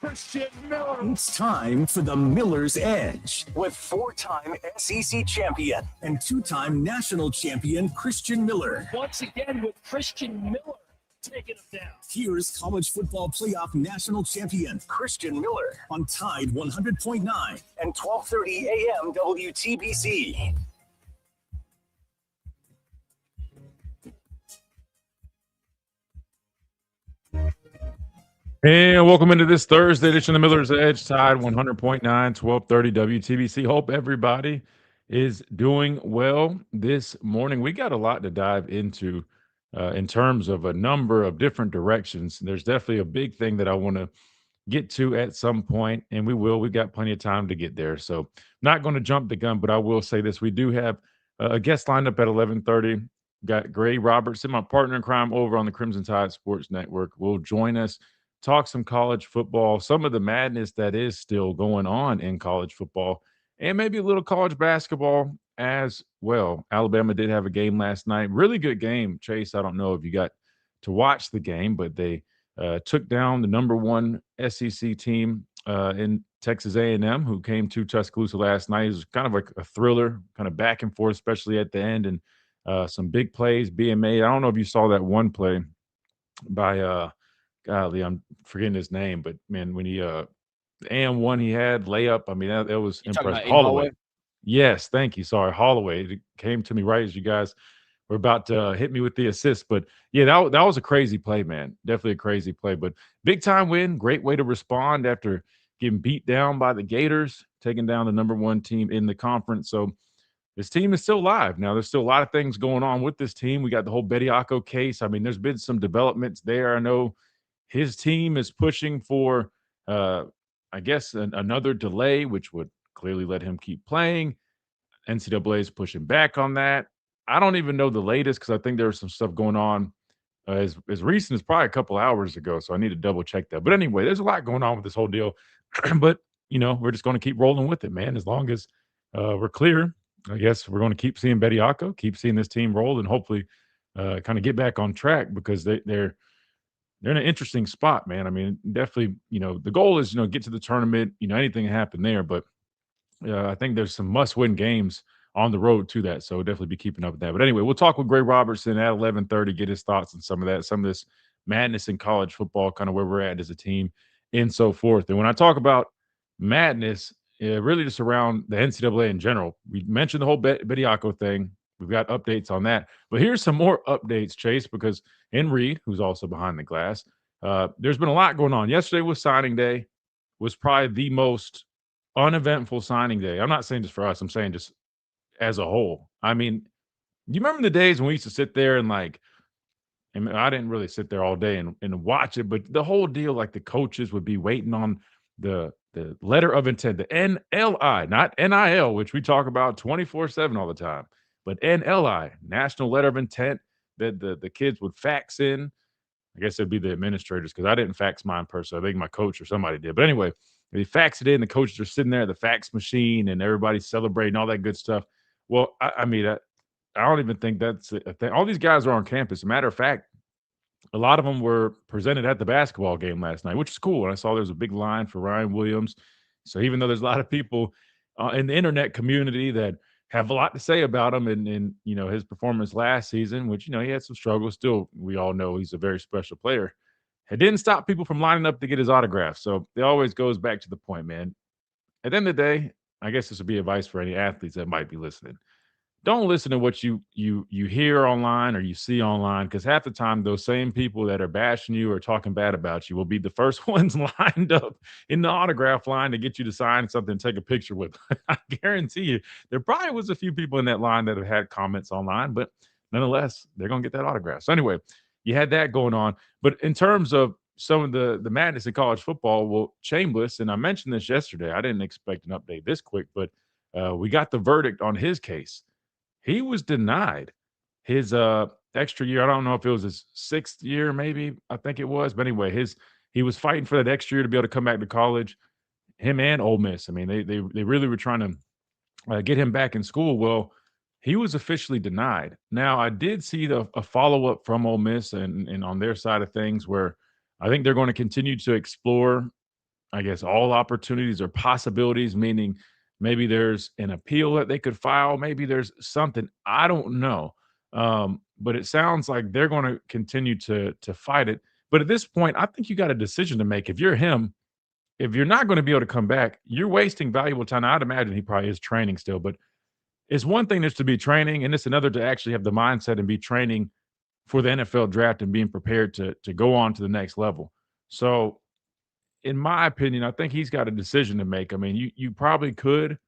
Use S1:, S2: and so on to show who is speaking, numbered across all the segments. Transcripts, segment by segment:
S1: Christian Miller.
S2: It's time for the Miller's Edge with four-time SEC champion and two-time national champion Christian Miller.
S1: Once again with Christian Miller taking him down.
S2: Here's college football playoff national champion Christian Miller on Tide 100.9 and 12:30 a.m. WTBC.
S3: And welcome into this Thursday edition of Miller's Edge, Tide 100.9, 1230 WTBC. Hope everybody is doing well this morning. We got a lot to dive into in terms of a number of different directions. There's definitely a big thing that I want to get to at some point, and we will. We've got plenty of time to get there. So not going to jump the gun, but I will say this. We do have a guest lined up at 11:30. Got Greg Robertson, my partner in crime over on the Crimson Tide Sports Network, will join us, talk some college football, some of the madness that is still going on in college football, and maybe a little college basketball as well. Alabama did have a game last night. Really good game, Chase. I don't know if you got to watch the game, but they took down the number one SEC team in Texas A&M, who came to Tuscaloosa last night. It was kind of like a thriller, kind of back and forth, especially at the end, and some big plays being made. I don't know if you saw that one play by golly, I'm forgetting his name, but man, when he and one he had layup, I mean that was impressive. Holloway. Yes, thank you. Sorry, Holloway. It came to me right as you guys were about to hit me with the assist, but yeah, that was a crazy play, man. Definitely a crazy play, but big time win. Great way to respond after getting beat down by the Gators, taking down the number one team in the conference. So this team is still live. Now, there's still a lot of things going on with this team. We got the whole Bediako case. I mean, there's been some developments there. I know his team is pushing for, I guess, another delay, which would clearly let him keep playing. NCAA is pushing back on that. I don't even know the latest because I think there was some stuff going on as recent as probably a couple hours ago, so I need to double check that. But anyway, there's a lot going on with this whole deal. But, we're just going to keep rolling with it, man. As long as we're clear, I guess we're going to keep seeing Bediako, keep seeing this team roll, and hopefully kind of get back on track because they're in an interesting spot, man. I mean, definitely, the goal is, get to the tournament, anything can happen there. But I think there's some must-win games on the road to that. So definitely be keeping up with that. But anyway, we'll talk with Greg Robertson at 11:30, get his thoughts on some of that, some of this madness in college football, kind of where we're at as a team and so forth. And when I talk about madness, really just around the NCAA in general, we mentioned the whole Bediako thing. We've got updates on that. But here's some more updates, Chase, because in Reed, who's also behind the glass, there's been a lot going on. Yesterday was signing day, was probably the most uneventful signing day. I'm not saying just for us. I'm saying just as a whole. I mean, you remember the days when we used to sit there and I didn't really sit there all day and watch it, but the whole deal, like the coaches would be waiting on the letter of intent, the NLI, not NIL, which we talk about 24/7 all the time, but NLI, National Letter of Intent, that the kids would fax in. I guess it'd be the administrators because I didn't fax mine personally. I think my coach or somebody did. But anyway, they fax it in. The coaches are sitting there at the fax machine and everybody's celebrating, all that good stuff. Well, I mean, I don't even think that's a thing. All these guys are on campus. As a matter of fact, a lot of them were presented at the basketball game last night, which is cool. And I saw there was a big line for Ryan Williams. So even though there's a lot of people in the internet community that have a lot to say about him and his performance last season, which, he had some struggles. Still, we all know he's a very special player. It didn't stop people from lining up to get his autograph. So it always goes back to the point, man. At the end of the day, I guess this would be advice for any athletes that might be listening. Don't listen to what you hear online or you see online, because half the time those same people that are bashing you or talking bad about you will be the first ones lined up in the autograph line to get you to sign something and take a picture with. I guarantee you there probably was a few people in that line that have had comments online, but nonetheless, they're going to get that autograph. So anyway, you had that going on. But in terms of some of the madness in college football, well, Chambliss, and I mentioned this yesterday, I didn't expect an update this quick, but we got the verdict on his case. He was denied his extra year. I don't know if it was his sixth year, maybe. I think it was. But anyway, he was fighting for that extra year to be able to come back to college. Him and Ole Miss. I mean, they really were trying to get him back in school. Well, he was officially denied. Now, I did see a follow-up from Ole Miss and on their side of things where I think they're going to continue to explore I guess, all opportunities or possibilities, meaning maybe there's an appeal that they could file. Maybe there's something. I don't know. But it sounds like they're going to continue to fight it. But at this point, I think you got a decision to make. If you're him, if you're not going to be able to come back, you're wasting valuable time. I'd imagine he probably is training still, but it's one thing just to be training, and it's another to actually have the mindset and be training for the NFL draft and being prepared to go on to the next level. So in my opinion, I think he's got a decision to make. I mean, you probably could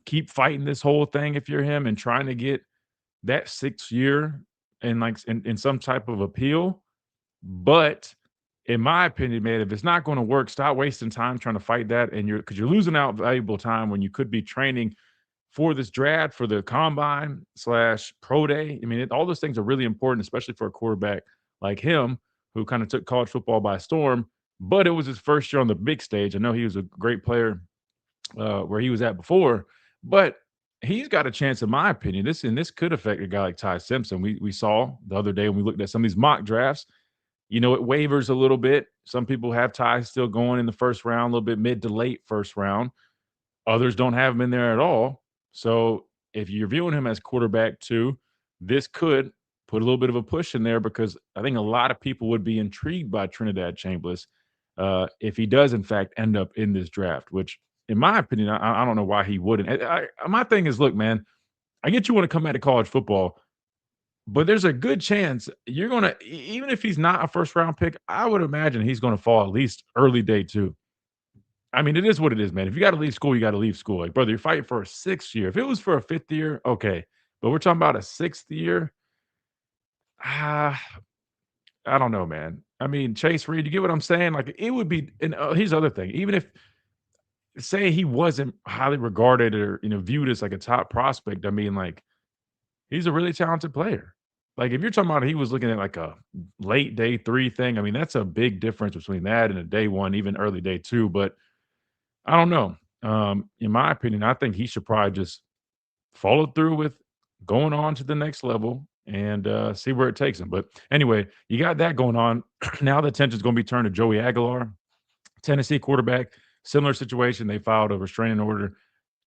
S3: keep fighting this whole thing if you're him and trying to get that 6th year and like in some type of appeal. But in my opinion, man, if it's not going to work, stop wasting time trying to fight that. And because you're losing out valuable time when you could be training for this draft, for the combine / pro day. I mean, all those things are really important, especially for a quarterback like him, who kind of took college football by storm. But it was his first year on the big stage. I know he was a great player where he was at before, but he's got a chance, in my opinion. This could affect a guy like Ty Simpson. We saw the other day when we looked at some of these mock drafts. You know, it wavers a little bit. Some people have Ty still going in the first round, a little bit mid to late first round. Others don't have him in there at all. So if you're viewing him as quarterback 2, this could put a little bit of a push in there because I think a lot of people would be intrigued by Trinidad Chambliss if he does, in fact, end up in this draft, which, in my opinion, I don't know why he wouldn't. My thing is, look, man, I get you want to come out of college football, but there's a good chance you're going to, even if he's not a first-round pick, I would imagine he's going to fall at least early day 2. I mean, it is what it is, man. If you got to leave school, you got to leave school. Like, brother, you're fighting for a 6th year. If it was for a 5th year, okay. But we're talking about a 6th year. I don't know, man. I mean, Chase Reed, you get what I'm saying? Like, it would be, and here's the other thing. Even if, say, he wasn't highly regarded or, viewed as like a top prospect, I mean, like, he's a really talented player. Like, if you're talking about he was looking at like a late day 3 thing, I mean, that's a big difference between that and a day 1, even early day 2. But I don't know. In my opinion, I think he should probably just follow through with going on to the next level and see where it takes him. But anyway, you got that going on. Now the attention's going to be turned to Joey Aguilar, Tennessee quarterback. Similar situation. They filed a restraining order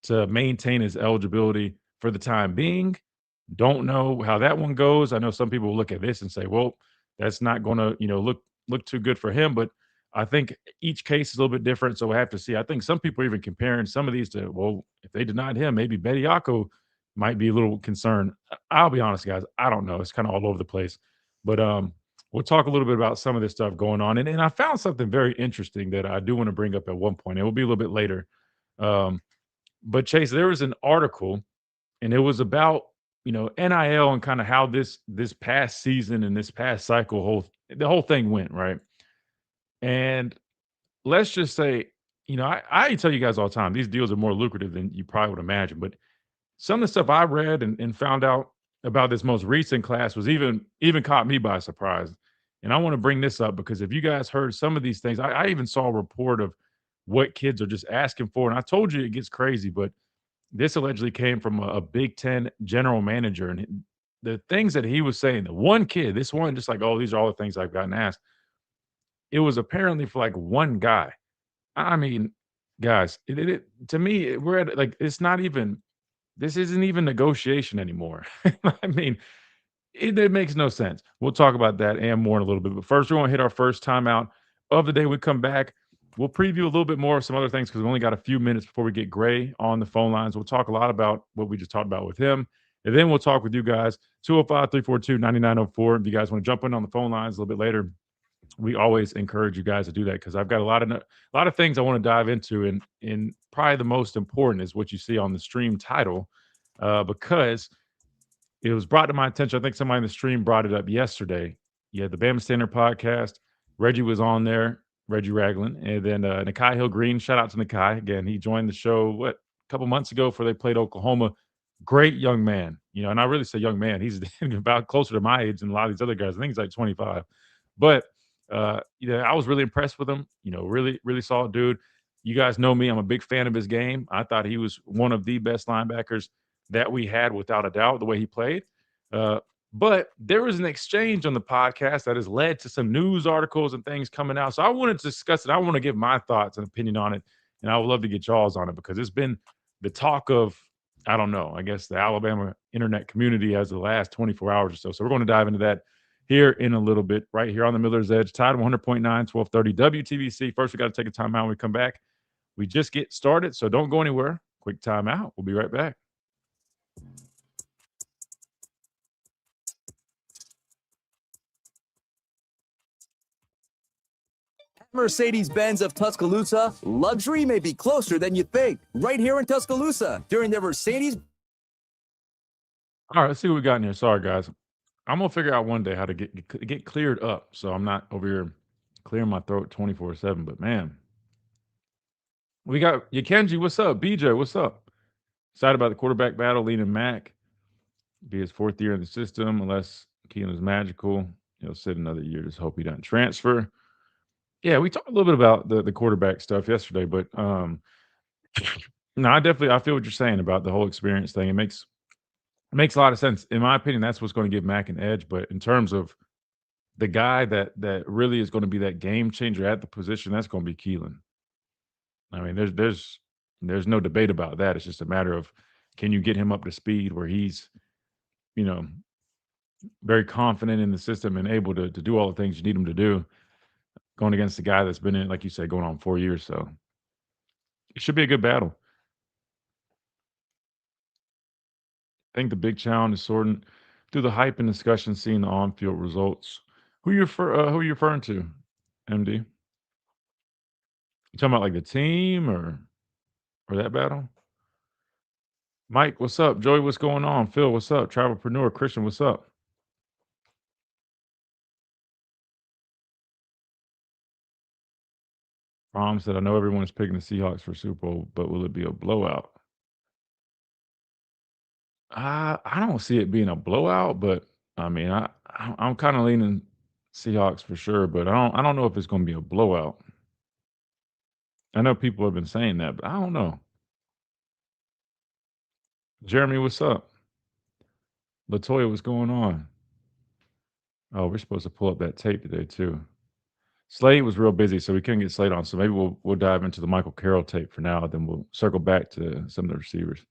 S3: to maintain his eligibility for the time being. Don't know how that one goes. I know some people will look at this and say, well, that's not going to, look too good for him. But I think each case is a little bit different. So we have to see. I think some people are even comparing some of these to, well, if they denied him, maybe Bediako might be a little concerned. I'll be honest, guys. I don't know. It's kind of all over the place. But we'll talk a little bit about some of this stuff going on. And I found something very interesting that I do want to bring up at one point. It will be a little bit later. But Chase, there was an article, and it was about, NIL and kind of how this past season and this past cycle, the whole thing went, right? And let's just say, I tell you guys all the time, these deals are more lucrative than you probably would imagine. But some of the stuff I read and found out about this most recent class was even caught me by surprise. And I want to bring this up because if you guys heard some of these things, I even saw a report of what kids are just asking for. And I told you it gets crazy, but this allegedly came from a Big Ten general manager. And the things that he was saying, the one kid, this one, just like, oh, these are all the things I've gotten asked. It was apparently for like one guy. I mean, guys, to me, we're at like, it's not even, this isn't even negotiation anymore. I mean, it makes no sense. We'll talk about that and more in a little bit. But first, we're going to hit our first timeout of the day. We come back. We'll preview a little bit more of some other things because we've only got a few minutes before we get Gray on the phone lines. We'll talk a lot about what we just talked about with him. And then we'll talk with you guys, 205-342-9904. If you guys want to jump in on the phone lines a little bit later, we always encourage you guys to do that because I've got a lot of things I want to dive into. And probably the most important is what you see on the stream title because it was brought to my attention. I think somebody in the stream brought it up yesterday. Yeah, the Bama Standard podcast. Reggie was on there. Reggie Ragland, and then Nikhai Hill-Green. Shout out to Nikhai. Again, he joined the show, a couple months ago before they played Oklahoma. Great young man, and I really say young man. He's about closer to my age than a lot of these other guys. I think he's like 25. But, I was really impressed with him. Really, really solid dude. You guys know me. I'm a big fan of his game. I thought he was one of the best linebackers that we had without a doubt, the way he played. But there was an exchange on the podcast that has led to some news articles and things coming out. So I wanted to discuss it. I want to give my thoughts and opinion on it. And I would love to get y'all's on it because it's been the talk of, I don't know, I guess the Alabama internet community as the last 24 hours or so. So we're going to dive into that here in a little bit, right here on the Miller's Edge, Tide 100.9, 1230 WTBC. First, we got to take a time out when we come back. We just get started, so don't go anywhere. Quick time out. We'll be right back.
S4: Mercedes-Benz of Tuscaloosa, luxury may be closer than you think. Right here in Tuscaloosa, during the Mercedes.
S3: All right, let's see what we got in here. Sorry, guys. I'm gonna figure out one day how to get cleared up, so I'm not over here clearing my throat 24/7. But man, we got Yakenji. What's up? BJ, what's up? Excited about the quarterback battle. Leaning Mac, be his fourth year in the system. Unless Keelan's magical, he'll sit another year. Just hope he doesn't transfer. Yeah, we talked a little bit about the quarterback stuff yesterday, but no, I feel what you're saying about the whole experience thing. It makes a lot of sense. In my opinion, that's what's going to give Mac an edge. But in terms of the guy that really is going to be that game changer at the position, that's going to be Keelan. I mean, there's no debate about that. It's just a matter of can you get him up to speed where he's, you know, very confident in the system and able to do all the things you need him to do, going against the guy that's been in, like you said, going on 4 years. So it should be a good battle. I think the big challenge is sorting through the hype and discussion, seeing the on-field results. Who you who are you referring to, MD? You talking about like the team or that battle? Mike, what's up? Joey, what's going on? Phil, what's up? Travelpreneur, Christian, what's up? Rom said, I know everyone's picking the Seahawks for Super Bowl, but will it be a blowout? I don't see it being a blowout, but I mean, I'm kind of leaning Seahawks for sure, but I don't know if it's going to be a blowout. I know people have been saying that, but I don't know. Jeremy, what's up? Latoya, what's going on? Oh, we're supposed to pull up that tape today too. Slade was real busy, so we couldn't get Slade on. So maybe we'll dive into the Michael Carroll tape for now, then we'll circle back to some of the receivers.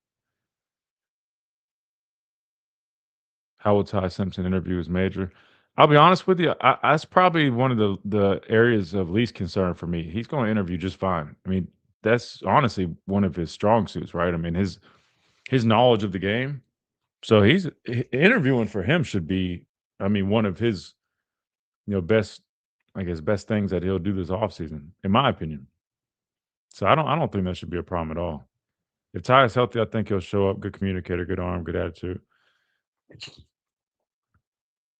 S3: How will Ty Simpson interview his major? I'll be honest with you. That's probably one of the areas of least concern for me. He's going to interview just fine. I mean, that's honestly one of his strong suits, right? I mean, his knowledge of the game. So interviewing for him should be, I mean, one of his, best, I guess, best things that he'll do this offseason, in my opinion. So I don't think that should be a problem at all. If Ty is healthy, I think he'll show up. Good communicator, good arm, good attitude.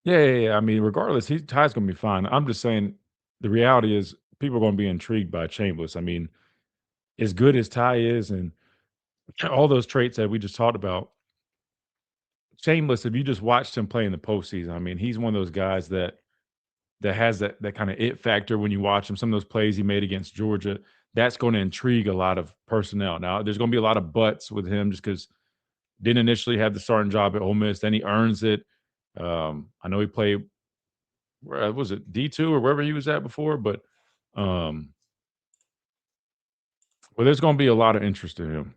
S3: Yeah. I mean, regardless, Ty's gonna be fine. I'm just saying the reality is people are gonna be intrigued by Chambliss. I mean, as good as Ty is and all those traits that we just talked about, Chambliss, if you just watched him play in the postseason, I mean, he's one of those guys that has that kind of it factor when you watch him. Some of those plays he made against Georgia, that's going to intrigue a lot of personnel. Now, there's going to be a lot of buts with him just because didn't initially have the starting job at Ole Miss, then he earns it. I know he played, where was it, D2 or wherever he was at before, but there's going to be a lot of interest in him.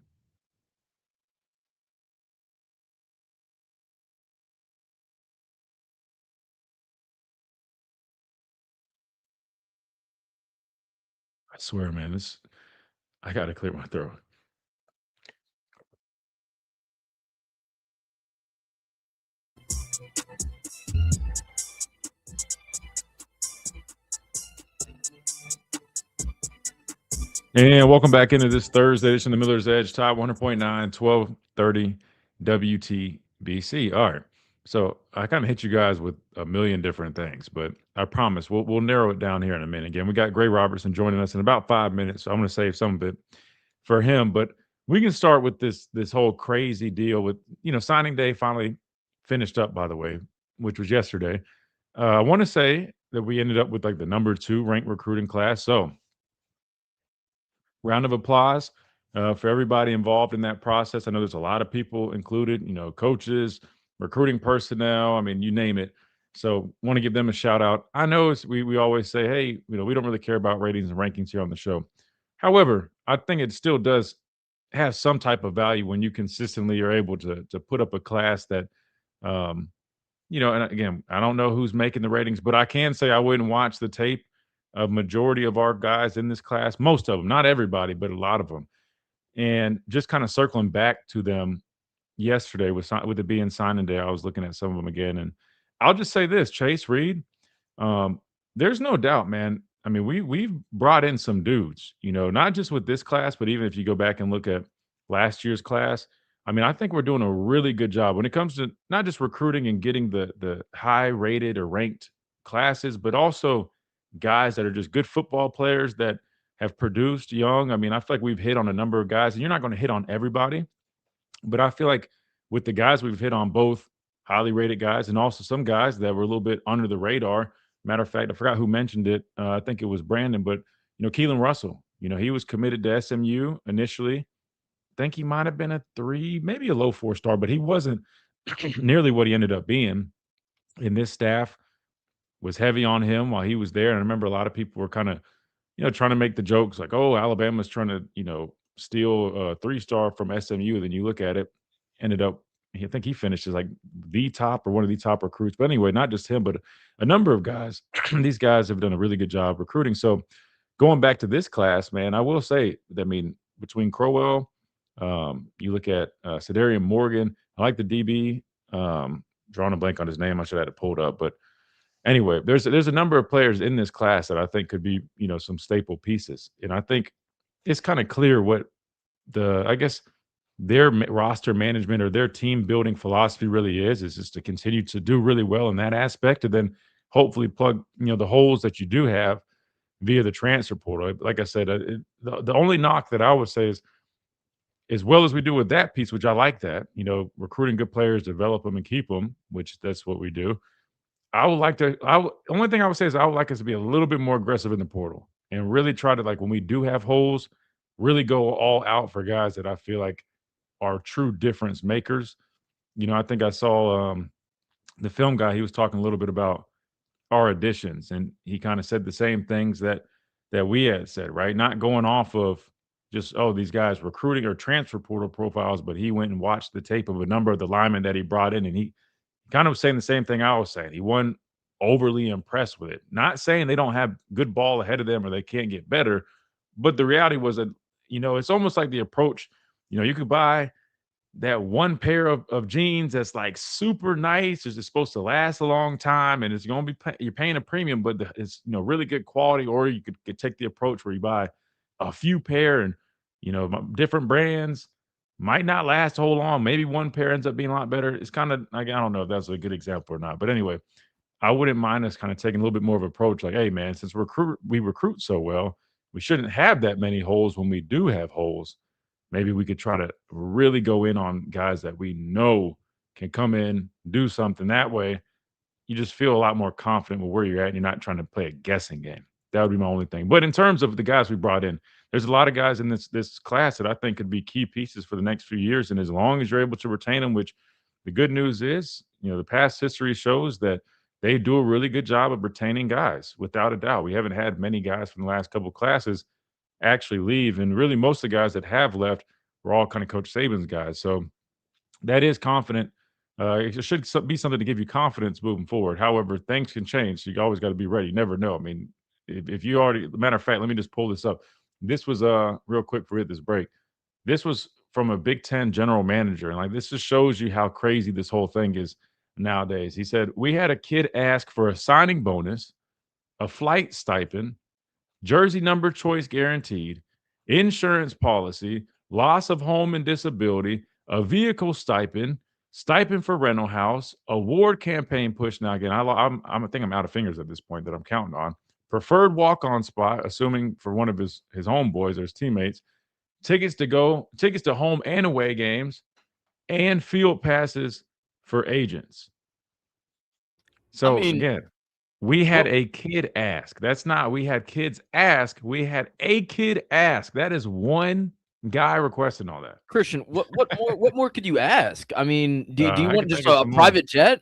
S3: I swear, man, I got to clear my throat. And welcome back into this Thursday edition of Miller's Edge, Tide 100.9, 1230 WTBC. All right. So I kind of hit you guys with a million different things, but I promise we'll narrow it down here in a minute. Again, we got Greg Robertson joining us in about 5 minutes, so I'm going to save some of it for him. But we can start with this whole crazy deal with, signing day finally finished up, by the way, which was yesterday. I want to say that we ended up with like the number 2 ranked recruiting class. So round of applause for everybody involved in that process. I know there's a lot of people included, coaches, recruiting personnel. I mean, you name it. So want to give them a shout out. I know we always say, hey, we don't really care about ratings and rankings here on the show. However, I think it still does have some type of value when you consistently are able to put up a class that, um, and again, I don't know who's making the ratings, but I can say I wouldn't watch the tape. A majority of our guys in this class, most of them, not everybody, but a lot of them, and just kind of circling back to them yesterday with it being signing day, I was looking at some of them again, and I'll just say this: Chase Reed, um, there's no doubt, man. I mean, we've brought in some dudes, not just with this class, but even if you go back and look at last year's class. I mean, I think we're doing a really good job when it comes to not just recruiting and getting the high rated or ranked classes, but also guys that are just good football players that have produced young. I mean, I feel like we've hit on a number of guys, and you're not going to hit on everybody, but I feel like with the guys we've hit on, both highly rated guys and also some guys that were a little bit under the radar. Matter of fact, I forgot who mentioned it. I think it was Brandon, but Keelan Russell. He was committed to SMU initially. I think he might have been a 3, maybe a low 4-star, but he wasn't nearly what he ended up being. And this staff was heavy on him while he was there. And I remember a lot of people were kind of, trying to make the jokes like, oh, Alabama's trying to, steal a 3-star from SMU. Then you look at it, ended up, I think he finished as like the top or one of the top recruits. But anyway, not just him, but a number of guys. These guys have done a really good job recruiting. So going back to this class, man, I will say, I mean, between Crowell, you look at Cedarian Morgan. I like the DB. Drawing a blank on his name. I should have had it pulled up. But anyway, there's a number of players in this class that I think could be, some staple pieces. And I think it's kind of clear what their roster management or their team building philosophy really is just to continue to do really well in that aspect, and then hopefully plug, the holes that you do have via the transfer portal. Like I said, the only knock that I would say is, as well as we do with that piece, which I like that, recruiting good players, develop them and keep them, which that's what we do. Only thing I would say is I would like us to be a little bit more aggressive in the portal and really try to, like, when we do have holes, really go all out for guys that I feel like are true difference makers. I think I saw the film guy, he was talking a little bit about our additions, and he kind of said the same things that we had said, right? Not going off of just, oh, these guys recruiting or transfer portal profiles, but he went and watched the tape of a number of the linemen that he brought in, and he kind of saying the same thing I was saying. He wasn't overly impressed with it. Not saying they don't have good ball ahead of them or they can't get better, but the reality was that, it's almost like the approach, you could buy that one pair of jeans that's like super nice. It's supposed to last a long time, and it's going to be you're paying a premium, but it's really good quality. Or you could take the approach where you buy a few pair and different brands, might not last a whole long. Maybe one pair ends up being a lot better. It's kind of like, I don't know if that's a good example or not, but anyway, I wouldn't mind us kind of taking a little bit more of an approach like, hey man, since we recruit so well, we shouldn't have that many holes. When we do have holes, maybe we could try to really go in on guys that we know can come in, do something. That way, you just feel a lot more confident with where you're at, and you're not trying to play a guessing game. That would be my only thing. But in terms of the guys we brought in, there's a lot of guys in this class that I think could be key pieces for the next few years. And as long as you're able to retain them, which the good news is, the past history shows that they do a really good job of retaining guys, without a doubt. We haven't had many guys from the last couple of classes actually leave. And really, most of the guys that have left were all kind of Coach Saban's guys. So that is confident. It should be something to give you confidence moving forward. However, things can change. So you always got to be ready. You never know. I mean, if you already, matter of fact, let me just pull this up. This was real quick for this break. This was from a Big Ten general manager. And like, this just shows you how crazy this whole thing is nowadays. He said, we had a kid ask for a signing bonus, a flight stipend, jersey number choice guaranteed, insurance policy, loss of home and disability, a vehicle stipend, stipend for rental house, award campaign push. Now again, I think I'm out of fingers at this point that I'm counting on. Preferred walk-on spot, assuming for one of his homeboys or his teammates, tickets to home and away games, and field passes for agents. So again, we had a kid ask. That's not we had kids ask. We had a kid ask. That is one guy requesting all that.
S5: Christian, what more could you ask? I mean, do you
S3: I
S5: want
S3: can
S5: just
S3: think of
S5: a
S3: some more.
S5: private jet?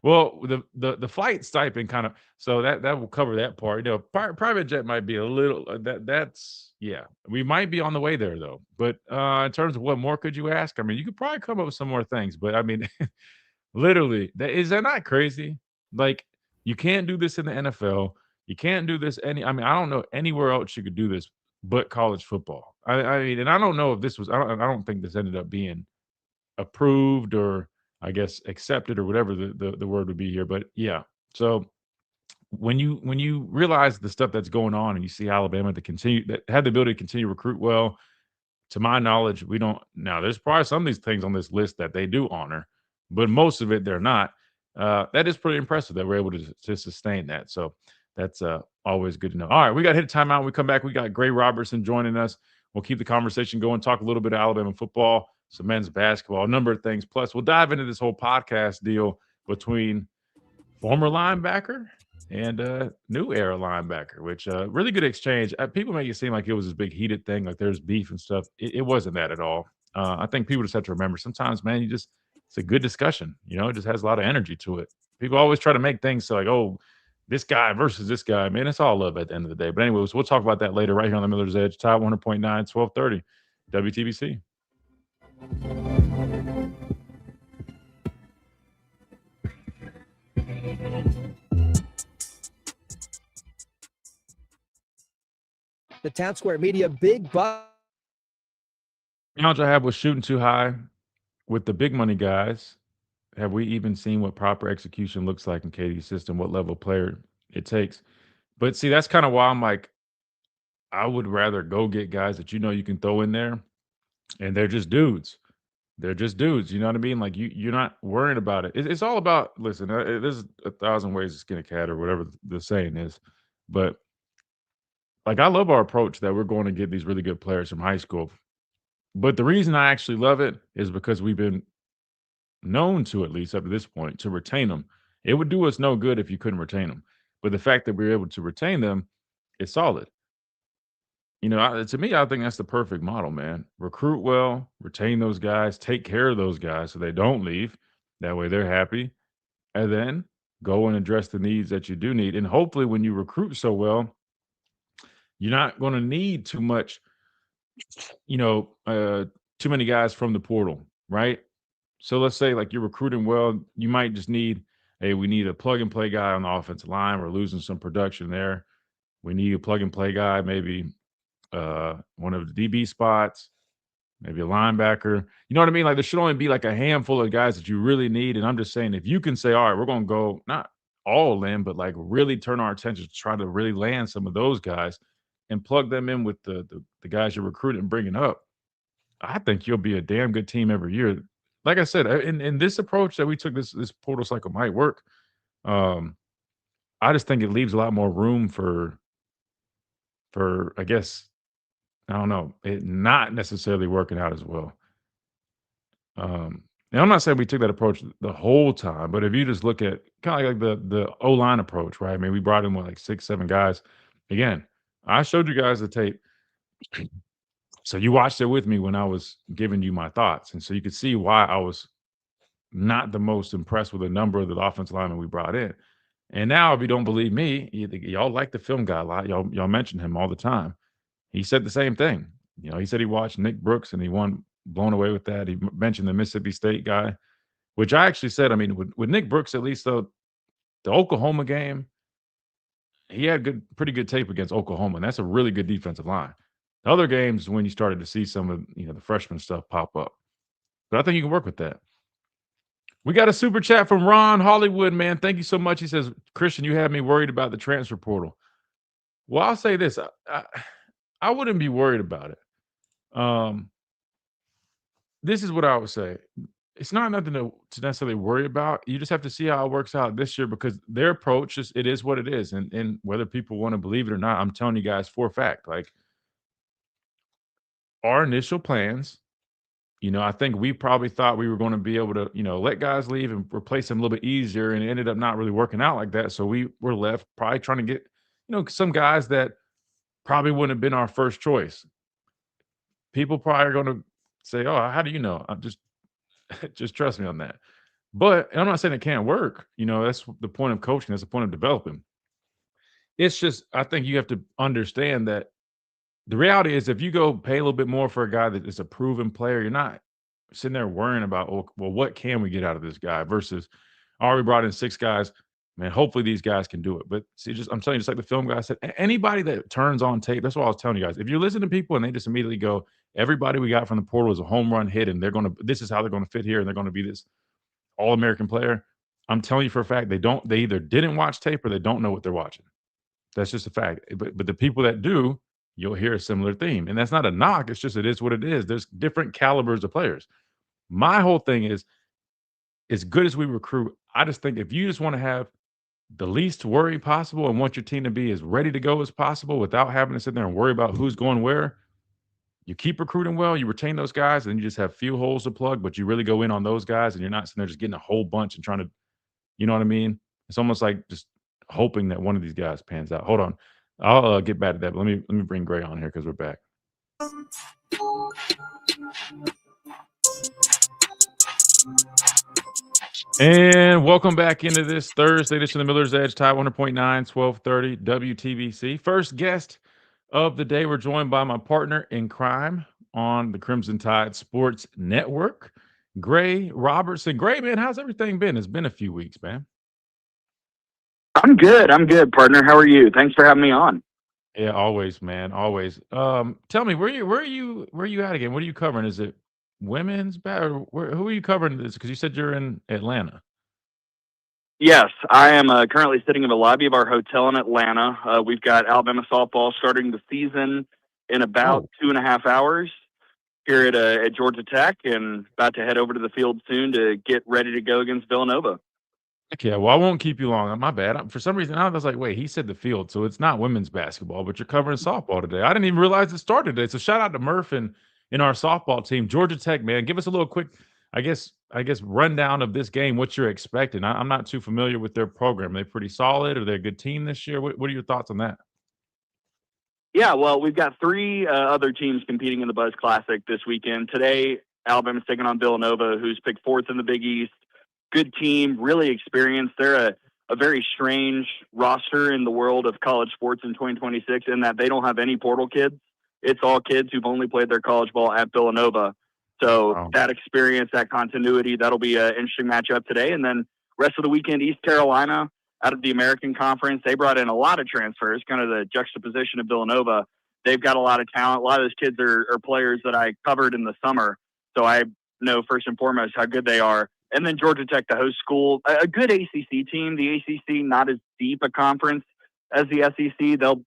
S3: Well, the flight stipend kind of, so that will cover that part. Private jet might be a little that's yeah. We might be on the way there though. But in terms of what more could you ask? I mean, you could probably come up with some more things. But I mean, literally, is that not crazy? Like, you can't do this in the NFL. You can't do this I mean, I don't know anywhere else you could do this but college football. I mean, and I don't know if this was. I don't think this ended up being approved or I guess accepted or whatever the word would be here. But yeah, so when you realize the stuff that's going on and you see Alabama that had the ability to continue to recruit well, to my knowledge, we don't now. There's probably some of these things on this list that they do honor, but most of it they're not. That is pretty impressive that we're able to sustain that. So that's always good to know. All right, we got to hit a timeout. When we come back, we got Greg Robertson joining us. We'll keep the conversation going, talk a little bit of Alabama football, some men's basketball, a number of things. Plus, we'll dive into this whole podcast deal between former linebacker and new era linebacker, which really good exchange. People make it seem like it was this big heated thing, like there's beef and stuff. It wasn't that at all. I think people just have to remember sometimes, man, it's a good discussion. It just has a lot of energy to it. People always try to make things so like, oh, this guy versus this guy. Man, it's all love at the end of the day. But anyways, we'll talk about that later right here on the Miller's Edge. Tide 100.9, 1230, WTBC.
S6: The Town Square Media Big Buck.
S3: Challenge I have was shooting too high with the big money guys. Have we even seen what proper execution looks like in KD's system, what level of player it takes? But see, that's kind of why I'm like, I would rather go get guys that you can throw in there and they're just dudes. They're just dudes. You know what I mean? Like you're not worrying about it. It's all about, listen, there's 1,000 ways to skin a cat or whatever the saying is. But like, I love our approach that we're going to get these really good players from high school. But the reason I actually love it is because we've been known to, at least up to this point, to retain them. It would do us no good if you couldn't retain them. But the fact that we're able to retain them is solid. To me, I think that's the perfect model, man. Recruit well, retain those guys, take care of those guys so they don't leave. That way they're happy. And then go and address the needs that you do need. And hopefully when you recruit so well, you're not going to need too much, too many guys from the portal, right? So let's say like you're recruiting well, you might just need, hey, we need a plug and play guy on the offensive line. We're losing some production there. We need a plug and play guy, maybe one of the DB spots, maybe a linebacker. You know what I mean? Like there should only be like a handful of guys that you really need. And I'm just saying, if you can say, all right, we're going to go not all in, but like really turn our attention to try to really land some of those guys and plug them in with the guys you're recruiting and bringing up, I think you'll be a damn good team every year. Like I said, in this approach that we took, this portal cycle might work. I just think it leaves a lot more room for I guess, I don't know, it not necessarily working out as well. Now I'm not saying we took that approach the whole time, but if you just look at kind of like the O-line approach, right? I mean, we brought in like 6, 7 guys. Again, I showed you guys the tape. So you watched it with me when I was giving you my thoughts. And so you could see why I was not the most impressed with a number of the offensive linemen we brought in. And now, if you don't believe me, y'all like the film guy a lot. Y'all mention him all the time. He said the same thing. He said he watched Nick Brooks and he won blown away with that. He mentioned the Mississippi State guy, which I actually said, I mean, with Nick Brooks, at least the Oklahoma game, he had pretty good tape against Oklahoma. And that's a really good defensive line. The other games when you started to see some of the freshman stuff pop up. But I think you can work with that. We got a super chat from Ron Hollywood, man. Thank you so much. He says, Christian, you had me worried about the transfer portal. Well, I'll say this. I wouldn't be worried about it. This is what I would say. It's not nothing to necessarily worry about. You just have to see how it works out this year because their approach it is what it is. And whether people want to believe it or not, I'm telling you guys for a fact, like our initial plans, I think we probably thought we were going to be able to, let guys leave and replace them a little bit easier. And it ended up not really working out like that. So we were left probably trying to get, some guys that probably wouldn't have been our first choice. people probably are going to say, "Oh, how do you know?" I'm just trust me on that. But I'm not saying it can't work. That's the point of coaching. That's the point of developing. It's just I think you have to understand that the reality is if you go pay a little bit more for a guy that is a proven player, you're not sitting there worrying about, well, what can we get out of this guy versus, we brought in 6 guys. Man, hopefully these guys can do it. But see, I'm telling you, just like the film guy said, anybody that turns on tape, that's what I was telling you guys. If you listen to people and they just immediately go, everybody we got from the portal is a home run hit, and this is how they're going to fit here, and they're going to be this all-American player. I'm telling you for a fact, they either didn't watch tape or they don't know what they're watching. That's just a fact. But the people that do, you'll hear a similar theme. And that's not a knock. It's just it is what it is. There's different calibers of players. My whole thing is, as good as we recruit, I just think if you just want to have the least worry possible and want your team to be as ready to go as possible without having to sit there and worry about who's going where, you keep recruiting well, you retain those guys, and you just have few holes to plug, but you really go in on those guys and you're not sitting there just getting a whole bunch and trying to, you know what I mean? It's almost like just hoping that one of these guys pans out. Hold on. I'll get back to that. But let me bring Greg on here because we're back. And welcome back into this Thursday edition of Miller's Edge, Tide 100.9, 1230 WTBC. First guest of the day, we're joined by my partner in crime on the Crimson Tide Sports Network, Greg Robertson. Greg, man, how's everything been? It's been a few weeks, man.
S7: I'm good, partner. How are you? Thanks for having me on.
S3: Yeah, always, man, always. Tell me, where are you at again? What are you covering? Is it women's who are you covering this? Because you said you're in Atlanta.
S7: Yes, I am currently sitting in the lobby of our hotel in Atlanta. We've got Alabama softball starting the season in about 2.5 hours here at Georgia Tech, and about to head over to the field soon to get ready to go against Villanova.
S3: Okay, well, I won't keep you long. My bad. For some reason, I was like, wait, he said the field, so it's not women's basketball, but you're covering softball today. I didn't even realize it started today. So shout out to Murph and in our softball team, Georgia Tech, man. Give us a little quick, I guess, rundown of this game. What you're expecting? I'm not too familiar with their program. Are they pretty solid? Are they a good team this year? What are your thoughts on that?
S7: Yeah, well, we've got 3 other teams competing in the Buzz Classic this weekend. Today, Alabama's taking on Villanova, who's picked 4th in the Big East. Good team, really experienced. They're a very strange roster in the world of college sports in 2026 in that they don't have any portal kids. It's all kids who've only played their college ball at Villanova. So that experience, that continuity, that'll be an interesting matchup today. And then rest of the weekend, East Carolina out of the American Conference. They brought in a lot of transfers, kind of the juxtaposition of Villanova. They've got a lot of talent. A lot of those kids are players that I covered in the summer. So I know first and foremost how good they are. And then Georgia Tech, the host school, a good ACC team. The ACC, not as deep a conference as the SEC. They'll,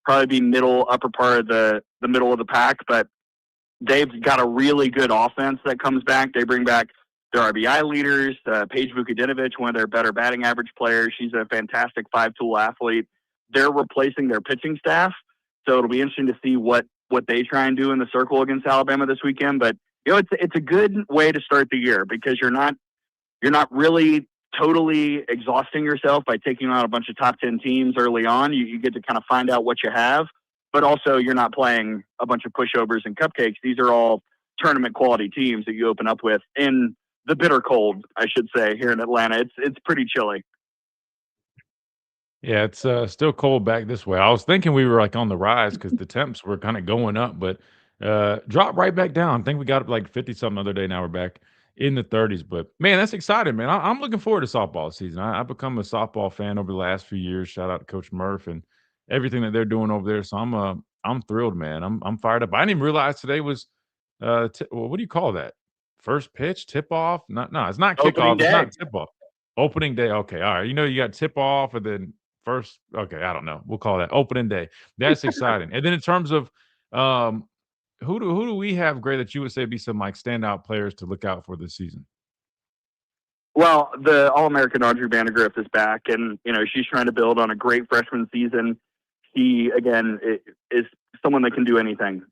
S7: probably be upper part of the middle of the pack, but they've got a really good offense that comes back. They bring back their RBI leaders, Paige Vukadinovich, one of their better batting average players. She's a fantastic 5-tool athlete. They're replacing their pitching staff, so it'll be interesting to see what they try and do in the circle against Alabama this weekend. But it's a good way to start the year because you're not really totally exhausting yourself by taking on a bunch of top 10 teams early on. You get to kind of find out what you have, but also you're not playing a bunch of pushovers and cupcakes. These are all tournament quality teams that you open up with in the bitter cold, I should say, here in Atlanta. It's pretty chilly.
S3: Yeah, it's still cold back this way. I was thinking we were like on the rise because the temps were kind of going up, but dropped right back down. I think we got up like 50 something the other day. Now we're back in the 30s. But man, that's exciting, man. I'm looking forward to softball season. I've become a softball fan over the last few years. Shout out to Coach Murph and everything that they're doing over there. So I'm thrilled, man. I'm fired up. I didn't even realize today was well, what do you call that? First pitch, tip off? No, it's not kickoff. It's not tip off. Opening day. Okay, all right. You got tip off and then first. Okay, I don't know. We'll call that opening day. That's exciting. And then in terms of who do we have, Gray, that you would say be some like standout players to look out for this season?
S7: Well, the All-American Audrey Vandegrift is back, and she's trying to build on a great freshman season. He again is someone that can do anything.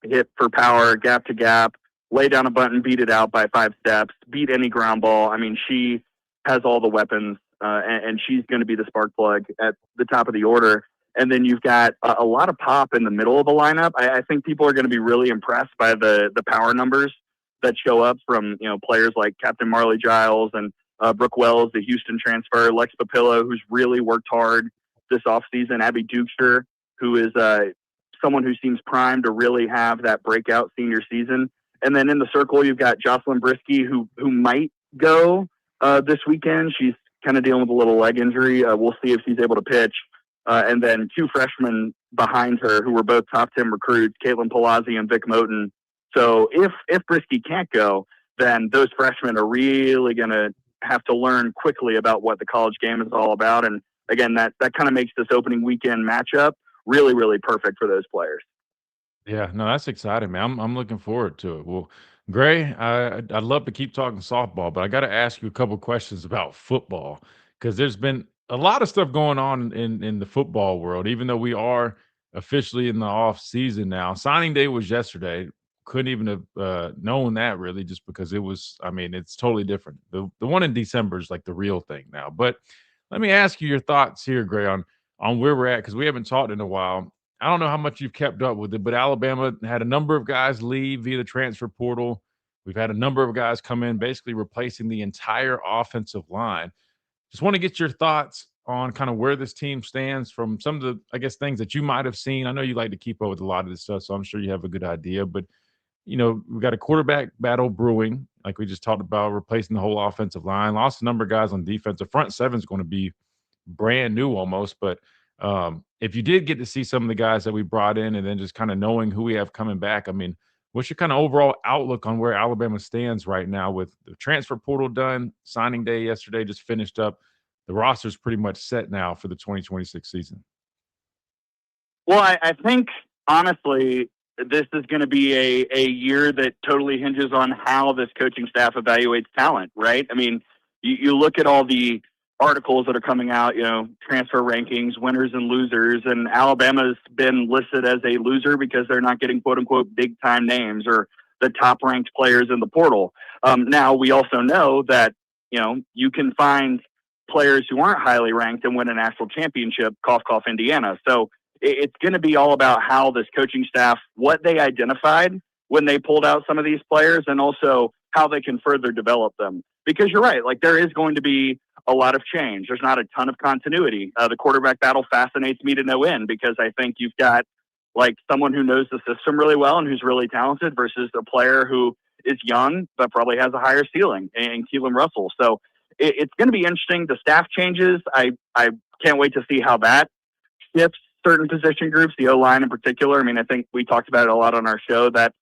S7: Hit for power, gap to gap, lay down a bunt and beat it out by 5 steps, beat any ground ball. I mean, she has all the weapons, and she's going to be the spark plug at the top of the order. And then you've got a lot of pop in the middle of the lineup. I think people are going to be really impressed by the power numbers that show up from, players like Captain Marley Giles and Brooke Wells, the Houston transfer, Lex Papillo, who's really worked hard this offseason, Abby Dukester, who is someone who seems primed to really have that breakout senior season. And then in the circle, you've got Jocelyn Brisky, who might go this weekend. She's kind of dealing with a little leg injury. We'll see if she's able to pitch. And then 2 freshmen behind her who were both top 10 recruits, Caitlin Palazzi and Vic Moten. So if Brisky can't go, then those freshmen are really going to have to learn quickly about what the college game is all about. And again, that kind of makes this opening weekend matchup really, really perfect for those players.
S3: Yeah, no, that's exciting, man. I'm looking forward to it. Well, Gray, I'd love to keep talking softball, but I got to ask you a couple questions about football because there's been a lot of stuff going on in the football world. Even though we are officially in the off season now, signing day was yesterday. Couldn't even have known that really, just because it was. I mean, it's totally different. The one in December is like the real thing now. But let me ask you your thoughts here, Gray, on where we're at because we haven't talked in a while. I don't know how much you've kept up with it, but Alabama had a number of guys leave via the transfer portal. We've had a number of guys come in, basically replacing the entire offensive line. Just want to get your thoughts on kind of where this team stands from some of the, I guess, things that you might have seen. I know you like to keep up with a lot of this stuff, so I'm sure you have a good idea. But, we've got a quarterback battle brewing, like we just talked about, replacing the whole offensive line. Lost a number of guys on defense. The front seven is going to be brand new almost, but if you did get to see some of the guys that we brought in and then just kind of knowing who we have coming back, I mean, what's your kind of overall outlook on where Alabama stands right now with the transfer portal done, signing day yesterday just finished up? The roster's pretty much set now for the 2026 season.
S7: Well, I think, honestly, this is going to be a year that totally hinges on how this coaching staff evaluates talent, right? I mean, you look at all the articles that are coming out, transfer rankings, winners and losers, and Alabama's been listed as a loser because they're not getting quote unquote big time names or the top ranked players in the portal. Now we also know that, you can find players who aren't highly ranked and win a national championship, cough, cough, Indiana. So it's going to be all about how this coaching staff, what they identified when they pulled out some of these players, and also how they can further develop them. Because you're right, like there is going to be a lot of change. There's not a ton of continuity. The quarterback battle fascinates me to no end because I think you've got like someone who knows the system really well and who's really talented versus a player who is young but probably has a higher ceiling, and Keelan Russell. So it's going to be interesting. The staff changes. I can't wait to see how that shifts certain position groups, the O-line in particular. I mean, I think we talked about it a lot on our show that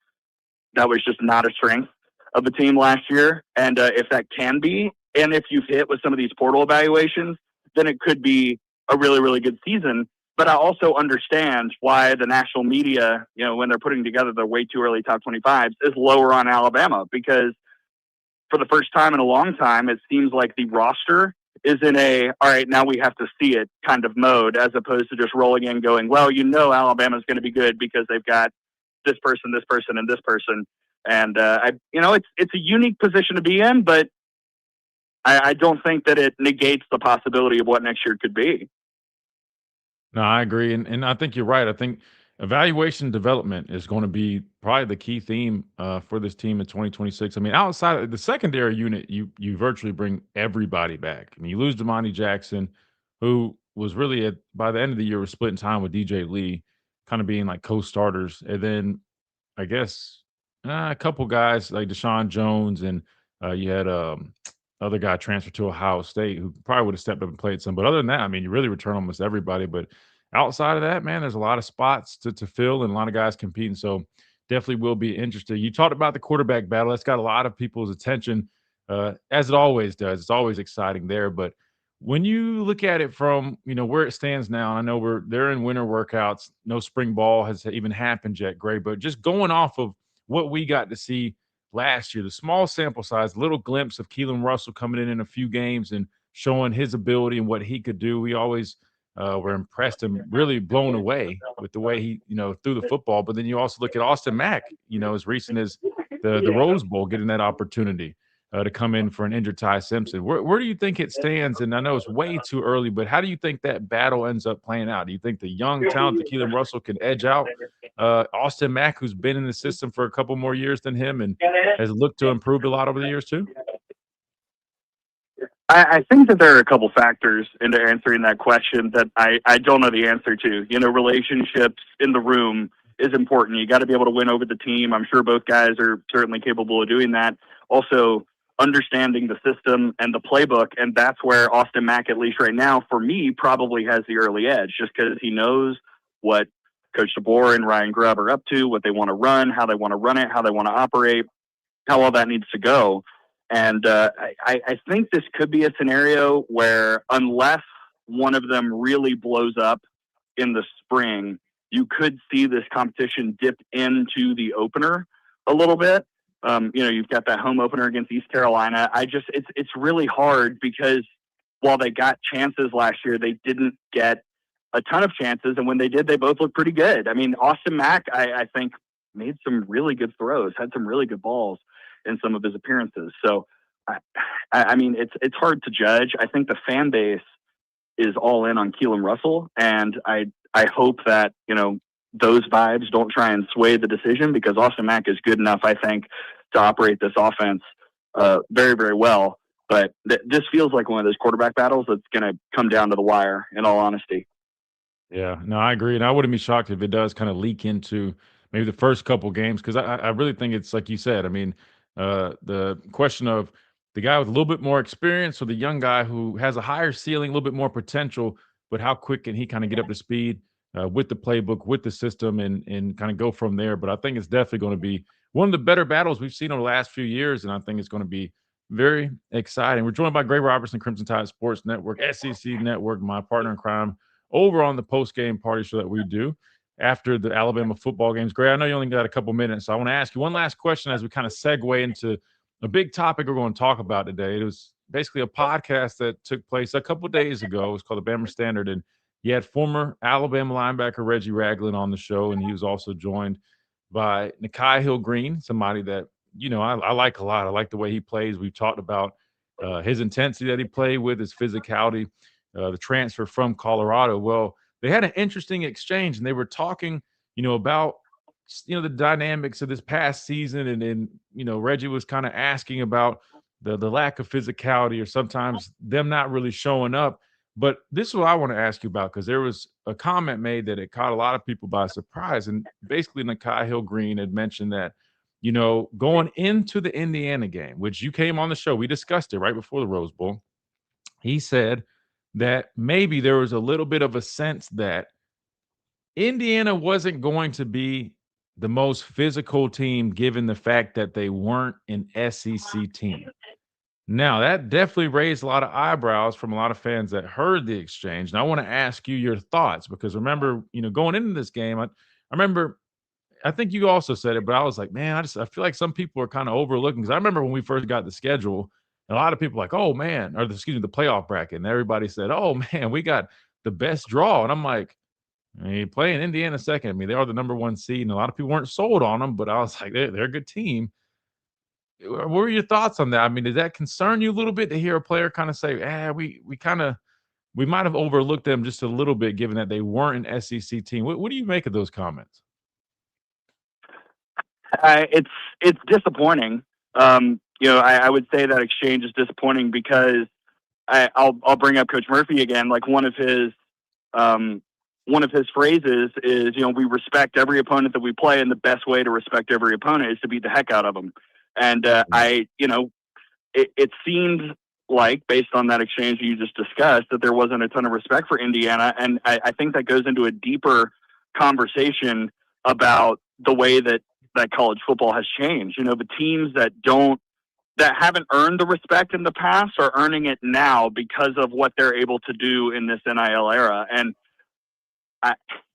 S7: was just not a strength of the team last year. And if that can be, and if you've hit with some of these portal evaluations, then it could be a really, really good season. But I also understand why the national media, when they're putting together the way too early top 25s, is lower on Alabama, because for the first time in a long time, it seems like the roster is in all right, now we have to see it kind of mode, as opposed to just rolling in going, well, Alabama's going to be good because they've got this person, and this person. And, it's a unique position to be in, but I don't think that it negates the possibility of what next year could be.
S3: No, I agree. And I think you're right. I think evaluation development is going to be probably the key theme for this team in 2026. I mean, outside of the secondary unit, you virtually bring everybody back. I mean, you lose Damani Jackson, who was really by the end of the year was splitting time with DJ Lee, kind of being like co-starters. And then I guess a couple guys like Deshaun Jones, and you had other guy transferred to Ohio State who probably would have stepped up and played some. But other than that, I mean, you really return almost everybody. But outside of that, man, there's a lot of spots to fill and a lot of guys competing. So definitely will be interesting. You talked about the quarterback battle. That's got a lot of people's attention, as it always does. It's always exciting there. But when you look at it from, where it stands now, I know they're in winter workouts. No spring ball has even happened yet, Gray. But just going off of what we got to see last year, the small sample size, little glimpse of Keelan Russell coming in a few games and showing his ability and what he could do. We always were impressed and really blown away with the way he, threw the football. But then you also look at Austin Mack, as recent as the Rose Bowl, getting that opportunity. to come in for an injured Ty Simpson. Where do you think it stands? And I know it's way too early, but how do you think that battle ends up playing out? Do you think the young, talented Keelan Russell can edge out Austin Mack, who's been in the system for a couple more years than him and has looked to improve a lot over the years too?
S7: I think that there are a couple factors into answering that question that I don't know the answer to. Relationships in the room is important. You got to be able to win over the team. I'm sure both guys are certainly capable of doing that. Also, understanding the system and the playbook, and that's where Austin Mack, at least right now, for me, probably has the early edge, just because he knows what Coach DeBoer and Ryan Grubb are up to, what they want to run, how they want to run it, how they want to operate, how all that needs to go. And I think this could be a scenario where, unless one of them really blows up in the spring, you could see this competition dip into the opener a little bit. You've got that home opener against East Carolina. It's really hard because while they got chances last year, they didn't get a ton of chances. And when they did, they both looked pretty good. I mean, Austin Mack, I think, made some really good throws, had some really good balls in some of his appearances. So, I mean, it's hard to judge. I think the fan base is all in on Keelan Russell, and I hope that, those vibes don't try and sway the decision, because Austin Mack is good enough, I think, to operate this offense very, very well. But this feels like one of those quarterback battles that's going to come down to the wire, in all honesty.
S3: Yeah, no, I agree. And I wouldn't be shocked if it does kind of leak into maybe the first couple games, because I really think it's like you said. I mean, the question of the guy with a little bit more experience or the young guy who has a higher ceiling, a little bit more potential, but how quick can he kind of get up to speed with the playbook, with the system, and kind of go from there. But I think it's definitely going to be one of the better battles we've seen over the last few years, and I think it's going to be very exciting. We're joined by Greg Robertson, Crimson Tide Sports Network, SEC Network, my partner in crime, over on the post-game party show that we do after the Alabama football games. Greg, I know you only got a couple minutes, so I want to ask you one last question as we kind of segue into a big topic we're going to talk about today. It was basically a podcast that took place a couple days ago. It was called the Bama Standard, and you had former Alabama linebacker Reggie Ragland on the show, and he was also joined by Nikhai Hill-Green, somebody that, I like a lot. I like the way he plays. We've talked about his intensity that he played with, his physicality, the transfer from Colorado. Well, they had an interesting exchange, and they were talking, about, the dynamics of this past season. And Reggie was kind of asking about the lack of physicality, or sometimes them not really showing up. But this is what I want to ask you about, because there was a comment made that it caught a lot of people by surprise. And basically, Nikhai Hill-Green had mentioned that, going into the Indiana game, which you came on the show, we discussed it right before the Rose Bowl. He said that maybe there was a little bit of a sense that Indiana wasn't going to be the most physical team, given the fact that they weren't an SEC team. Now, that definitely raised a lot of eyebrows from a lot of fans that heard the exchange. And I want to ask you your thoughts, because remember, going into this game, I remember, I think you also said it, but I was like, man, I feel like some people are kind of overlooking, because I remember when we first got the schedule, a lot of people were like, oh man, or the playoff bracket, and everybody said, oh man, we got the best draw. And I'm like, playing Indiana second. I mean, they are the number one seed, and a lot of people weren't sold on them, but I was like, they're a good team. What were your thoughts on that? I mean, does that concern you a little bit to hear a player kind of say, we might have overlooked them just a little bit, given that they weren't an SEC team? What do you make of those comments?
S7: It's disappointing. I would say that exchange is disappointing because I'll bring up Coach Murphy again. Like one of his phrases is, we respect every opponent that we play, and the best way to respect every opponent is to beat the heck out of them. And it seemed like, based on that exchange you just discussed, that there wasn't a ton of respect for Indiana. And I think that goes into a deeper conversation about the way that college football has changed. The teams that haven't earned the respect in the past are earning it now because of what they're able to do in this NIL era. And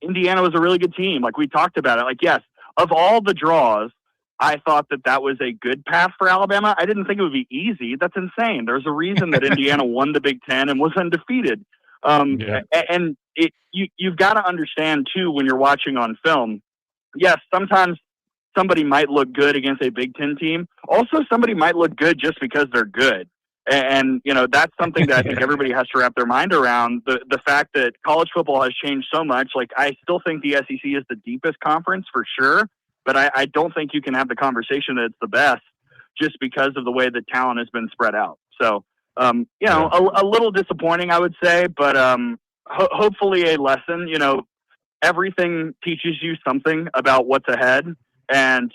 S7: Indiana was a really good team. Like we talked about it. Like, yes, of all the draws, I thought that was a good path for Alabama. I didn't think it would be easy. That's insane. There's a reason that Indiana won the Big Ten and was undefeated. And you've got to understand too, when you're watching on film, yes, sometimes somebody might look good against a Big Ten team. Also, somebody might look good just because they're good. And that's something that I think everybody has to wrap their mind around. The fact that college football has changed so much. Like, I still think the SEC is the deepest conference for sure, but I don't think you can have the conversation that it's the best just because of the way that talent has been spread out. So, a little disappointing, I would say, but hopefully a lesson. Everything teaches you something about what's ahead, and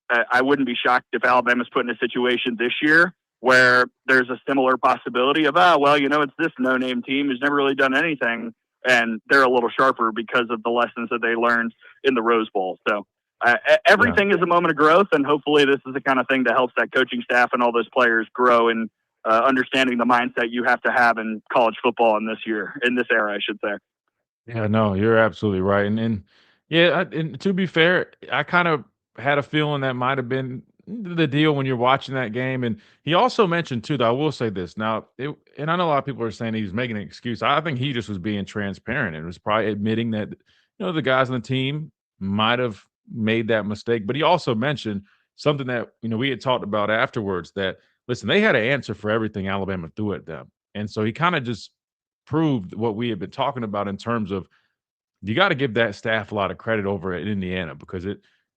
S7: I wouldn't be shocked if Alabama's put in a situation this year where there's a similar possibility of, it's this no-name team who's never really done anything, and they're a little sharper because of the lessons that they learned in the Rose Bowl. So everything is a moment of growth, and hopefully this is the kind of thing that helps that coaching staff and all those players grow in understanding the mindset you have to have in college football in this era, I should say.
S3: Yeah, no, you're absolutely right. And to be fair, I kind of had a feeling that might have been the deal when you're watching that game. And he also mentioned too, though, I will say this now, and I know a lot of people are saying he's making an excuse. I think he just was being transparent and was probably admitting that, the guys on the team might have made that mistake. But he also mentioned something that, we had talked about afterwards, that, listen, they had an answer for everything Alabama threw at them. And so he kind of just proved what we had been talking about in terms of, you got to give that staff a lot of credit over at Indiana, because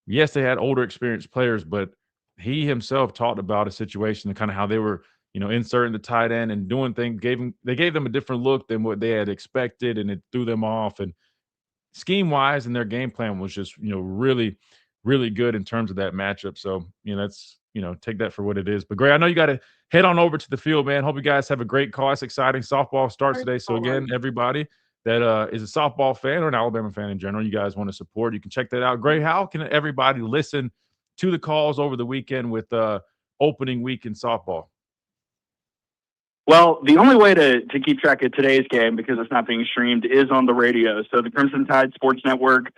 S3: yes, they had older experienced players, but he himself talked about a situation and kind of how they were, inserting the tight end and doing things, they gave them a different look than what they had expected, and it threw them off. And scheme wise, and their game plan was just, really, really good in terms of that matchup. So, that's, take that for what it is. But Greg, I know you got to head on over to the field, man. Hope you guys have a great call. It's exciting. Softball starts today. So again, everybody that is a softball fan or an Alabama fan in general, you guys want to support, you can check that out. Greg, how can everybody listen to the calls over the weekend with opening week in softball?
S7: Well, the only way to keep track of today's game, because it's not being streamed, is on the radio. So the Crimson Tide Sports Network,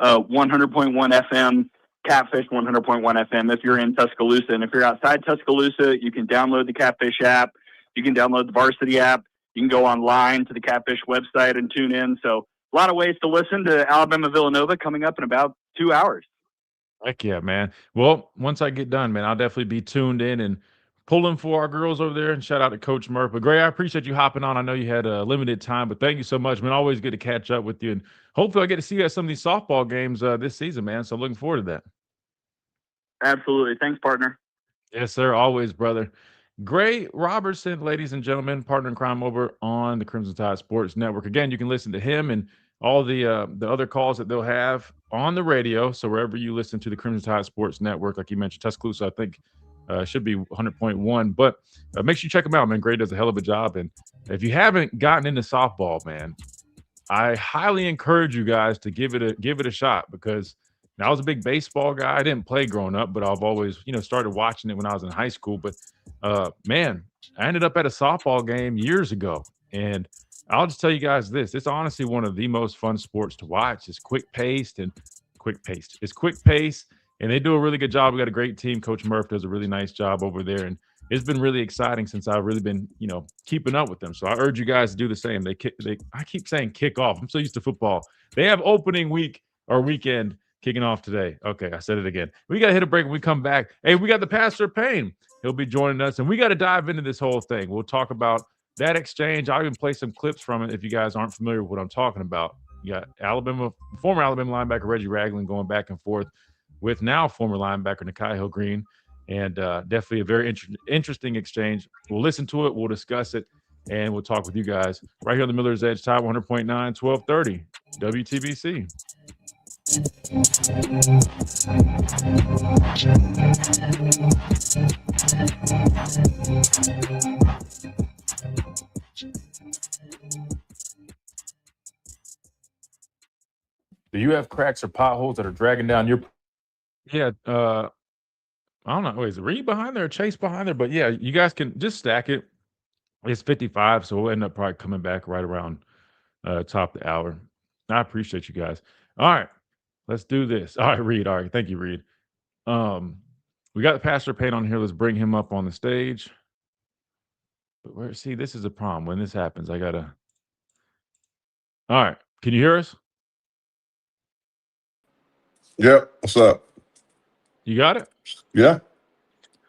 S7: 100.1 FM, Catfish 100.1 FM if you're in Tuscaloosa. And if you're outside Tuscaloosa, you can download the Catfish app. You can download the Varsity app. You can go online to the Catfish website and tune in. So a lot of ways to listen to Alabama-Villanova coming up in about 2 hours.
S3: Heck yeah, man. Well, once I get done, man, I'll definitely be tuned in and pulling for our girls over there. And shout out to Coach Murph. But Gray, I appreciate you hopping on. I know you had a limited time, but thank you so much, man. Always good to catch up with you. And hopefully I get to see you at some of these softball games this season, man. So I'm looking forward to that.
S7: Absolutely. Thanks, partner.
S3: Yes, sir. Always, brother. Greg Robertson, ladies and gentlemen, partner in crime over on the Crimson Tide Sports Network. Again, you can listen to him and all the other calls that they'll have on the radio. So wherever you listen to the Crimson Tide Sports Network, like you mentioned, Tuscaloosa, I think should be 100.1. But make sure you check them out, man. Greg does a hell of a job. And if you haven't gotten into softball, man, I highly encourage you guys to give it a shot, because I was a big baseball guy. I didn't play growing up, but I've always, started watching it when I was in high school. But man, I ended up at a softball game years ago, and I'll just tell you guys this. It's honestly one of the most fun sports to watch. It's quick paced, and they do a really good job. We got a great team. Coach Murph does a really nice job over there, and it's been really exciting since I've really been, keeping up with them. So I urge you guys to do the same. I keep saying kick off. I'm so used to football. They have opening week or weekend kicking off today. Okay, I said it again. We got to hit a break when we come back. Hey, we got the Pastor Payne. He'll be joining us, and we got to dive into this whole thing. We'll talk about that exchange. I'll even play some clips from it if you guys aren't familiar with what I'm talking about. You got former Alabama linebacker Reggie Ragland going back and forth with now former linebacker Nikhai Hill-Green, and definitely a very interesting exchange. We'll listen to it, we'll discuss it, and we'll talk with you guys right here on the Miller's Edge, Tide 100.9, 1230, WTBC. Do you have cracks or potholes that are dragging down your? Yeah, I don't know. Wait, is Reed behind there or Chase behind there? But yeah, you guys can just stack it. It's 55, so we'll end up probably coming back right around top of the hour. I appreciate you guys. All right, let's do this. All right, Reed. All right, thank you, Reed. We got the Pastor Payne on here. Let's bring him up on the stage. But see, this is a problem. When this happens, I gotta. All right, can you hear us?
S8: Yep. What's up?
S3: You got it?
S8: Yeah.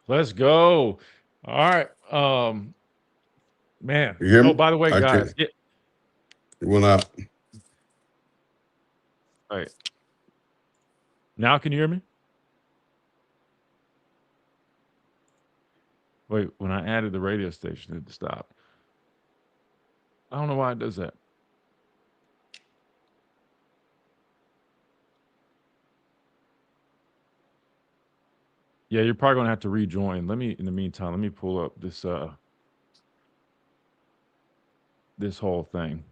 S3: Let's go. All right. Man.
S8: You hear me?
S3: Oh, by the way,
S8: I
S3: guys.
S8: can't. It went out.
S3: All right. Now can you hear me? Wait, when I added the radio station, it stopped. I don't know why it does that. Yeah, you're probably gonna have to rejoin. In the meantime, let me pull up this this whole thing.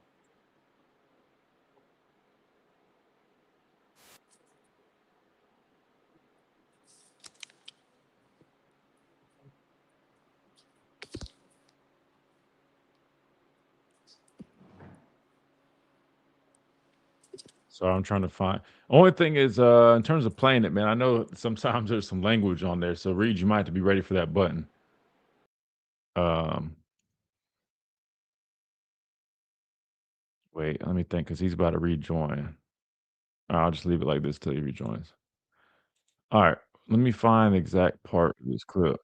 S3: So I'm trying to find. Only thing is, in terms of playing it, man, I know sometimes there's some language on there. So Reed, you might have to be ready for that button. Wait, let me think, because he's about to rejoin. I'll just leave it like this till he rejoins. All right, let me find the exact part of this clip.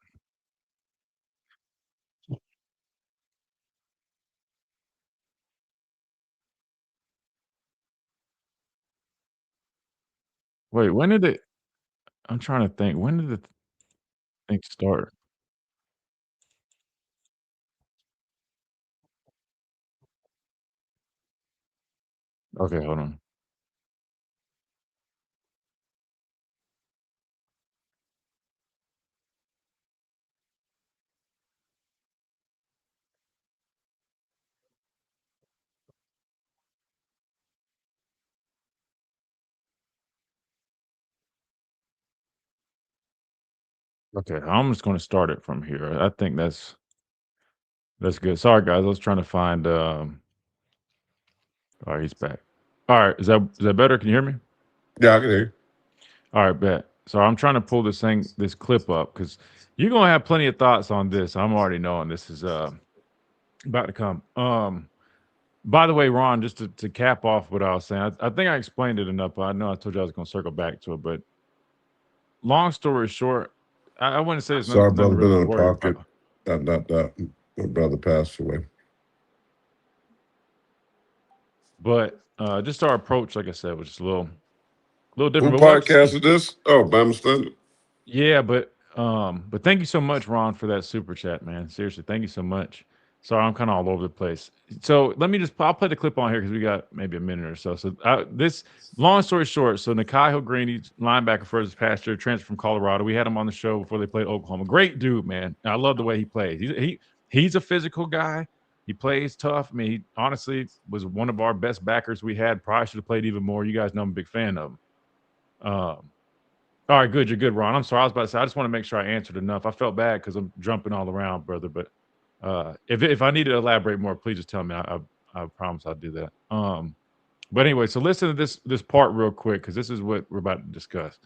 S3: Wait, when did it? I'm trying to think. When did the thing start? Okay, hold on. Okay, I'm just going to start it from here. I think that's good. Sorry, guys. I was trying to find. All right, he's back. All right, is that better? Can you hear me?
S8: Yeah, I can hear you.
S3: All right, bet. So I'm trying to pull this clip up because you're gonna have plenty of thoughts on this. I'm already knowing this is about to come. By the way, Ron, just to cap off what I was saying, I think I explained it enough. But I know I told you I was gonna circle back to it, but long story short, I wouldn't say it's
S8: Sorry,
S3: nothing
S8: brother,
S3: really
S8: been
S3: to
S8: in the
S3: worry
S8: pocket.
S3: about.
S8: My brother passed away.
S3: But just our approach, like I said, was just a little different.
S8: Who
S3: But we'll have to
S8: podcast
S3: see.
S8: is this? Oh, Bama Standard.
S3: Yeah, but thank you so much, Ron, for that super chat, man. Seriously, thank you so much. Sorry, I'm kind of all over the place. So I'll play the clip on here because we got maybe a minute or so. So this, long story short, so Nikhai Hill-Green, he's linebacker for his past year, transferred from Colorado. We had him on the show before they played Oklahoma. Great dude, man. I love the way he plays. He's a physical guy. He plays tough. I mean, he honestly was one of our best backers we had. Probably should have played even more. You guys know I'm a big fan of him. All right, good. You're good, Ron. I'm sorry. I was about to say, I just want to make sure I answered enough. I felt bad because I'm jumping all around, brother. But if I need to elaborate more, please just tell me. I promise I'll do that. But anyway, so listen to this part real quick because this is what we're about to discuss.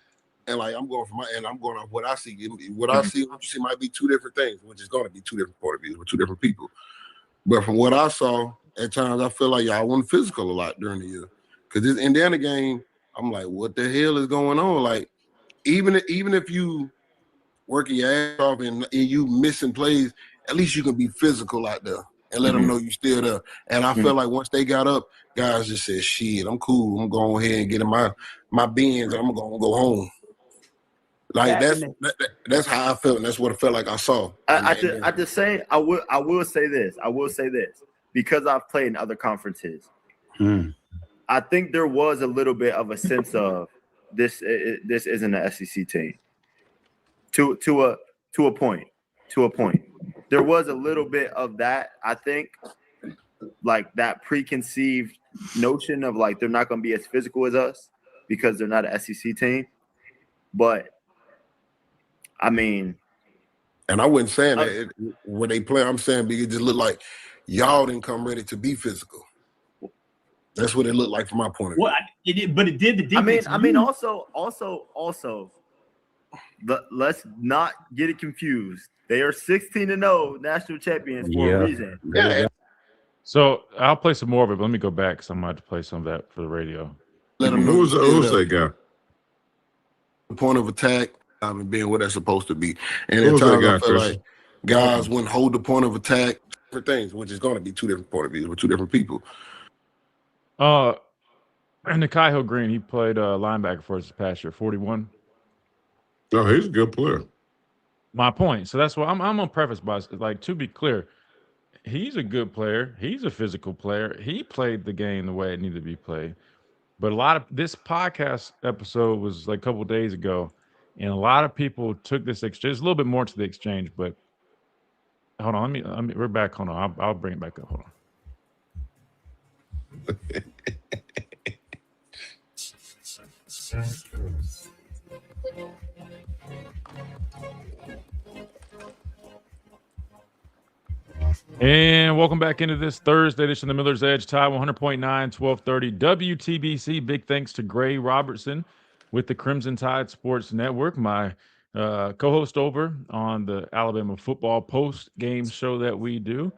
S9: And like I'm going from my end, I'm going off what I see. What I see, what you see might be two different things, which is going to be two different point of views with two different people. But from what I saw, at times I feel like y'all went physical a lot during the year. Because this Indiana game, I'm like, what the hell is going on? Like, even if you working your ass off and you missing plays, at least you can be physical out there and let them know you still there. And I feel like once they got up, guys just said, shit, I'm cool. I'm going ahead and get in my bins and I'm going to go home. Like that's how I felt, and that's what it felt like I saw.
S10: I just say I will say this. I will say this because I've played in other conferences. I think there was a little bit of a sense of this isn't an SEC team. To a point. There was a little bit of that, I think, like that preconceived notion of like they're not going to be as physical as us because they're not an SEC team. But I mean,
S9: and I wasn't saying that when they play. I'm saying because it just looked like y'all didn't come ready to be physical. That's what it looked like from my point of view.
S10: But it did the defense. I mean, also, let's not get it confused. They are 16-0 national champions for a reason.
S9: Yeah.
S3: So I'll play some more of it, but let me go back because I might have to play some of that for the radio.
S9: Let them know
S8: Who's that guy?
S9: The point of attack. and being where they're supposed to be. And
S8: Who
S9: at
S8: was that
S9: times I
S8: guy,
S9: feel
S8: Chris?
S9: like guys wouldn't hold the point of attack for things, which is going to be two different point of views with two different people.
S3: And Nikhai Hill-Green, he played linebacker for us this past year, 41.
S8: Oh, he's a good player.
S3: My point. So that's why I'm gonna preface by like, to be clear, he's a good player. He's a physical player. He played the game the way it needed to be played. But a lot of this podcast episode was like a couple of days ago, and a lot of people took this exchange. There's a little bit more to the exchange, but hold on. Let me we're back. Hold on. I'll bring it back up. Hold on. And welcome back into this Thursday edition of the Miller's Edge, Tide 100.9, 1230 WTBC. Big thanks to Greg Robertson with the Crimson Tide Sports Network, my co-host over on the Alabama football post-game show that we do.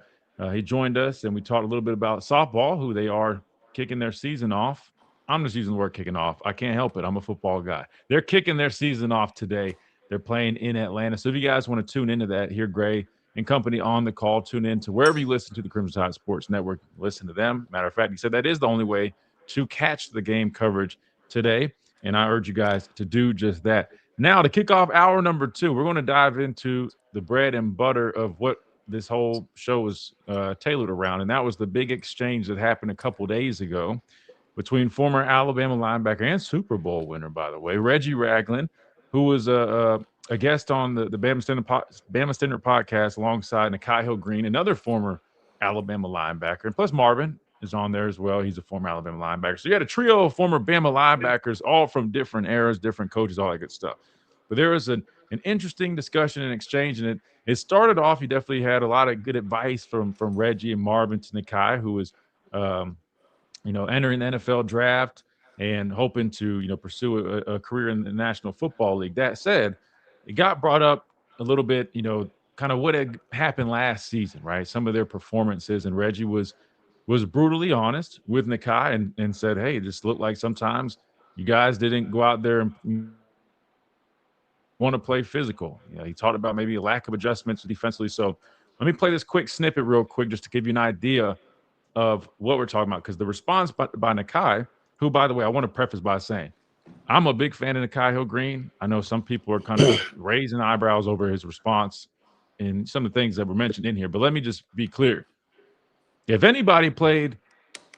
S3: He joined us, and we talked a little bit about softball, who they are kicking their season off. I'm just using the word kicking off. I can't help it. I'm a football guy. They're kicking their season off today. They're playing in Atlanta. So if you guys want to tune into that, hear Gray and company on the call, tune in to wherever you listen to the Crimson Tide Sports Network. Listen to them. Matter of fact, he said that is the only way to catch the game coverage today, and I urge you guys to do just that. Now, to kick off hour number 2, we're going to dive into the bread and butter of what this whole show is tailored around, and that was the big exchange that happened a couple days ago between former Alabama linebacker and Super Bowl winner, by the way, Reggie Ragland, who was a guest on the Bama Standard podcast alongside Nikhai Hill-Green, another former Alabama linebacker. And plus Marvin is on there as well. He's a former Alabama linebacker. So you had a trio of former Bama linebackers, all from different eras, different coaches, all that good stuff. But there was an interesting discussion and exchange, and it started off, you definitely had a lot of good advice from Reggie and Marvin to Nikhai, who was entering the NFL draft and hoping to, pursue a career in the National Football League. That said, it got brought up a little bit, kind of what had happened last season, right? Some of their performances, and Reggie was brutally honest with Nikhai and said, hey, it just looked like sometimes you guys didn't go out there and want to play physical. He talked about maybe a lack of adjustments defensively. So let me play this quick snippet real quick just to give you an idea of what we're talking about, because the response by Nikhai, who, by the way, I want to preface by saying I'm a big fan of Nikhai Hill-Green. I know some people are kind of raising eyebrows over his response and some of the things that were mentioned in here, but let me just be clear. If anybody played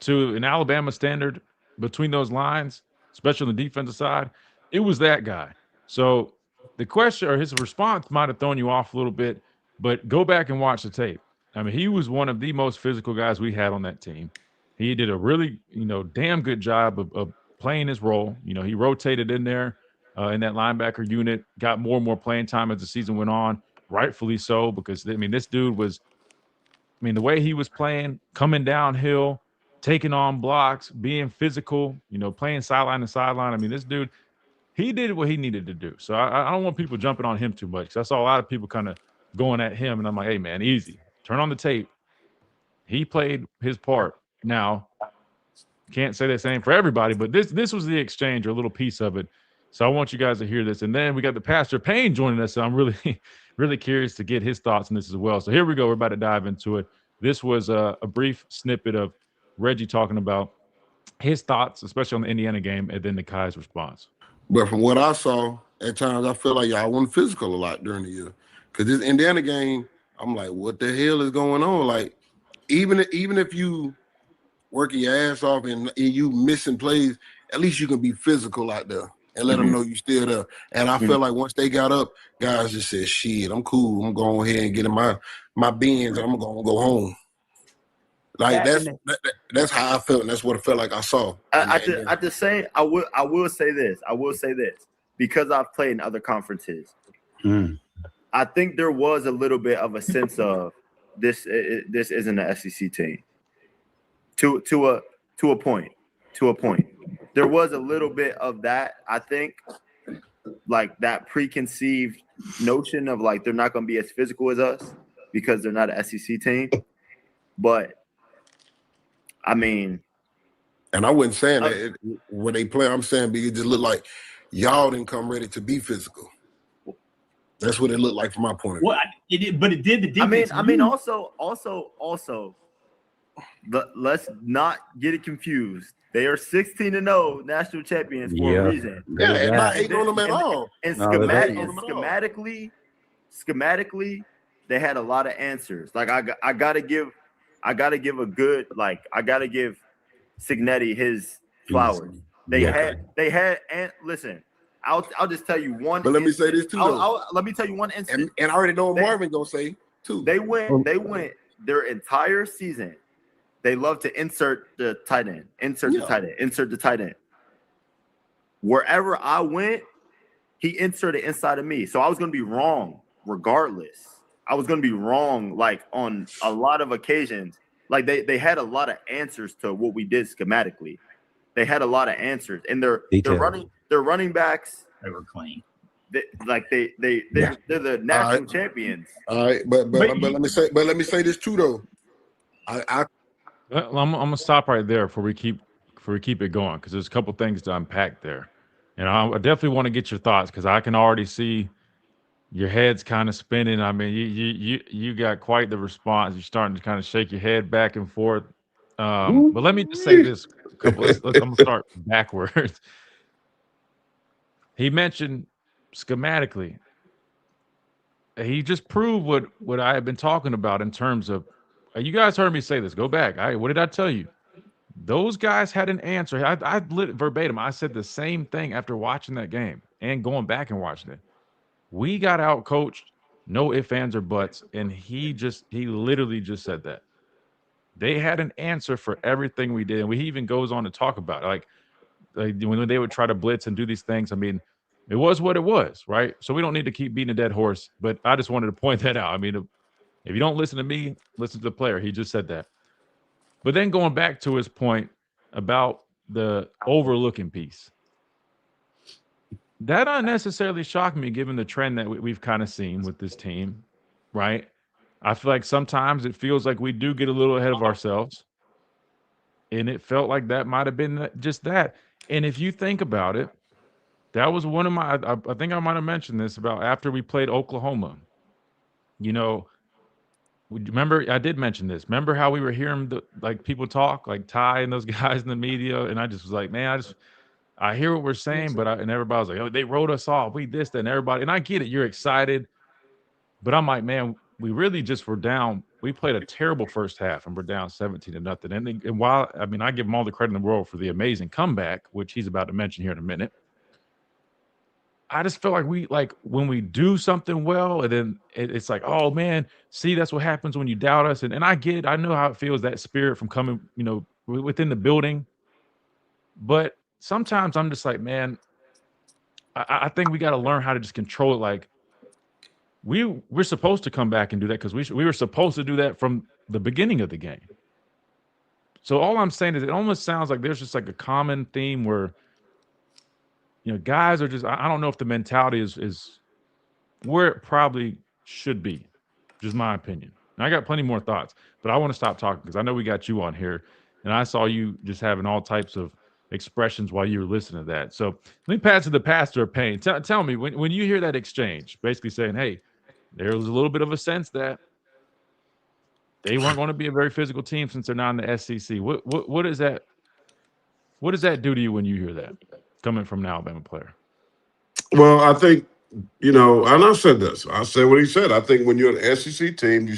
S3: to an Alabama standard between those lines, especially on the defensive side, it was that guy. So the question or his response might have thrown you off a little bit, but go back and watch the tape. I mean, he was one of the most physical guys we had on that team. He did a really, damn good job of playing his role. He rotated in there in that linebacker unit, got more and more playing time as the season went on, rightfully so, because, this dude was, the way he was playing, coming downhill, taking on blocks, being physical, playing sideline to sideline. This dude, he did what he needed to do. So I don't want people jumping on him too much, because I saw a lot of people kind of going at him, and I'm like, hey, man, easy. Turn on the tape. He played his part. Now, can't say the same for everybody, but this was the exchange, or a little piece of it. So I want you guys to hear this. And then we got the Pastor Payne joining us. So I'm really, really curious to get his thoughts on this as well. So here we go. We're about to dive into it. This was a brief snippet of Reggie talking about his thoughts, especially on the Indiana game, and then Nikhai's response.
S9: But from what I saw, at times I feel like y'all went physical a lot during the year. Because this Indiana game, I'm like, what the hell is going on? Like, even if you working your ass off and you missing plays, at least you can be physical out there and let them know you still there. And I feel like once they got up, guys just said, shit, I'm cool. I'm going ahead and get in my bins, and I'm going to go home. Like, that's how I felt, and that's what it felt like I saw.
S10: I will say this because I've played in other conferences. I think there was a little bit of a sense of this isn't an SEC team. To a point. There was a little bit of that, I think, like that preconceived notion of like they're not going to be as physical as us because they're not an SEC team. But and
S9: I wasn't saying that when they play, I'm saying because it just looked like y'all didn't come ready to be physical. That's what it looked like from my point of view.
S11: Well, but it did the defense.
S10: Also, let's not get it confused. They are 16-0 national champions for a reason.
S9: Yeah, and not hating on them at all.
S10: And schematically, they had a lot of answers. Like I gotta give Signetti his flowers. They had and listen. I'll just tell you one.
S9: But let me say this too.
S10: Let me tell you one instance.
S9: And I already know what Marvin gonna say too.
S10: They went their entire season. They love to insert the tight end. Insert the tight end. Wherever I went, he inserted inside of me. So I was gonna be wrong regardless. I was gonna be wrong like on a lot of occasions. Like they had a lot of answers to what we did schematically. They had a lot of answers, and their running backs.
S11: They were clean.
S10: They're the national champions.
S9: All right, but let me say this too though. I'm
S3: gonna stop right there before we keep it going because there's a couple things to unpack there, and I definitely want to get your thoughts because I can already see your head's kind of spinning. I mean, you got quite the response. You're starting to kind of shake your head back and forth. But let me just say this. I'm gonna start backwards. He mentioned schematically. He just proved what I have been talking about in terms of. You guys heard me say this. Go back. What did I tell you? Those guys had an answer. I verbatim. I said the same thing after watching that game and going back and watching it. We got out coached, no ifs, ands, or buts, and he literally just said that. They had an answer for everything we did, and he even goes on to talk about it. Like when they would try to blitz and do these things. I mean, it was what it was, right? So we don't need to keep beating a dead horse. But I just wanted to point that out. I mean, if you don't listen to me, listen to the player. He just said that. But then going back to his point about the overlooking piece, that unnecessarily shocked me given the trend that we've kind of seen with this team, right? I feel like sometimes it feels like we do get a little ahead of ourselves. And it felt like that might have been just that. And if you think about it, that was one of my, I think I might have mentioned this about after we played Oklahoma. You know, remember, I did mention this. Remember how we were hearing people talk, like Ty and those guys in the media? And I just was like, man, I hear what we're saying, and everybody was like, oh, they wrote us off. We this, that, and everybody. And I get it. You're excited. But I'm like, man, we really just were down. We played a terrible first half, and we're down 17-0. And while, I mean, I give him all the credit in the world for the amazing comeback, which he's about to mention here in a minute. I just feel like when we do something well, and then it's like, oh, man, see, that's what happens when you doubt us. And I get it. I know how it feels, that spirit from coming, within the building. But sometimes I'm just like, man, I think we got to learn how to just control it. Like we're supposed to come back and do that because we were supposed to do that from the beginning of the game. So all I'm saying is it almost sounds like there's just like a common theme where, guys are just, I don't know if the mentality is where it probably should be, just my opinion. And I got plenty more thoughts, but I want to stop talking because I know we got you on here and I saw you just having all types of expressions while you were listening to that. So let me pass to the pastor of pain. Tell me, when you hear that exchange, basically saying, hey, there was a little bit of a sense that they weren't going to be a very physical team since they're not in the SEC. What is that? What does that do to you when you hear that coming from an Alabama player?
S8: Well, I think, and I said this. I said what he said. I think when you're an SEC team,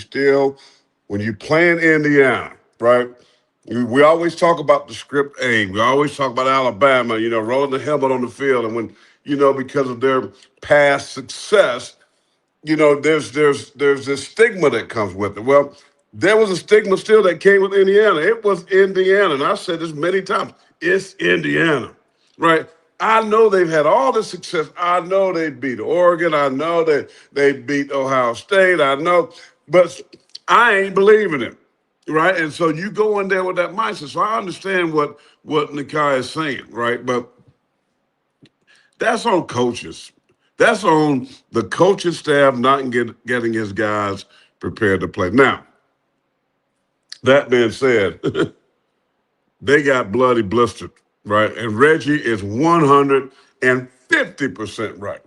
S8: when you play in Indiana, right? We always talk about the script A. We always talk about Alabama, rolling the helmet on the field. And when, because of their past success, there's this stigma that comes with it. Well, there was a stigma still that came with Indiana. It was Indiana. And I said this many times. It's Indiana, right? I know they've had all this success. I know they beat Oregon. I know that they beat Ohio State. I know. But I ain't believing it. Right. And so you go in there with that mindset. So I understand what Nikhai is saying. Right. But that's on coaches. That's on the coaching staff not getting his guys prepared to play. Now, that being said, they got bloody blistered. Right. And Reggie is 150% right.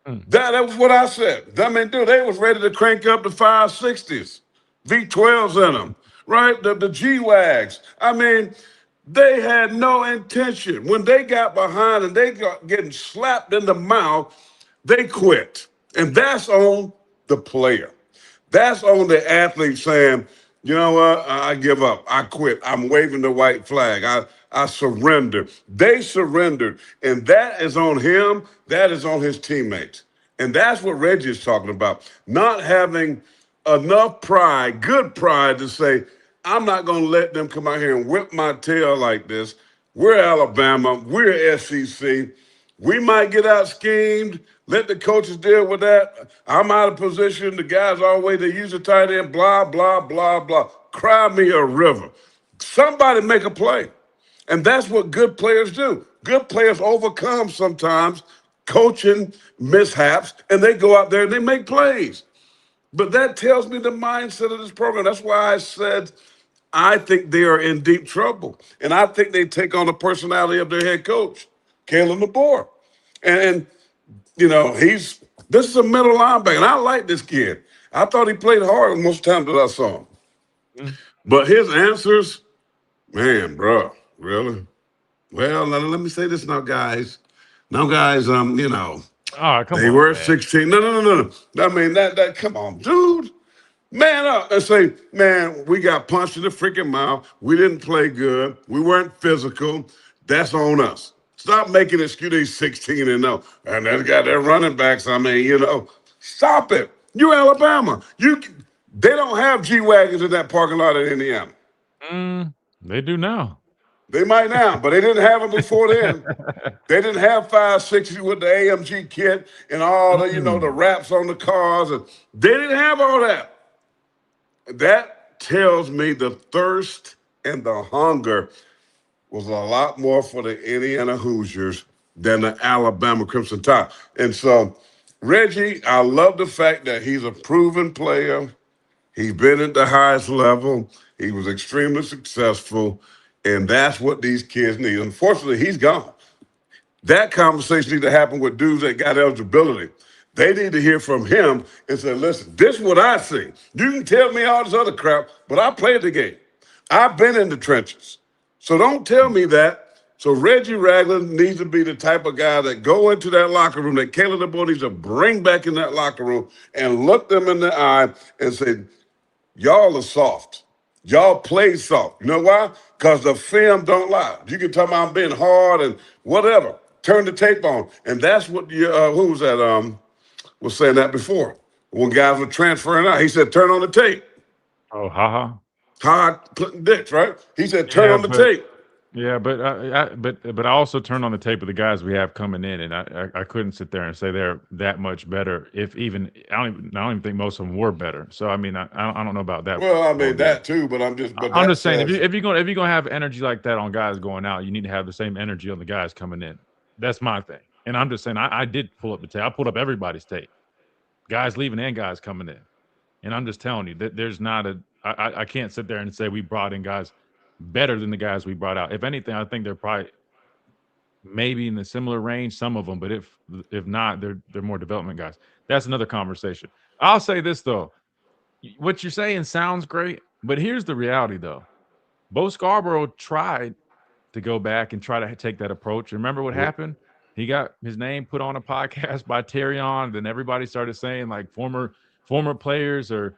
S8: That was what I said. I mean, dude, they was ready to crank up the 560s, V12s in them, right? The G-Wags. I mean, they had no intention. When they got behind and they got getting slapped in the mouth, they quit. And that's on the player. That's on the athlete saying, you know what, I give up. I quit. I'm waving the white flag. I surrender. They surrendered. And that is on him. That is on his teammates. And that's what Reggie is talking about. Not having enough pride, good pride to say, I'm not going to let them come out here and whip my tail like this. We're Alabama. We're SEC. We might get out schemed. Let the coaches deal with that. I'm out of position. The guys always, they use a tight end, blah, blah, blah, blah. Cry me a river. Somebody make a play. And that's what good players do. Good players overcome sometimes coaching mishaps, and they go out there and they make plays. But that tells me the mindset of this program. That's why I said I think they are in deep trouble. And I think they take on the personality of their head coach, Kalen DeBoer. And you know, this is a middle linebacker, and I like this kid. I thought he played hard most of the time that I saw him. But his answers, man, bro, really? Well, let me say this now, guys. Now, guys, you know, they were 16. No. I mean, that come on, dude. Man up and say, man, we got punched in the freaking mouth. We didn't play good. We weren't physical. That's on us. Stop making excuses 16 and 0. And they got their running backs. I mean, you know, stop it. You're Alabama. They don't have G-Wagons in that parking lot in Indiana.
S3: They do now.
S8: They might now, but they didn't have them before then. They didn't have 560 with the AMG kit and all the, you know, the wraps on the cars. And they didn't have all that. That tells me the thirst and the hunger was a lot more for the Indiana Hoosiers than the Alabama Crimson Tide. And so, Reggie, I love the fact that he's a proven player. He's been at the highest level. He was extremely successful. And that's what these kids need. Unfortunately, he's gone. That conversation needs to happen with dudes that got eligibility. They need to hear from him and say, listen, this is what I see. You can tell me all this other crap, but I played the game. I've been in the trenches. So don't tell me that. So Reggie Ragland needs to be the type of guy that go into that locker room that Caleb DeBoer needs to bring back in that locker room and look them in the eye and say, y'all are soft. Y'all play soft. You know why? Because the film don't lie. You can tell me I'm being hard and whatever. Turn the tape on. And that's what who was that was saying that before. When guys were transferring out, he said, turn on the tape.
S3: Oh, ha-ha.
S8: Ha putting dicks, right? He said, turn on the tape.
S3: Yeah, but I also turn on the tape of the guys we have coming in, and I couldn't sit there and say they're that much better. If even I don't even think most of them were better. So I mean I don't know about that.
S8: Well, I mean that too, but I'm just
S3: saying if you're gonna have energy like that on guys going out, you need to have the same energy on the guys coming in. That's my thing. And I'm just saying I did pull up the tape. I pulled up everybody's tape, guys leaving and guys coming in, and I'm just telling you that there's not I can't sit there and say we brought in guys better than the guys we brought out. If anything, I think they're probably maybe in the similar range, some of them, but if not, they're more development guys. That's another conversation. I'll say this though. What you're saying sounds great, but here's the reality though. Bo Scarborough tried to go back and try to take that approach. Remember what happened? He got his name put on a podcast by Terry on, then everybody started saying like former players are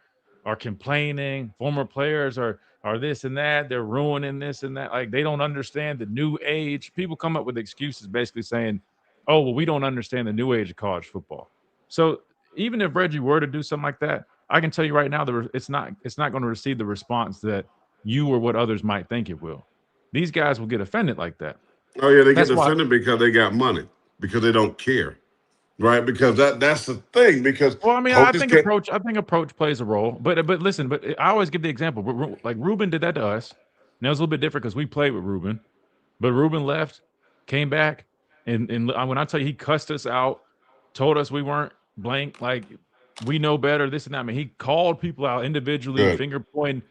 S3: complaining, former players are this and that, they're ruining this and that. Like they don't understand the new age. People come up with excuses basically saying, oh, well, we don't understand the new age of college football. So even if Reggie were to do something like that, I can tell you right now that it's not going to receive the response that you or what others might think it will. These guys will get offended like that.
S8: Oh yeah, they get offended because they got money, because they don't care. Right, because that's the thing. Because
S3: well, I mean, I think approach plays a role. But listen, I always give the example. Like Ruben did that to us. Now it's a little bit different because we played with Ruben, but Ruben left, came back, and when I tell you he cussed us out, told us we weren't blank, like we know better, this and that. I mean, he called people out individually, finger pointing,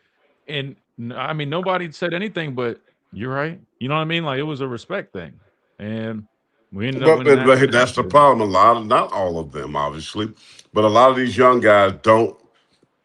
S3: and I mean nobody said anything but you're right. You know what I mean? Like it was a respect thing, and We ended up winning that.
S8: That's the problem. Not all of them, obviously, but a lot of these young guys don't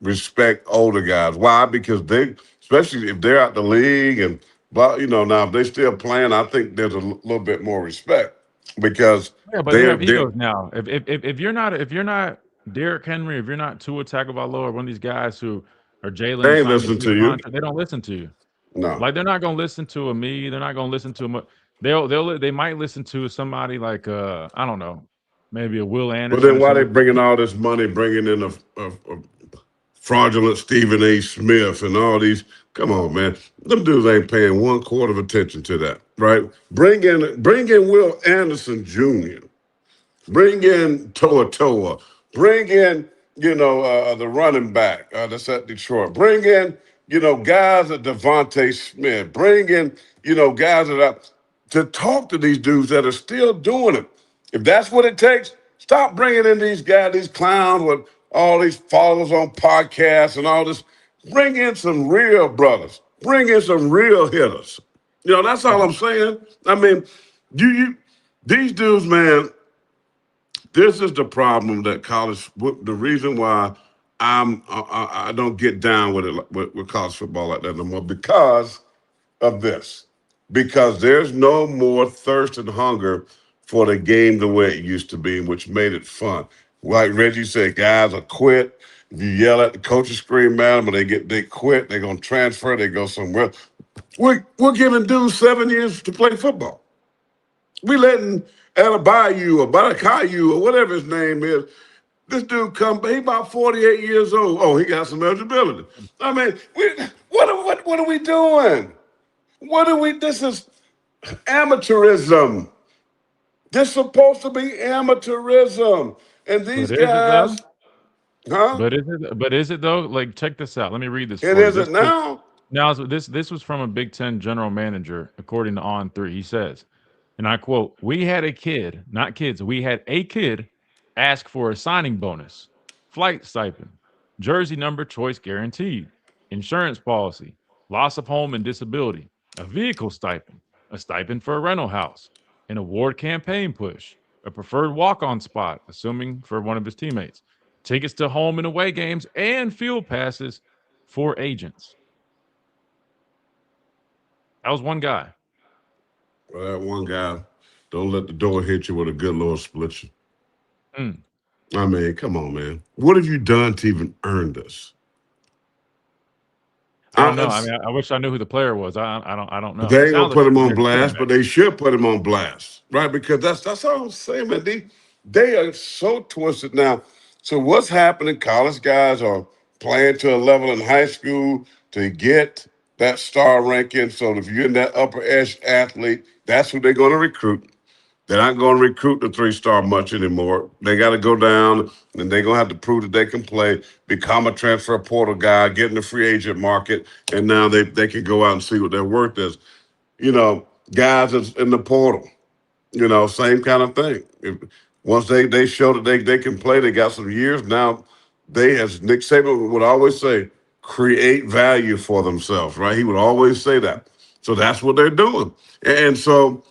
S8: respect older guys. Why? Because they, especially if they're out the league and now if they're still playing, I think there's a little bit more respect because
S3: but they have egos now. If you're not Derrick Henry, if you're not Tua Tagovailoa, or one of these guys who are Jalen,
S8: they ain't listening to you.
S3: They don't listen to you.
S8: No,
S3: like they're not gonna listen to me. They're not gonna listen to they might listen to somebody like I don't know, maybe a Will Anderson.
S8: But then why they bringing all this money, bringing in a fraudulent Stephen A. Smith and all these? Come on, man. Them dudes ain't paying 1/4 of attention to that, right? Bring in Will Anderson Jr. Bring in Toa. Bring in, the running back that's at Detroit. Bring in, guys at Devontae Smith. Bring in, guys that are to talk to these dudes that are still doing it. If that's what it takes, stop bringing in these guys, these clowns with all these followers on podcasts and all this. Bring in some real brothers. Bring in some real hitters. That's all I'm saying. I mean, these dudes, man, this is the problem that the reason why I don't get down with it with college football like that no more because of this. Because there's no more thirst and hunger for the game the way it used to be, which made it fun. Like Reggie said, guys will quit. If you yell at the coaches, scream at them, and they quit, they're gonna transfer, they go somewhere. We're giving dudes 7 years to play football. We letting Alabayu or Barakayu or whatever his name is. This dude he about 48 years old. Oh, he got some eligibility. I mean, what are we doing? This is amateurism. This is supposed to be amateurism. And these guys,
S3: But is it though? Like, check this out. Let me read this.
S8: It isn't now.
S3: Now, this was from a Big Ten general manager, according to On3. He says, and I quote, "We had a kid, not kids, we had a kid ask for a signing bonus, flight stipend, jersey number choice guaranteed, insurance policy, loss of home and disability, a vehicle stipend, a stipend for a rental house, an award campaign push, a preferred walk-on spot, assuming for one of his teammates, tickets to home and away games, and field passes for agents." That was one guy.
S8: Well, that one guy, don't let the door hit you with a good Lord split you. I mean, come on, man. What have you done to even earn this?
S3: I don't know. I mean, I wish I knew who the player was. I don't know.
S8: They ain't gonna put him on blast, but they should put him on blast, right? Because that's all I'm saying, man. They are so twisted now. So what's happening? College guys are playing to a level in high school to get that star ranking. So if you're in that upper edge athlete, that's who they're going to recruit. They're not going to recruit the 3-star much anymore. They got to go down, and they're going to have to prove that they can play, become a transfer portal guy, get in the free agent market, and now they can go out and see what their worth is. Guys in the portal, same kind of thing. Once they show that they can play, they got some years. Now as Nick Saban would always say, create value for themselves, right? He would always say that. So that's what they're doing. And so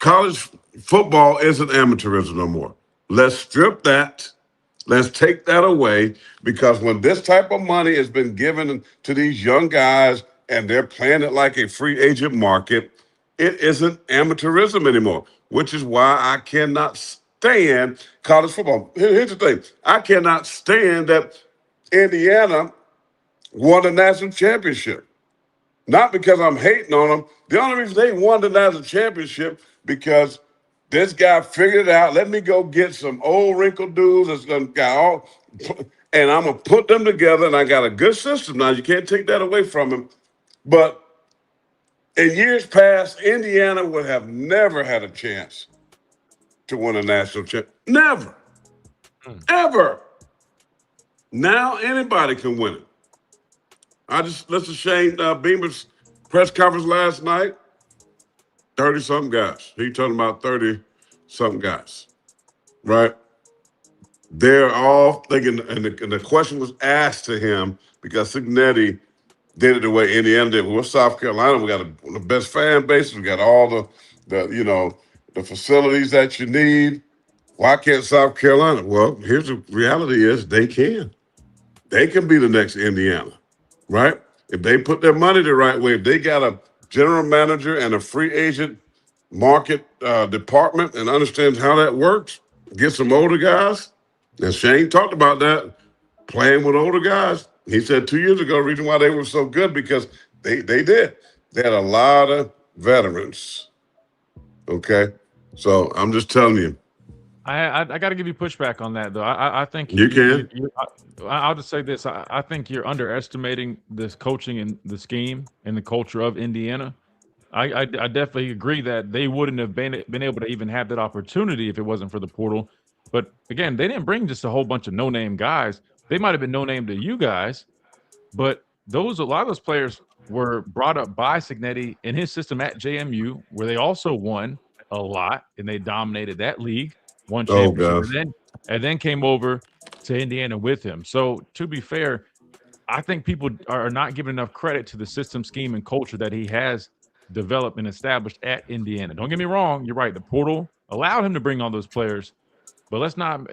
S8: college football isn't amateurism no more. Let's strip that. Let's take that away, because when this type of money has been given to these young guys and they're playing it like a free agent market, it isn't amateurism anymore, which is why I cannot stand college football. Here's the thing. I cannot stand that Indiana won the national championship. Not because I'm hating on them. The only reason they won the national championship because this guy figured it out. Let me go get some old wrinkled dudes that's done got all, and I'm gonna put them together. And I got a good system now. You can't take that away from him. But in years past, Indiana would have never had a chance to win a national championship. Never, ever. Now anybody can win it. Let's shame Beamer's press conference last night. 30-something guys. He talking about 30-something guys, right? They're all thinking, and the question was asked to him because Signetti did it the way Indiana did. We're South Carolina. We got the best fan base. We got all the the facilities that you need. Why can't South Carolina? Well, here's the reality is they can. They can be the next Indiana, right? If they put their money the right way, if they got a general manager and a free agent market department and understands how that works, get some older guys. And Shane talked about that, playing with older guys. He said 2 years ago, the reason why they were so good because they did. They had a lot of veterans. Okay? So I'm just telling you.
S3: I got to give you pushback on that, though. I think
S8: You can.
S3: I'll just say this. I think you're underestimating this coaching and the scheme and the culture of Indiana. I definitely agree that they wouldn't have been able to even have that opportunity if it wasn't for the portal. But again, they didn't bring just a whole bunch of no-name guys. They might have been no-name to you guys, but a lot of those players were brought up by Cignetti in his system at JMU, where they also won a lot and they dominated that league, won championship, and then came over to Indiana with him. So to be fair, I think people are not giving enough credit to the system, scheme, and culture that he has developed and established at Indiana. Don't get me wrong, you're right. The portal allowed him to bring all those players, but let's not.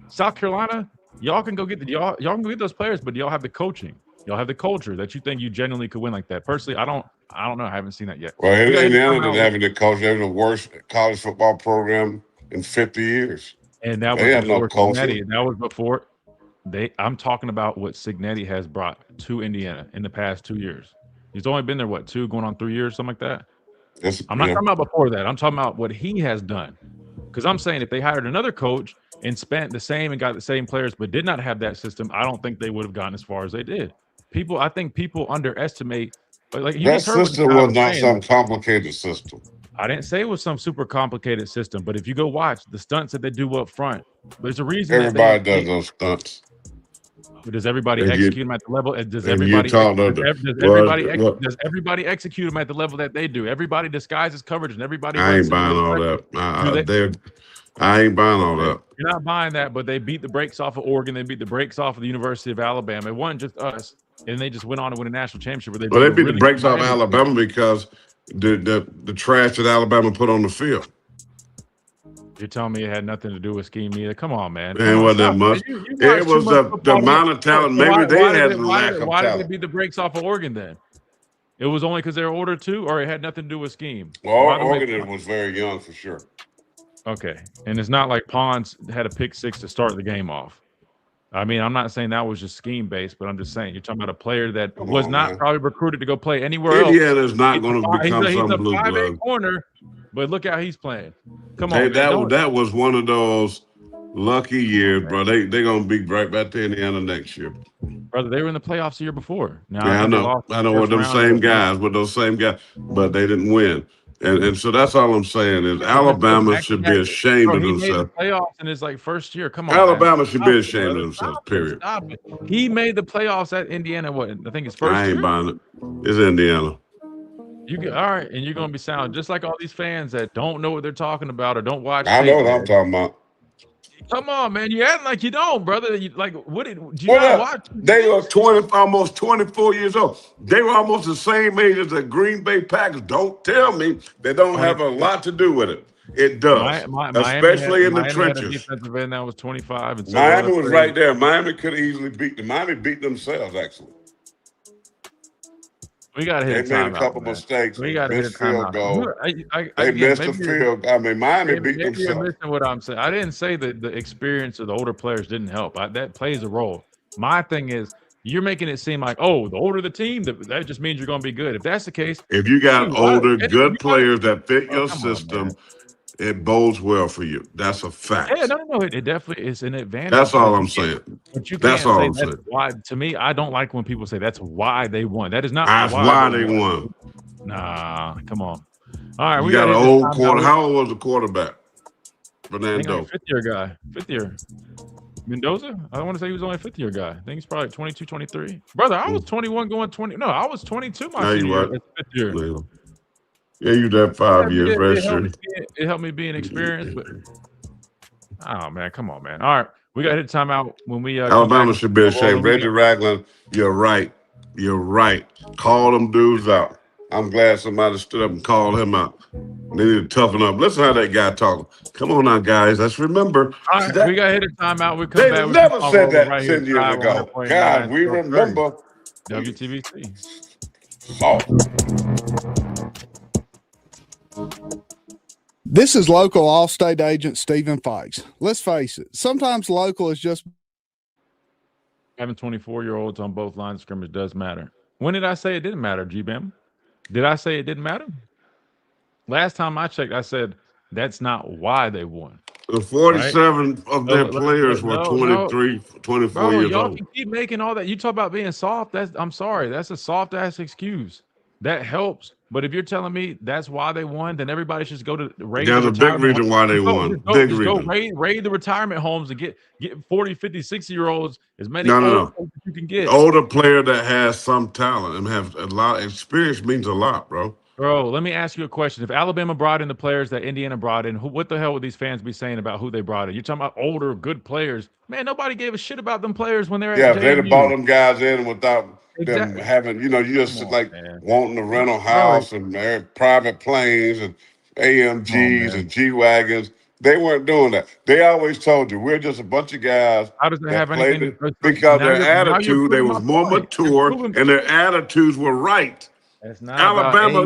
S3: South Carolina, y'all can go get y'all can go get those players, but y'all have the coaching, y'all have the culture that you think you genuinely could win like that. Personally, I don't know. I haven't seen that yet.
S8: Well, Indiana didn't have any coach. They're the worst college football program in 50 years.
S3: And that
S8: they
S3: was
S8: have no culture.
S3: That was before. I'm talking about what Cignetti has brought to Indiana in the past 2 years. He's only been there, 2 going on 3 years, something like that. I'm not talking about before that. I'm talking about what he has done. Because I'm saying if they hired another coach and spent the same and got the same players but did not have that system, I don't think they would have gotten as far as they did. I think people underestimate. Like
S8: that system was not some complicated system.
S3: I didn't say it was some super complicated system, but if you go watch the stunts that they do up front, there's a reason
S8: everybody does those stunts.
S3: But does everybody execute them at the level? Does everybody execute them at the level that they do? Everybody disguises coverage and everybody.
S8: I ain't buying all that. I ain't buying all that.
S3: You're not buying that, but they beat the brakes off of Oregon. They beat the brakes off of the University of Alabama. It wasn't just us, and they just went on to win a national championship.
S8: They beat the brakes off of Alabama because the trash that Alabama put on the field.
S3: You're telling me it had nothing to do with scheme either? Come on, man.
S8: It wasn't that much. It was the amount of talent. Maybe they had lack of talent.
S3: Why did they beat the brakes off of Oregon then? It was only because they were older too, or it had nothing to do with scheme?
S8: Well, Oregon was very young for sure.
S3: Okay, and it's not like Pons had a pick 6 to start the game off. I mean, I'm not saying that was just scheme based, but I'm just saying you're talking about a player that was not probably recruited to go play anywhere else.
S8: Indiana's not going to become some blue blood.
S3: He's a 5A corner, but look how he's playing. Come on,
S8: that was one of those lucky years, bro. They're going to be right back to Indiana next year.
S3: Brother, they were in the playoffs the year before.
S8: Now, yeah, I know with those same guys, but they didn't win. And so that's all I'm saying is Alabama should be ashamed of themselves.
S3: He made the playoffs in his first year. Come on,
S8: Alabama should be ashamed of themselves. Period.
S3: He made the playoffs at Indiana. What I think his first year.
S8: I ain't buying it. It's Indiana.
S3: All right, and you're gonna be sound just like all these fans that don't know what they're talking about or don't watch.
S8: I know what I'm talking about.
S3: Come on, man. You acting like you don't, brother. Do you not watch?
S8: They are almost 24 years old. They were almost the same age as the Green Bay Packers. Don't tell me they don't have a lot to do with it. It does, especially in the trenches.
S3: Defensive end that was 25. And
S8: Miami was right there. Miami could easily beat them. Miami beat themselves, actually.
S3: We got to hit
S8: They made a couple mistakes.
S3: We got to hit a
S8: field goal.
S3: They
S8: missed the field. I mean, Miami beat themselves.
S3: You're missing what I'm saying. I didn't say that the experience of the older players didn't help. That plays a role. My thing is, you're making it seem like, the older the team, that just means you're going to be good. If that's the case,
S8: if you got older, good players that fit your system, it bodes well for you. That's a fact.
S3: Yeah, no, it definitely is an advantage.
S8: That's all I'm saying.
S3: But you can't say that's why. To me, I don't like when people say that's why they won. That is not
S8: why they won.
S3: Nah, come on. All right,
S8: we got an old quarter. How old was the quarterback? Fernando.
S3: Fifth-year guy. Fifth-year. Mendoza? I don't want to say he was only a fifth-year guy. I think he's probably 22, 23. Brother, I was 21 going 20. No, I was 22 my senior year. Fifth year.
S8: Yeah, you did 5 years,
S3: it helped me be an experience, but man, come on, man. All right, we got to hit timeout when we.
S8: Alabama should be ashamed. Reggie Ragland, you're right. Call them dudes out. I'm glad somebody stood up and called him out. They need to toughen up. Listen how that guy talking. Come on now, guys. Let's remember.
S3: All right, we got to hit a timeout. We come
S8: They
S3: back. We
S8: never
S3: keep on
S8: said
S3: rolling
S8: that
S3: right here.
S8: 10 years ago.
S3: 100.9,
S8: God, we
S3: 12:30.
S8: remember.
S3: WTBC.
S12: This is local Allstate agent Stephen Fikes. Let's face it, sometimes local is just
S3: Having 24-year-olds on both lines of scrimmage does matter. When did I say it didn't matter, G-Bam? Did I say it didn't matter? Last time I checked, I said that's not why they won.
S8: 47 of their players were 23, 24 years
S3: y'all
S8: old.
S3: can keep making all that. You talk about being soft. I'm sorry. That's a soft ass excuse. That helps. But if you're telling me that's why they won, then everybody should just go to raid.
S8: There's a big reason why they won. Big reason.
S3: Go raid the retirement homes and get 40, 50, 60-year-olds, as many
S8: No.
S3: as you can get.
S8: Older player that has some talent and have a lot of experience means a lot, bro.
S3: Bro, let me ask you a question. If Alabama brought in the players that Indiana brought in, what the hell would these fans be saying about who they brought in? You're talking about older, good players. Man, nobody gave a shit about them players when they're at JMU.
S8: They'd have bought them guys in without them having, you just wanting to rental house and private planes and AMGs and G-Wagons. They weren't doing that. They always told you, we're just a bunch of guys.
S3: How does that have anything to do?
S8: Because their attitude, they was more mature and their attitudes were right.
S3: That's not
S8: Alabama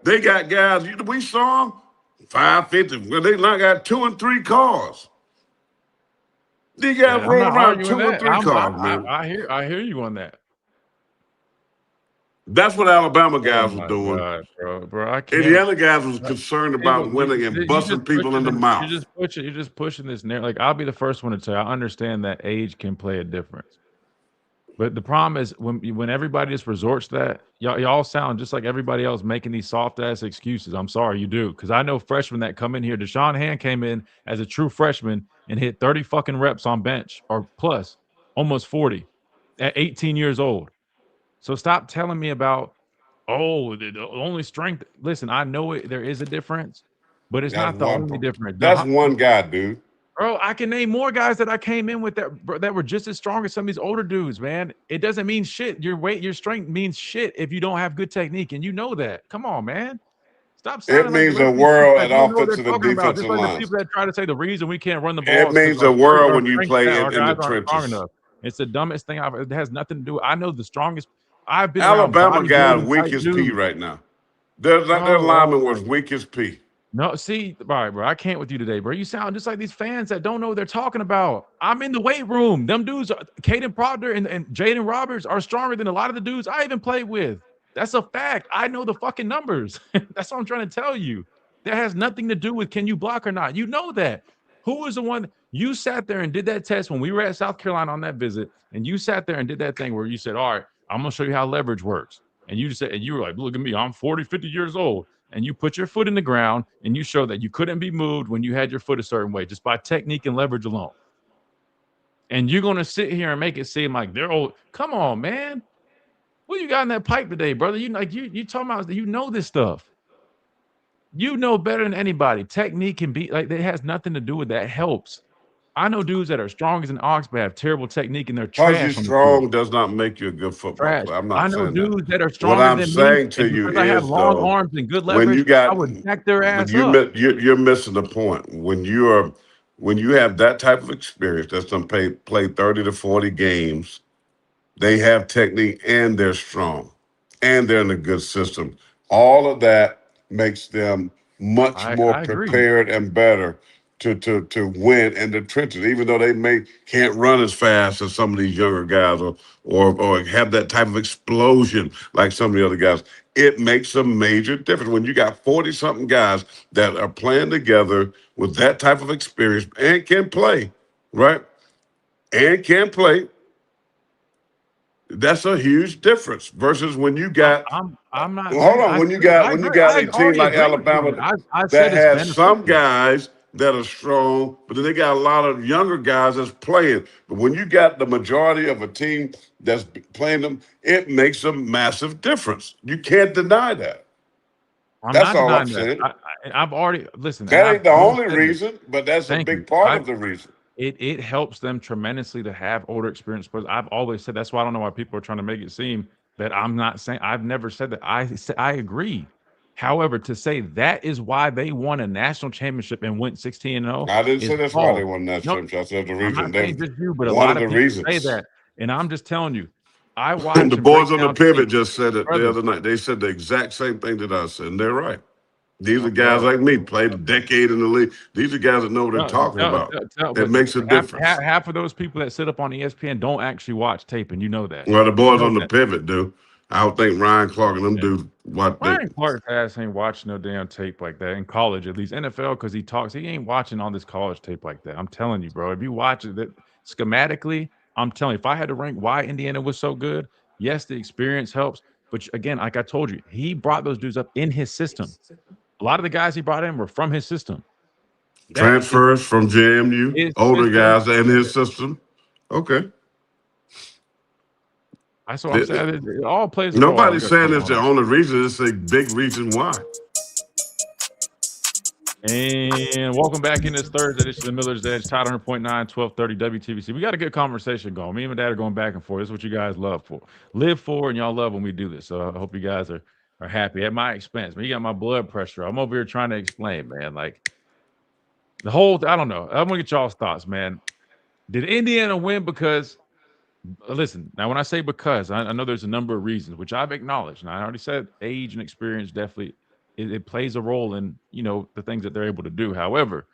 S8: they got guys. We saw them 550. Well, they not got 2 and 3 cars. They got roll around 2 and 3 cars, man.
S3: I hear you on that.
S8: That's what Alabama guys were doing.
S3: God, bro, I can't.
S8: And the other guys was concerned about winning and busting people in the mouth.
S3: You're just pushing this narrative. Like, I'll be the first one to tell you, I understand that age can play a difference. But the problem is when everybody just resorts to that, y'all sound just like everybody else making these soft ass excuses. I'm sorry, you do, because I know freshmen that come in here. Deshaun Hand came in as a true freshman and hit 30 fucking reps on bench or plus, almost 40, at 18 years old. So stop telling me about the only strength. Listen, I know there is a difference, but it's not the only difference.
S8: That's one guy, dude.
S3: Bro, I can name more guys that I came in with that were just as strong as some of these older dudes, man. It doesn't mean shit. Your weight, your strength means shit if you don't have good technique, and you know that. Come on, man. Stop saying
S8: it means a world at offensive and defensive lines.
S3: The people that try to say the reason we can't run the ball.
S8: It means a world when you play in the trenches.
S3: It's the dumbest thing. It has nothing to do. I know the strongest. I've been
S8: Alabama guys weak as P right now. Their lineman was weak as P.
S3: No, see, all right, bro. I can't with you today, bro. You sound just like these fans that don't know what they're talking about. I'm in the weight room. Them dudes, Caden Proctor and Jaden Roberts, are stronger than a lot of the dudes I even played with. That's a fact. I know the fucking numbers. That's what I'm trying to tell you. That has nothing to do with can you block or not. You know that. Who was the one you sat there and did that test when we were at South Carolina on that visit, and you sat there and did that thing where you said, all right, I'm going to show you how leverage works. And you said, and you were like, look at me, I'm 40, 50 years old. And you put your foot in the ground and you show that you couldn't be moved when you had your foot a certain way, just by technique and leverage alone. And you're going to sit here and make it seem like they're old. Come on, man. What you got in that pipe today, brother? You talking about, you know this stuff. You know better than anybody. Technique can be like, it has nothing to do with that. It helps. I know dudes that are strong as an ox but have terrible technique and they're trash.
S8: Because you're strong does not make you a good football player. I'm not
S3: I know
S8: saying
S3: dudes that are
S8: what
S3: stronger
S8: I'm
S3: than
S8: saying
S3: me,
S8: to you is,
S3: I have long arms and good leverage, I would back their ass up.
S8: You're missing the point. When you have that type of experience, that's done play 30 to 40 games, they have technique and they're strong and they're in a good system. All of that makes them much more prepared and better to win in the trenches, even though they can't run as fast as some of these younger guys or have that type of explosion like some of the other guys. It makes a major difference when you got 40-something guys that are playing together with that type of experience and can play, right? And can play. That's a huge difference versus when you got.
S3: I'm not.
S8: Hold on. When you got a team like Alabama that has some guys that are strong, but then they got a lot of younger guys that's playing. But when you got the majority of a team that's playing them, it makes a massive difference. You can't deny that. That's all I'm saying.
S3: I've already listened.
S8: That ain't the only reason, but that's a big part of the reason.
S3: It helps them tremendously to have older experienced players. I've always said that's why I don't know why people are trying to make it seem that I'm not saying. I've never said that. I agree. However, to say that is why they won a national championship and went 16-0
S8: I didn't
S3: is
S8: say that's why
S3: false.
S8: they won that
S3: No,
S8: championship. I said the
S3: I'm not
S8: reason.
S3: saying just you, but a
S8: One
S3: lot
S8: of
S3: of
S8: the
S3: people say
S8: reasons.
S3: that, and I'm just telling you, I watch
S8: The
S3: and break
S8: boys on the
S3: down
S8: pivot
S3: tape.
S8: just said it the
S3: Brother,
S8: other night. They said the exact same thing that I said, and they're right. These are guys
S3: bro.
S8: like me, played a decade in the league. These are guys that know what they're talking about. It
S3: But
S8: makes a difference.
S3: half of those people that sit up on ESPN don't actually watch tape, and you know that.
S8: Well, the
S3: You
S8: boys
S3: know
S8: on the
S3: that.
S8: pivot do. I don't think Ryan Clark and them
S3: Yeah.
S8: do what they.
S3: Ryan Clark's ass ain't watching no damn tape like that in college, at least NFL, because he talks. He ain't watching all this college tape like that. I'm telling you, bro. If you watch it schematically, I'm telling you, if I had to rank why Indiana was so good, yes, the experience helps. But again, like I told you, he brought those dudes up in his system. A lot of the guys he brought in were from his system.
S8: Transfers from JMU,
S3: his
S8: older
S3: system.
S8: guys in his system. Okay.
S3: That's what I'm saying. It all plays a role.
S8: Nobody's saying it's the only reason. It's a big reason why.
S3: And welcome back in this Thursday edition of the Miller's Edge, Tide 100.9, 1230 WTBC. We got a good conversation going. Me and my dad are going back and forth. This is what you guys live for, and y'all love when we do this. So I hope you guys are happy at my expense. Man, you got my blood pressure. I'm over here trying to explain, man. Like the whole, I don't know. I'm gonna get y'all's thoughts, man. Did Indiana win because? Listen, now when I say because, I know there's a number of reasons, which I've acknowledged, and I already said age and experience definitely it plays a role in the things that they're able to do. However,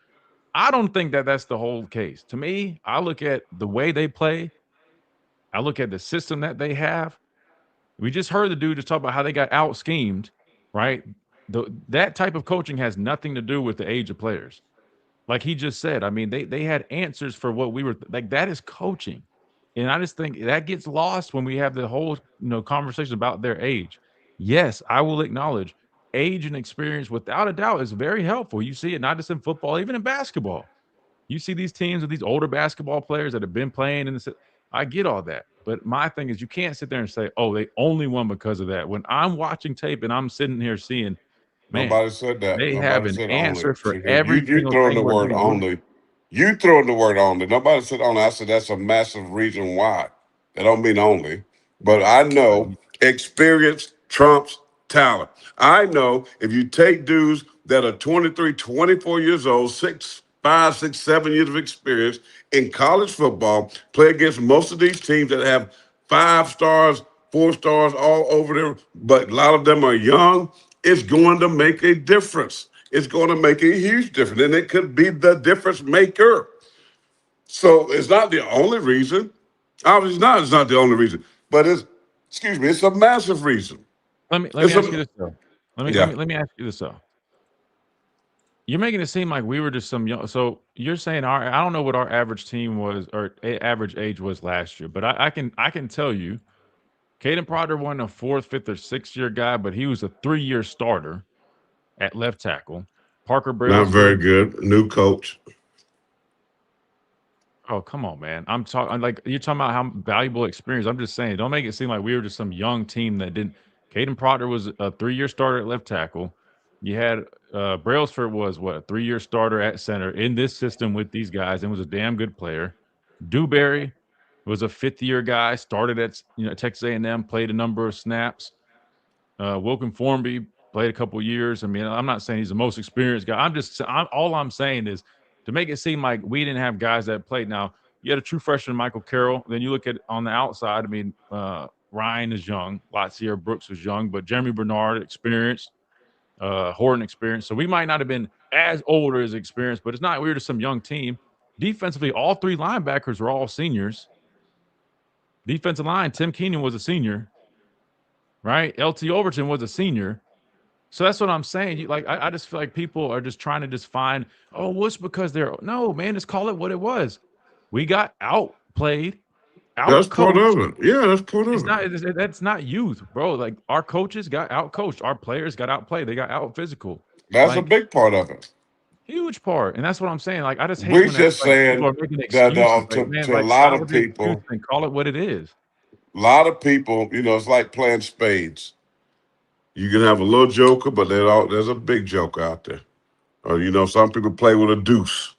S3: I don't think that that's the whole case. To me, I look at the way they play. I look at the system that they have. We just heard the dude just talk about how they got out schemed, right? That type of coaching has nothing to do with the age of players. Like he just said, I mean, they had answers for what we were like. That is coaching. And I just think that gets lost when we have the whole, conversation about their age. Yes, I will acknowledge age and experience without a doubt is very helpful. You see it not just in football, even in basketball. You see these teams with these older basketball players that have been playing in the. I get all that, but my thing is you can't sit there and say, "Oh, they only won because of that." When I'm watching tape and I'm sitting here seeing, man,
S8: Nobody said that.
S3: they have
S8: Nobody
S3: an
S8: said only.
S3: answer for
S8: You
S3: every single
S8: throwing the
S3: thing we're
S8: word
S3: doing.
S8: only. You throwing the word only. Nobody said only. I said that's a massive reason why. That don't mean only. But I know experience trumps talent. I know if you take dudes that are 23, 24 years old, 5, 6, 7 years of experience in college football, play against most of these teams that have 5 stars, 4 stars all over there, but a lot of them are young, it's going to make a difference. It's going to make a huge difference, and it could be the difference maker. So it's not the only reason. Obviously not. It's not the only reason, but it's a massive reason.
S3: Let me ask you this though. Let me ask you this though. You're making it seem like we were just some young. So you're saying I don't know what our average team was or average age was last year, but I can tell you, Caden Proctor wasn't a 4th, 5th, or 6th year guy, but he was a 3-year starter at left tackle. Parker Brailsford,
S8: not very good. New coach.
S3: Oh, come on, man. I'm talking like you're talking about how valuable experience. I'm just saying, don't make it seem like we were just some young team that didn't. Caden Proctor was a 3-year starter at left tackle. You had Brailsford was what, a 3-year starter at center in this system with these guys and was a damn good player. Dewberry was a 5th-year guy, started at Texas A&M, played a number of snaps. Wilkin Formby played a couple years. I mean, I'm not saying he's the most experienced guy. All I'm saying is to make it seem like we didn't have guys that played. Now, you had a true freshman, Michael Carroll. Then you look at on the outside. I mean, Ryan is young. Latsier Brooks was young, but Jeremy Bernard experienced. Horton experienced. So we might not have been as older as experienced, but it's not. We were just some young team. Defensively, all 3 linebackers were all seniors. Defensive line, Tim Keenan was a senior. Right? LT Overton was a senior. So that's what I'm saying. I just feel like people are just trying to just find, what's because they're no, man, just call it what it was. We got outplayed,
S8: That's part of it. Yeah, that's part of
S3: it. That's not youth, bro. Like our coaches got outcoached. Our players got outplayed. They got out physical.
S8: That's a big part of it.
S3: Huge part. And that's what I'm saying. Like I just hate
S8: We're
S3: when
S8: just saying
S3: people are making excuses.
S8: to a lot of people,
S3: and call it what it is.
S8: A lot of people, it's like playing spades. You can have a little joker, but there's a big joker out there. Or, some people play with a deuce.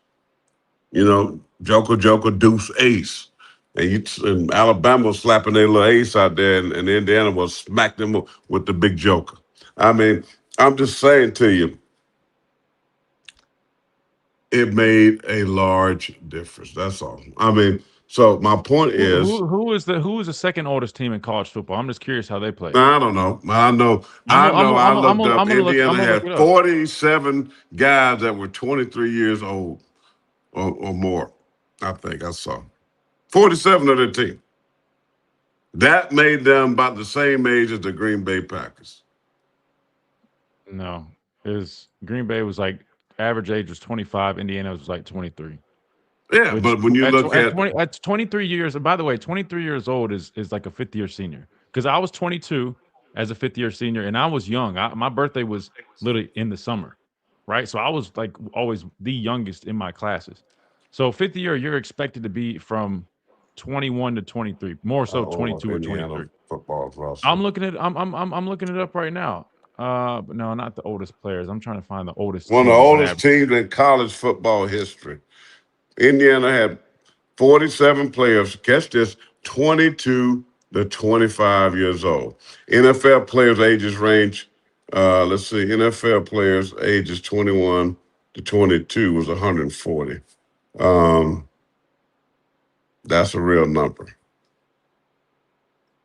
S8: Joker, deuce, ace. And Alabama was slapping their little ace out there, and Indiana was smacked them with the big joker. I mean, I'm just saying to you, it made a large difference. That's all. I mean, so my point is,
S3: who is the second oldest team in college football? I'm just curious how they play.
S8: I don't know. I looked up. Indiana had 47 guys that were 23 years old or more. I think I saw 47 of their team. That made them about the same age as the Green Bay Packers.
S3: No, because Green Bay was like average age was 25. Indiana was like 23.
S8: Yeah, but when you look
S3: at 23 years, and by the way, 23 years old is like a fifth-year senior. Because I was 22 as a fifth-year senior, and I was young. My birthday was literally in the summer, right? So I was like always the youngest in my classes. So fifth year, you're expected to be from 21 to 23, more so 22 or 23.
S8: Football.
S3: I'm looking it up right now. But no, not the oldest players. I'm trying to find the oldest.
S8: One of the oldest teams in college football history. Indiana had 47 players, catch this, 22 to 25 years old. NFL players' ages range, NFL players' ages 21 to 22 was 140. That's a real number.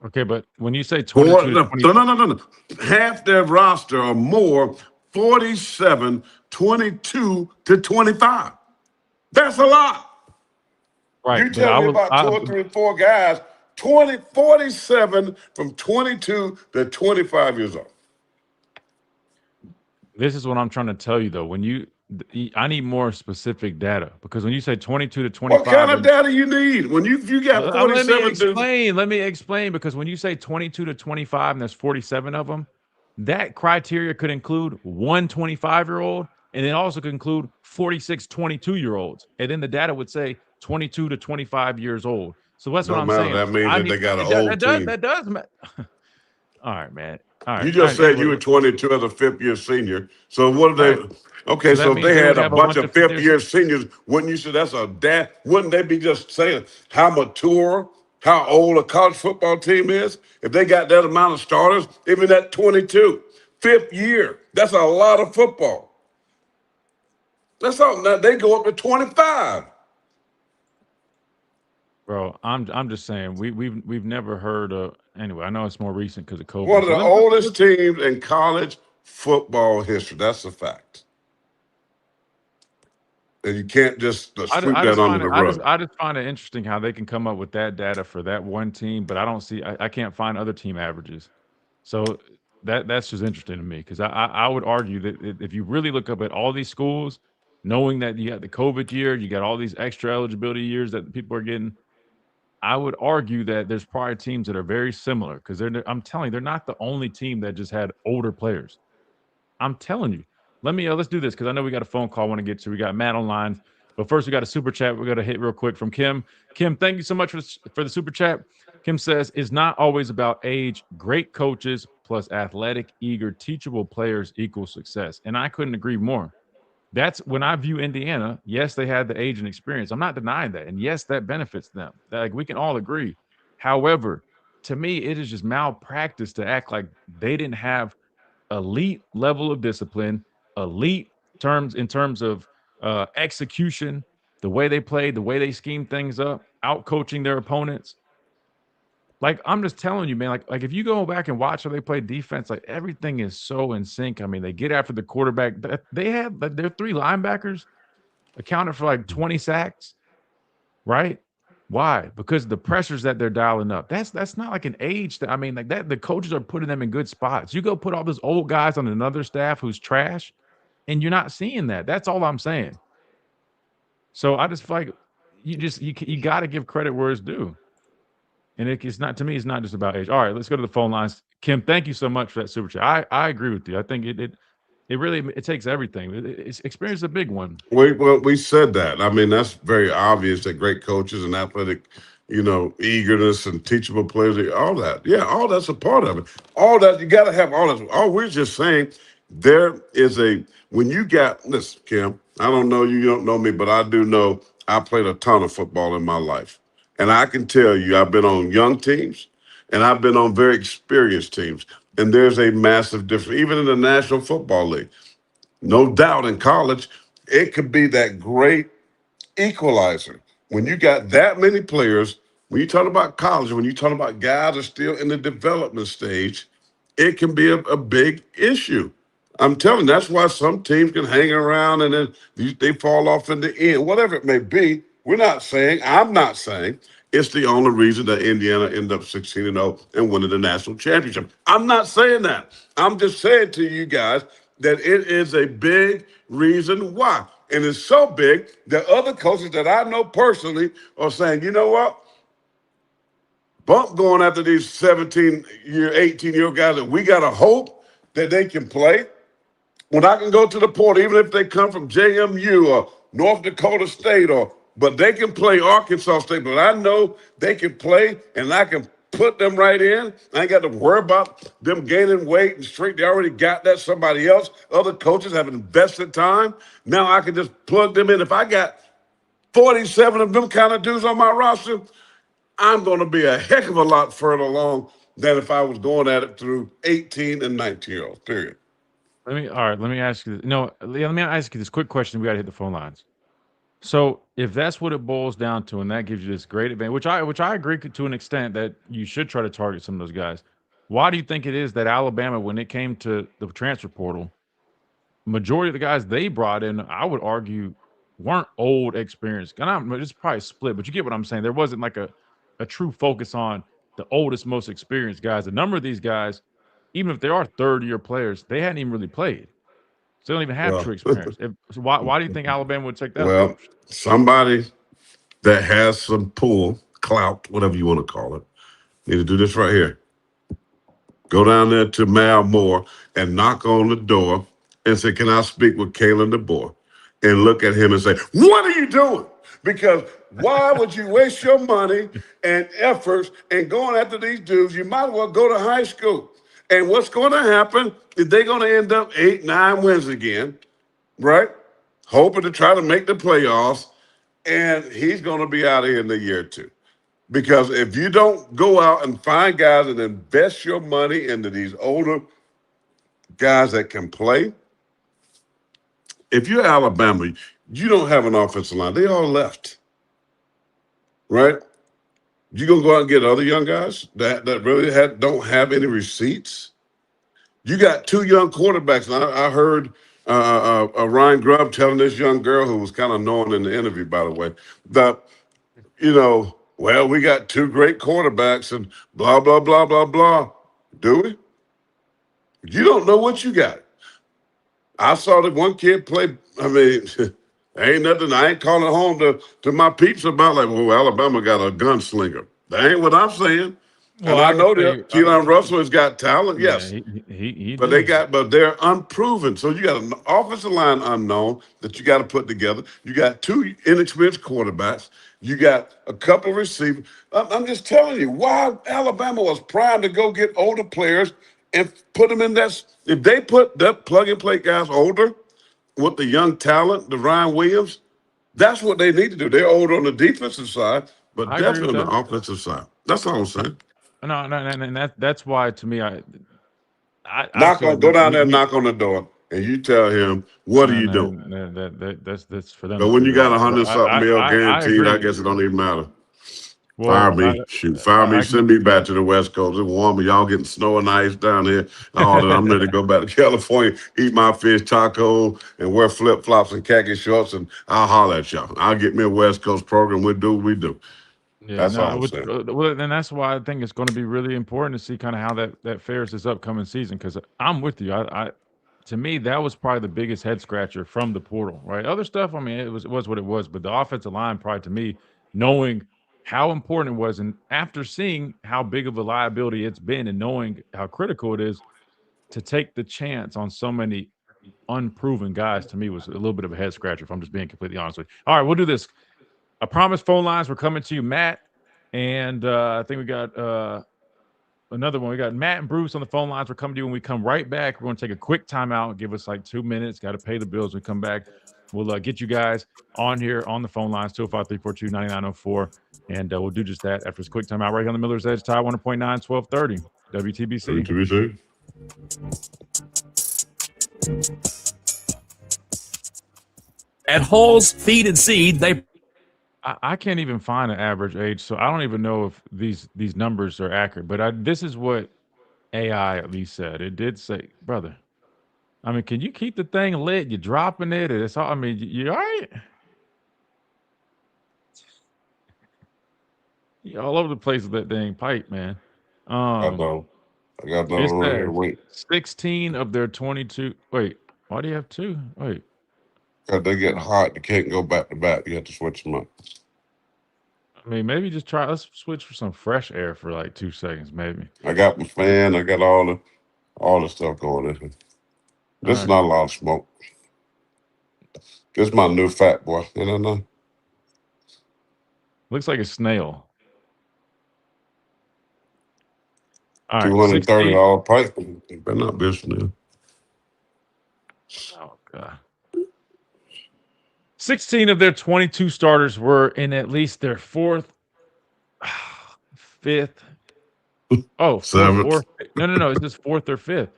S3: Okay, but when you say 22 to 25.
S8: No. Half their roster or more, 47, 22 to 25. That's a lot.
S3: Right.
S8: You tell me about 2 or 3 or 4 guys, 47 from 22 to 25 years old.
S3: This is what I'm trying to tell you, though. I need more specific data, because when you say 22 to 25,
S8: what kind of data you need? When you got 47,
S3: let me explain. Because when you say 22 to 25 and there's 47 of them, that criteria could include one 25-year-old, and it also could include 46 22-year-olds, and then the data would say 22 to 25 years old. So that's what I'm saying.
S8: That means that they got an old team.
S3: That does matter. All right, man. All right.
S8: You just said you were 22 as a fifth-year senior. So what are they? Okay, so if they had a bunch of fifth-year seniors, wouldn't you say that's a dad? Wouldn't they be just saying how mature, how old a college football team is? If they got that amount of starters, even at 22, fifth year, that's a lot of football. That's all. Now they go up to 25.
S3: Bro, I'm just saying we've never heard of. Anyway, I know it's more recent because of COVID.
S8: One of the oldest teams in college football history. That's a fact. And you can't just sweep that under the rug.
S3: I just find it interesting how they can come up with that data for that one team, but I can't find other team averages. So that's just interesting to me, because I would argue that if you really look up at all these schools, knowing that you got the COVID year, you got all these extra eligibility years that people are getting, I would argue that there's probably teams that are very similar, because I'm telling you, they're not the only team that just had older players. I'm telling you. Let's do this, because I know we got a phone call I want to get to. We got Matt online, but first we got a super chat we got to hit real quick from Kim. Kim, thank you so much for the super chat. Kim says, it's not always about age. Great coaches plus athletic, eager, teachable players equals success. And I couldn't agree more. That's when I view Indiana. Yes, they had the age and experience. I'm not denying that. And yes, that benefits them. Like, we can all agree. However, to me, it is just malpractice to act like they didn't have elite level of discipline, elite in terms of execution, the way they played, the way they schemed things up, out coaching their opponents. Like, I'm just telling you, man, like if you go back and watch how they play defense, like, everything is so in sync. I mean, they get after the quarterback. They had their 3 linebackers accounted for like 20 sacks, right? Why? Because the pressures that they're dialing up. That's not like an age that, I mean, like that, the coaches are putting them in good spots. You go put all those old guys on another staff who's trash, and you're not seeing that. That's all I'm saying. So I just feel like you got to give credit where it's due. And it's not, to me, it's not just about age. All right, let's go to the phone lines. Kim, thank you so much for that super chat. I agree with you. I think it really takes everything. Experience is a big one.
S8: We said that. I mean, that's very obvious that great coaches and athletic, eagerness and teachable players, all that. Yeah, all that's a part of it. All that, you got to have all that. All we're just saying, listen, Kim, I don't know you don't know me, but I do know I played a ton of football in my life. And I can tell you, I've been on young teams and I've been on very experienced teams. And there's a massive difference, even in the National Football League. No doubt in college, it could be that great equalizer. When you got that many players, when you talk about college, when you talk about guys are still in the development stage, it can be a big issue. I'm telling you, that's why some teams can hang around and then they fall off in the end, whatever it may be. I'm not saying it's the only reason that Indiana ended up 16-0 and winning the national championship. I'm not saying that. I'm just saying to you guys that it is a big reason why. And it's so big that other coaches that I know personally are saying, you know what? Bump going after these 18-year-old guys that we got to hope that they can play. When I can go to the portal, even if they come from JMU or North Dakota State, but they can play Arkansas State, but I know they can play and I can put them right in. I ain't got to worry about them gaining weight and strength. They already got that. Somebody else, other coaches have invested time. Now I can just plug them in. If I got 47 of them kind of dudes on my roster, I'm going to be a heck of a lot further along than if I was going at it through 18 and 19-year-olds, period.
S3: Let me ask you. No, let me ask you this quick question. We got to hit the phone lines. So if that's what it boils down to, and that gives you this great advantage, which I agree to an extent that you should try to target some of those guys. Why do you think it is that Alabama, when it came to the transfer portal, majority of the guys they brought in, I would argue, weren't old, experienced. And it's probably split, but you get what I'm saying. There wasn't like a true focus on the oldest, most experienced guys. A number of these guys, even if they are third-year players, they hadn't even really played. So they don't even have true experience. So why do you think Alabama would take that approach?
S8: Somebody that has some pull, clout, whatever you want to call it, need to do this right here. Go down there to Mal Moore and knock on the door and say, can I speak with Kalen DeBoer? And look at him and say, what are you doing? Because why would you waste your money and efforts and going after these dudes? You might as well go to high school. And what's going to happen is they're going to end up 8-9 wins again, right? Hoping to try to make the playoffs. And he's going to be out of here in a year or two. Because if you don't go out and find guys and invest your money into these older guys that can play, if you're Alabama, you don't have an offensive line. They all left, right? You going to go out and get other young guys that really don't have any receipts? You got two young quarterbacks. And I heard Ryan Grubb telling this young girl who was kind of knowing in the interview, by the way, that, well, we got two great quarterbacks and blah, blah, blah, blah, blah. Do we? You don't know what you got. I saw that one kid play. I mean, ain't nothing. I ain't calling home to my peeps about like, well, Alabama got a gunslinger. That ain't what I'm saying. Well, and I know that Keelan Russell has got talent, yes.
S3: He
S8: but they're unproven. So you got an offensive line unknown that you got to put together. You got two inexperienced quarterbacks. You got a couple of receivers. I'm just telling you why Alabama was primed to go get older players and put them in that. If they put that plug-and-play guys older with the young talent, the Ryan Williams, that's what they need to do. They're older on the defensive side, but definitely on the offensive side. That's all I'm saying.
S3: No, and that's why to me, I
S8: go down there and knock on the door, and you tell him, what are you doing?
S3: That's for them.
S8: But when you got 100-something mil guaranteed, I guess it don't even matter. Well, fire me, send me back to the West Coast. It's warm, y'all getting snow and ice down here. All that. I'm ready to go back to California, eat my fish taco, and wear flip-flops and khaki shorts, and I'll holler at y'all. I'll get me a West Coast program. We'll do what we do.
S3: Yeah, that's all I'm saying. Well, and that's why I think it's going to be really important to see kind of how that fares this upcoming season. Because I'm with you. To me, that was probably the biggest head scratcher from the portal. Right, other stuff. I mean, it was what it was. But the offensive line, probably to me, knowing how important it was, and after seeing how big of a liability it's been, and knowing how critical it is to take the chance on so many unproven guys, to me was a little bit of a head scratcher. If I'm just being completely honest with you. All right, we'll do this. I promise phone lines were coming to you, Matt. And I think we got another one. We got Matt and Bruce on the phone lines. We're coming to you when we come right back. We're going to take a quick timeout. Give us like 2 minutes. Got to pay the bills when we come back. we'll get you guys on here on the phone lines, 205-342-9904, and we'll do just that after this quick timeout right here on the Miller's Edge, Tide 100.9, 1230, WTBC.
S8: WTBC.
S1: At Hall's Feed and Seed,
S3: I can't even find an average age, so I don't even know if these numbers are accurate. But this is what AI at least said. It did say, brother, I mean, can you keep the thing lit? You're dropping it. It's all. I mean, you all right? You're all over the place with that dang pipe, man.
S8: I know. I got that
S3: It
S8: one right here.
S3: says
S8: Wait.
S3: 16 of their 22. Wait, why do you have two? Wait.
S8: Because they get hot. They can't go back to back. You have to switch them up.
S3: I mean, maybe just try. Let's switch for some fresh air for like 2 seconds, maybe.
S8: I got my fan. I got all the stuff going in here. This is not a lot of smoke. This is my new fat boy. You know?
S3: Looks like a snail. All right,
S8: $230 pipe. You better not be a snail.
S3: Oh, God. 16 of their 22 starters were in at least their fourth, fifth. Oh,
S8: Seventh.
S3: fourth. No. It's just fourth or fifth.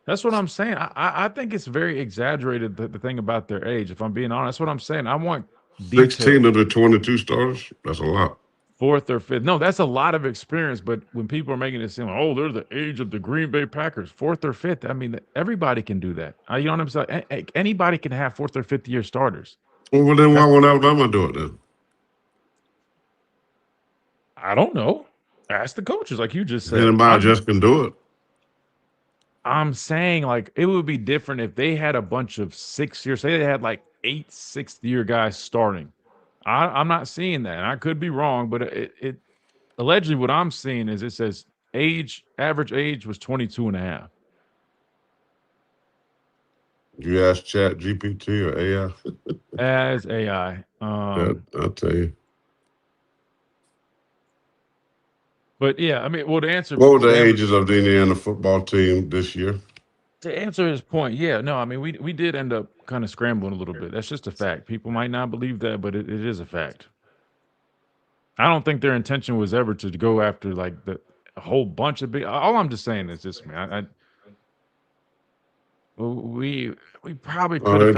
S3: That's what I'm saying. I think it's very exaggerated, the thing about their age, if I'm being honest. That's what I'm saying. I want
S8: 16 of the 22 starters? That's a lot.
S3: Fourth or fifth. No, that's a lot of experience. But when people are making it seem like, oh, they're the age of the Green Bay Packers, fourth or fifth. I mean, everybody can do that. You know what I'm saying? Anybody can have fourth or fifth year starters.
S8: Well, then why won't Alabama do it then?
S3: I don't know. Ask the coaches, like you just said.
S8: Anybody just can do it.
S3: I'm saying, like, it would be different if they had a bunch of 6 years. Say they had like 8 sixth-year guys starting. I'm not seeing that. And I could be wrong, but it allegedly what I'm seeing is it says average age was 22 and a half.
S8: You ask Chat GPT or AI?
S3: As AI.
S8: I'll tell you.
S3: But yeah, I mean, well, to answer.
S8: What were the ages of the Indiana football team this year?
S3: To answer his point, yeah, no, I mean, we did end up kind of scrambling a little bit. That's just a fact. People might not believe that, but it is a fact. I don't think their intention was ever to go after like a whole bunch of big. All I'm just saying is this, man. We probably could have.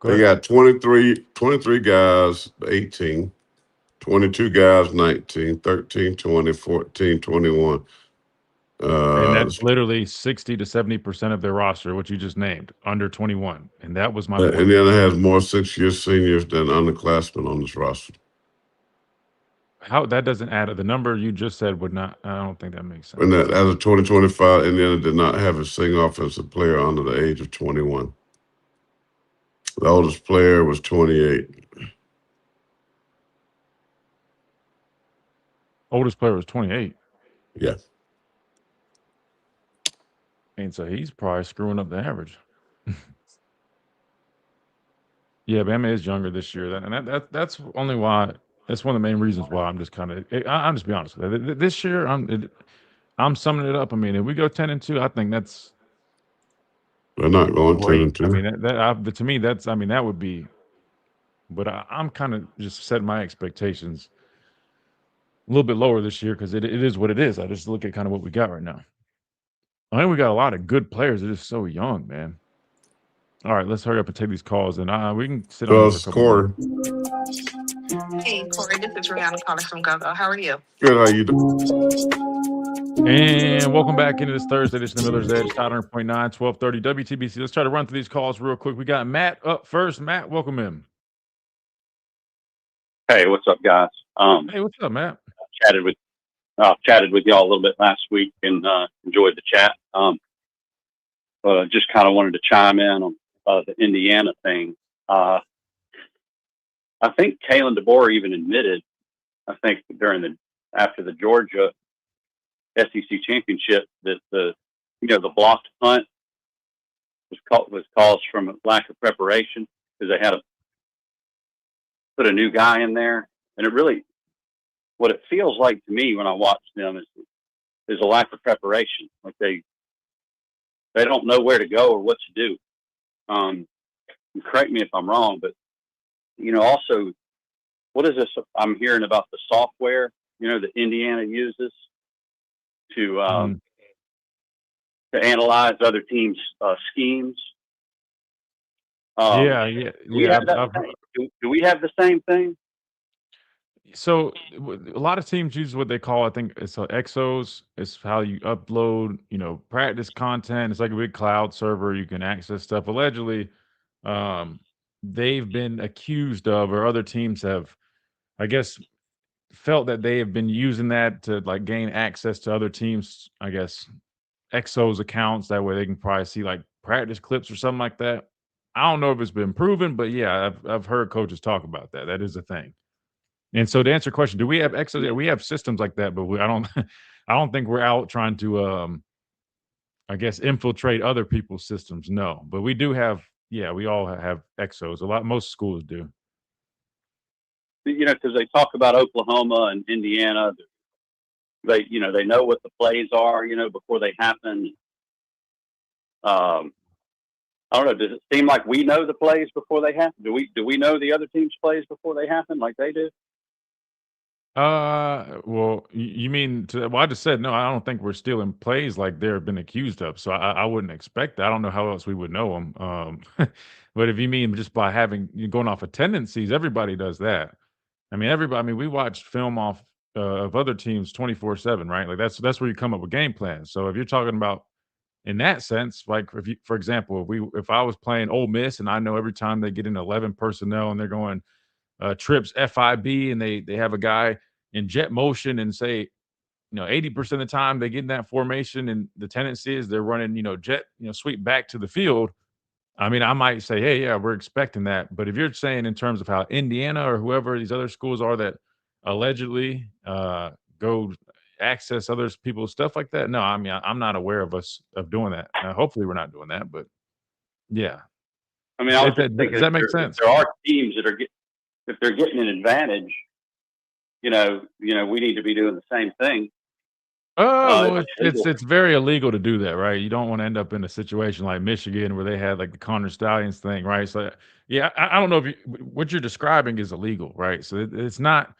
S8: They got 23 guys, 18, 22 guys, 19, 13, 20, 14, 21.
S3: And that's literally 60 to 70% of their roster, which you just named, under 21. And that was my point.
S8: Indiana has more 6-year seniors than underclassmen on this roster.
S3: How that doesn't add up. The number you just said would not. I don't think that makes sense.
S8: And that, as of 2025, Indiana did not have a single offensive player under the age of 21. The oldest player was 28.
S3: Oldest player was 28.
S8: Yeah.
S3: And so he's probably screwing up the average. Yeah, Bama is younger this year. That's only why. That's one of the main reasons why I'm just kind of. I'm just be honest with you. This year, I'm summing it up. I mean, if we go 10-2, I think that's.
S8: They're not going 10-2.
S3: I mean, to me, that's. I mean, that would be. But I'm kind of just setting my expectations a little bit lower this year because it is what it is. I just look at kind of what we got right now. I think we got a lot of good players. They're just so young, man. All right, let's hurry up and take these calls, and we can sit on this for a couple minutes.
S13: Hey, Corey, this is Rihanna calling from GoGo. How are you?
S8: Good, how you doing?
S3: And welcome back into this Thursday edition of Miller's Edge, 100.9, 1230 WTBC. Let's try to run through these calls real quick. We got Matt up first. Matt, welcome in.
S14: Hey, what's up, guys?
S3: Hey, what's up, Matt?
S14: Chatted with y'all a little bit last week and enjoyed the chat. But just kind of wanted to chime in on the Indiana thing. I think Kalen DeBoer even admitted, I think after the Georgia SEC championship, that the blocked punt was caused from a lack of preparation because they had to put a new guy in there, and it really, what it feels like to me when I watch them is a lack of preparation. Like they don't know where to go or what to do. correct me if I'm wrong, but also, what is this? I'm hearing about the software, that Indiana uses to analyze other teams' schemes.
S3: Yeah.
S14: Do we have that? Do we have the same thing?
S3: So a lot of teams use what they call, I think it's exos. It's how you upload, practice content. It's like a big cloud server. You can access stuff. Allegedly, they've been accused of, or other teams have, I guess, felt that they have been using that to like gain access to other teams, I guess, exos accounts. That way they can probably see like practice clips or something like that. I don't know if it's been proven, but yeah, I've heard coaches talk about that. That is a thing. And so to answer your question, do we have exos? Yeah, we have systems like that, but I don't I don't think we're out trying to I guess infiltrate other people's systems. No. But we do have, we all have exos. Most schools do.
S14: Because they talk about Oklahoma and Indiana. They know what the plays are, before they happen. I don't know. Does it seem like we know the plays before they happen? Do we know the other team's plays before they happen, like they do?
S3: Well, you mean I just said no. I don't think we're stealing plays like they've been accused of. So I wouldn't expect that. I don't know how else we would know them. But if you mean just by going off of tendencies, everybody does that. I mean, we watch film off of other teams 24/7, right? Like that's where you come up with game plans. So if you're talking about in that sense, like for example, if I was playing Ole Miss and I know every time they get in 11 personnel and they're going trips FIB and they have a guy in jet motion and say 80% of the time they get in that formation and the tendency is they're running jet sweep back to the field. I mean, I might say, hey, yeah, we're expecting that. But if you're saying in terms of how Indiana or whoever these other schools are that allegedly go access other people's stuff like that, no, I mean, I'm not aware of us of doing that. Hopefully we're not doing that, but yeah.
S14: I mean,
S3: does that make sense?
S14: If there are teams that are if they're getting an advantage, we need to be doing the same thing.
S3: Well, it's very illegal to do that, right? You don't want to end up in a situation like Michigan where they had like the Connor Stallions thing, right? So, yeah, I don't know if what you're describing is illegal, right? So it's not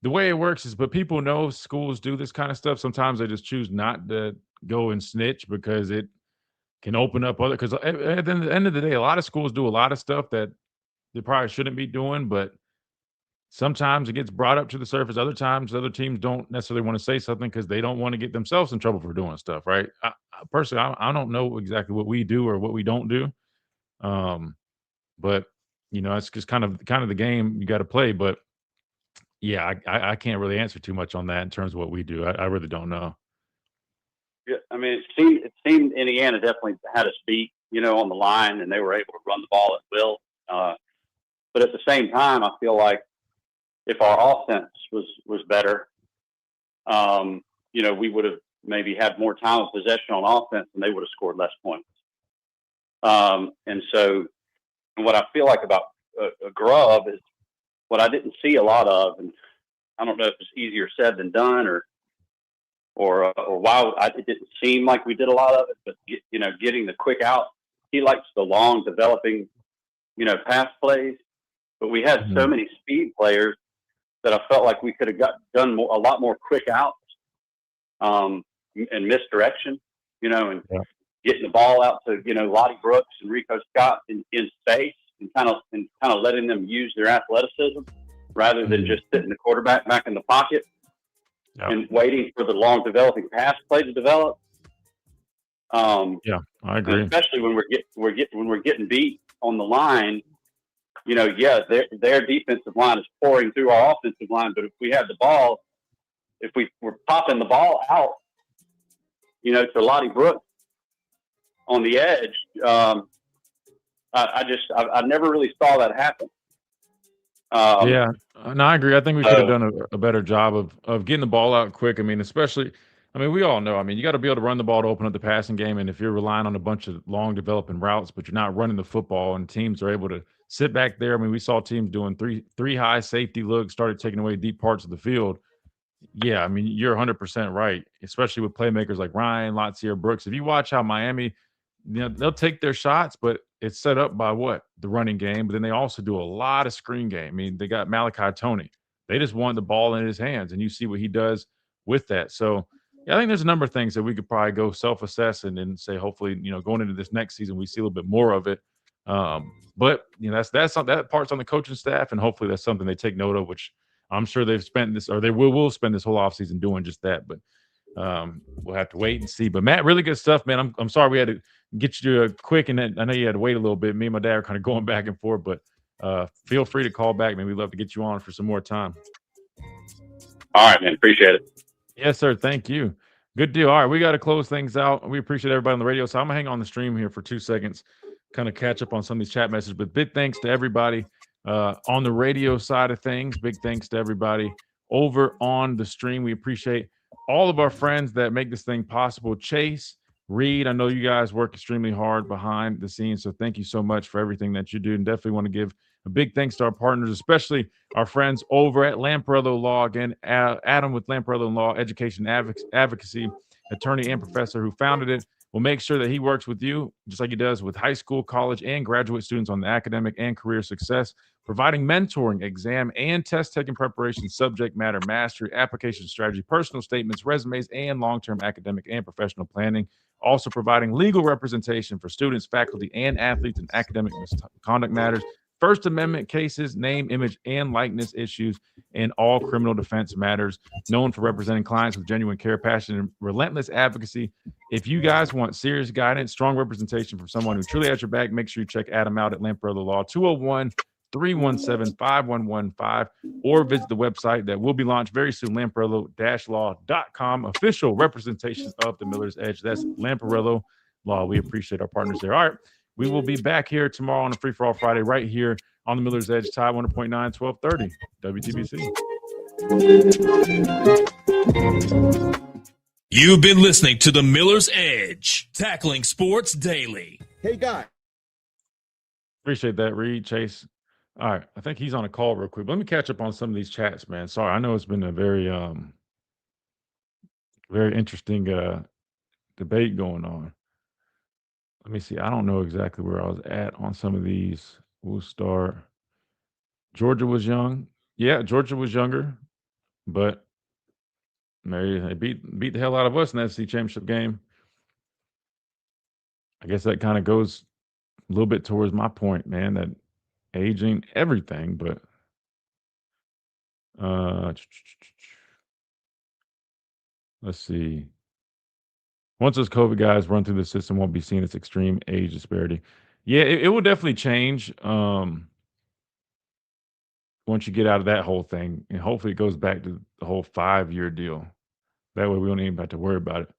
S3: the way it works but people know schools do this kind of stuff. Sometimes they just choose not to go and snitch because it can open up because at the end of the day, a lot of schools do a lot of stuff that they probably shouldn't be doing, but sometimes it gets brought up to the surface. Other times, other teams don't necessarily want to say something because they don't want to get themselves in trouble for doing stuff, right? Personally, I don't know exactly what we do or what we don't do, but it's just kind of the game you got to play. But yeah, I can't really answer too much on that in terms of what we do. I really don't know.
S14: Yeah, I mean, it seemed Indiana definitely had us beat, on the line, and they were able to run the ball at will. But at the same time, I feel like if our offense was better, we would have maybe had more time of possession on offense and they would have scored less points. And so what I feel like about a Grubb is what I didn't see a lot of, and I don't know if it's easier said than done or why it didn't seem like we did a lot of it, but getting the quick out. He likes the long developing, pass plays, but we had so many speed players that I felt like we could have done a lot more quick outs and misdirection, and getting the ball out to Lottie Brooks and Rico Scott in space and kind of letting them use their athleticism rather than just sitting the quarterback back in the pocket and waiting for the long developing pass play to develop.
S3: Yeah, I agree.
S14: Especially when we're getting beat on the line. Their defensive line is pouring through our offensive line, but if we had the ball, if we were popping the ball out, to Lottie Brooks on the edge, I never really saw that happen.
S3: Yeah, no, I agree. I think we could have done a better job of getting the ball out quick. I mean, we all know. I mean, you got to be able to run the ball to open up the passing game, and if you're relying on a bunch of long developing routes, but you're not running the football, and teams are able to sit back there. I mean, we saw teams doing three high safety looks, started taking away deep parts of the field. Yeah, I mean, you're 100% right, especially with playmakers like Ryan, Latzia, Brooks. If you watch how Miami, they'll take their shots, but it's set up by what? The running game, but then they also do a lot of screen game. I mean, they got Malachi Tony. They just want the ball in his hands, and you see what he does with that. So, yeah, I think there's a number of things that we could probably go self-assess and then say, hopefully, going into this next season, we see a little bit more of it. But that part's on the coaching staff, and hopefully that's something they take note of, which I'm sure they've spent this, or they will spend this whole offseason doing just that. But we'll have to wait and see. But Matt, really good stuff, man. I'm sorry we had to get you a quick, and I know you had to wait a little bit. Me and my dad are kind of going back and forth, but feel free to call back, man. We'd love to get you on for some more time.
S14: All right, man. Appreciate it.
S3: Yes, sir. Thank you. Good deal. All right, we got to close things out. We appreciate everybody on the radio. So I'm gonna hang on the stream here for 2 seconds, kind of catch up on some of these chat messages. But big thanks to everybody on the radio side of things. Big thanks to everybody over on the stream. We appreciate all of our friends that make this thing possible. Chase, Reed, I know you guys work extremely hard behind the scenes, so thank you so much for everything that you do. And definitely want to give a big thanks to our partners, especially our friends over at Lamparello Law. Again, Adam with Lamparello Law, Education Advocacy, attorney and professor who founded it, will make sure that he works with you, just like he does with high school, college, and graduate students on the academic and career success, providing mentoring, exam, and test-taking preparation, subject matter mastery, application strategy, personal statements, resumes, and long-term academic and professional planning. Also providing legal representation for students, faculty, and athletes in academic misconduct matters, First Amendment cases, name, image, and likeness issues, and all criminal defense matters. Known for representing clients with genuine care, passion, and relentless advocacy. If you guys want serious guidance, strong representation from someone who truly has your back, make sure you check Adam out at Lamparello Law, 201-317-5115, or visit the website that will be launched very soon, lamparello-law.com. Official representation of the Miller's Edge. That's Lamparello Law. We appreciate our partners there. All right. We will be back here tomorrow on a Free for All Friday right here on the Miller's Edge, Tide 100.9, 1230 WTBC.
S15: You've been listening to the Miller's Edge, tackling sports daily.
S12: Hey, guy.
S3: Appreciate that, Reed, Chase. All right. I think he's on a call real quick. Let me catch up on some of these chats, man. Sorry. I know it's been a very interesting debate going on. Let me see. I don't know exactly where I was at on some of these. We'll start. Georgia was young. Yeah, Georgia was younger, but they beat the hell out of us in that SEC championship game. I guess that kind of goes a little bit towards my point, man, that aging everything, but let's see. Once those COVID guys run through the system, won't be seen as extreme age disparity. Yeah, it will definitely change once you get out of that whole thing. And hopefully it goes back to the whole 5-year deal. That way we don't even have to worry about it.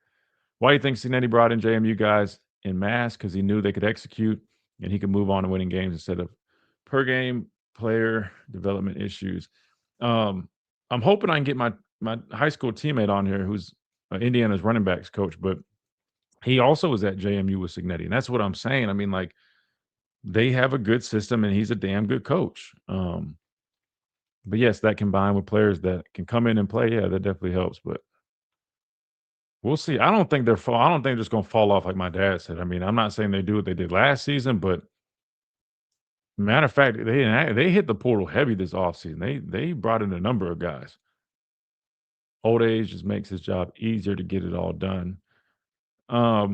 S3: Why do you think Cincinnati brought in JMU guys in mass? Because he knew they could execute and he could move on to winning games instead of per game player development issues. I'm hoping I can get my high school teammate on here who's Indiana's running backs coach, but he also was at JMU with Cignetti. And that's what I'm saying. I mean, like, they have a good system and he's a damn good coach. But yes, that combined with players that can come in and play, yeah, that definitely helps. But we'll see. I don't think they're just going to fall off like my dad said. I mean, I'm not saying they do what they did last season, but matter of fact, they hit the portal heavy this offseason. They brought in a number of guys. Old age just makes his job easier to get it all done. I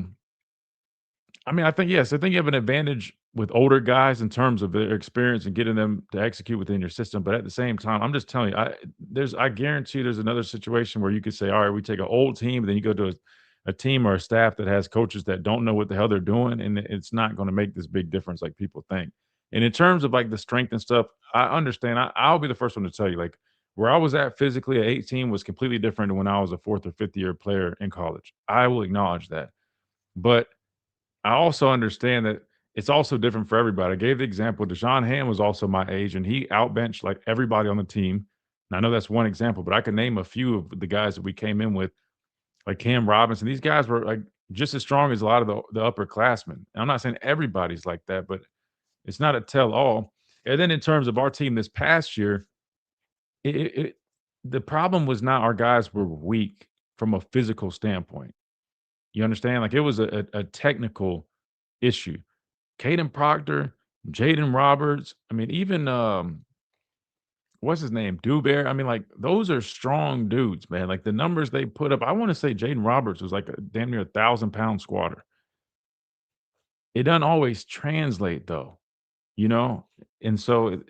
S3: mean, I think you have an advantage with older guys in terms of their experience and getting them to execute within your system. But at the same time, I'm just telling you, I guarantee there's another situation where you could say, all right, we take an old team, and then you go to a team or a staff that has coaches that don't know what the hell they're doing, and it's not going to make this big difference like people think. And in terms of like the strength and stuff, I understand. I'll be the first one to tell you, like, where I was at physically at 18 was completely different than when I was a 4th or 5th year player in college. I will acknowledge that. But I also understand that it's also different for everybody. I gave the example, Deshaun Hand was also my age, and he outbenched like everybody on the team. And I know that's one example, but I can name a few of the guys that we came in with, like Cam Robinson. These guys were like just as strong as a lot of the upperclassmen. And I'm not saying everybody's like that, but it's not a tell-all. And then in terms of our team this past year, the problem was not our guys were weak from a physical standpoint. You understand? Like, it was a technical issue. Caden Proctor, Jaden Roberts. I mean, even what's his name? Dewberry. I mean, like those are strong dudes, man. Like the numbers they put up. I want to say Jaden Roberts was like a damn near 1,000-pound squatter. It doesn't always translate though, you know? And so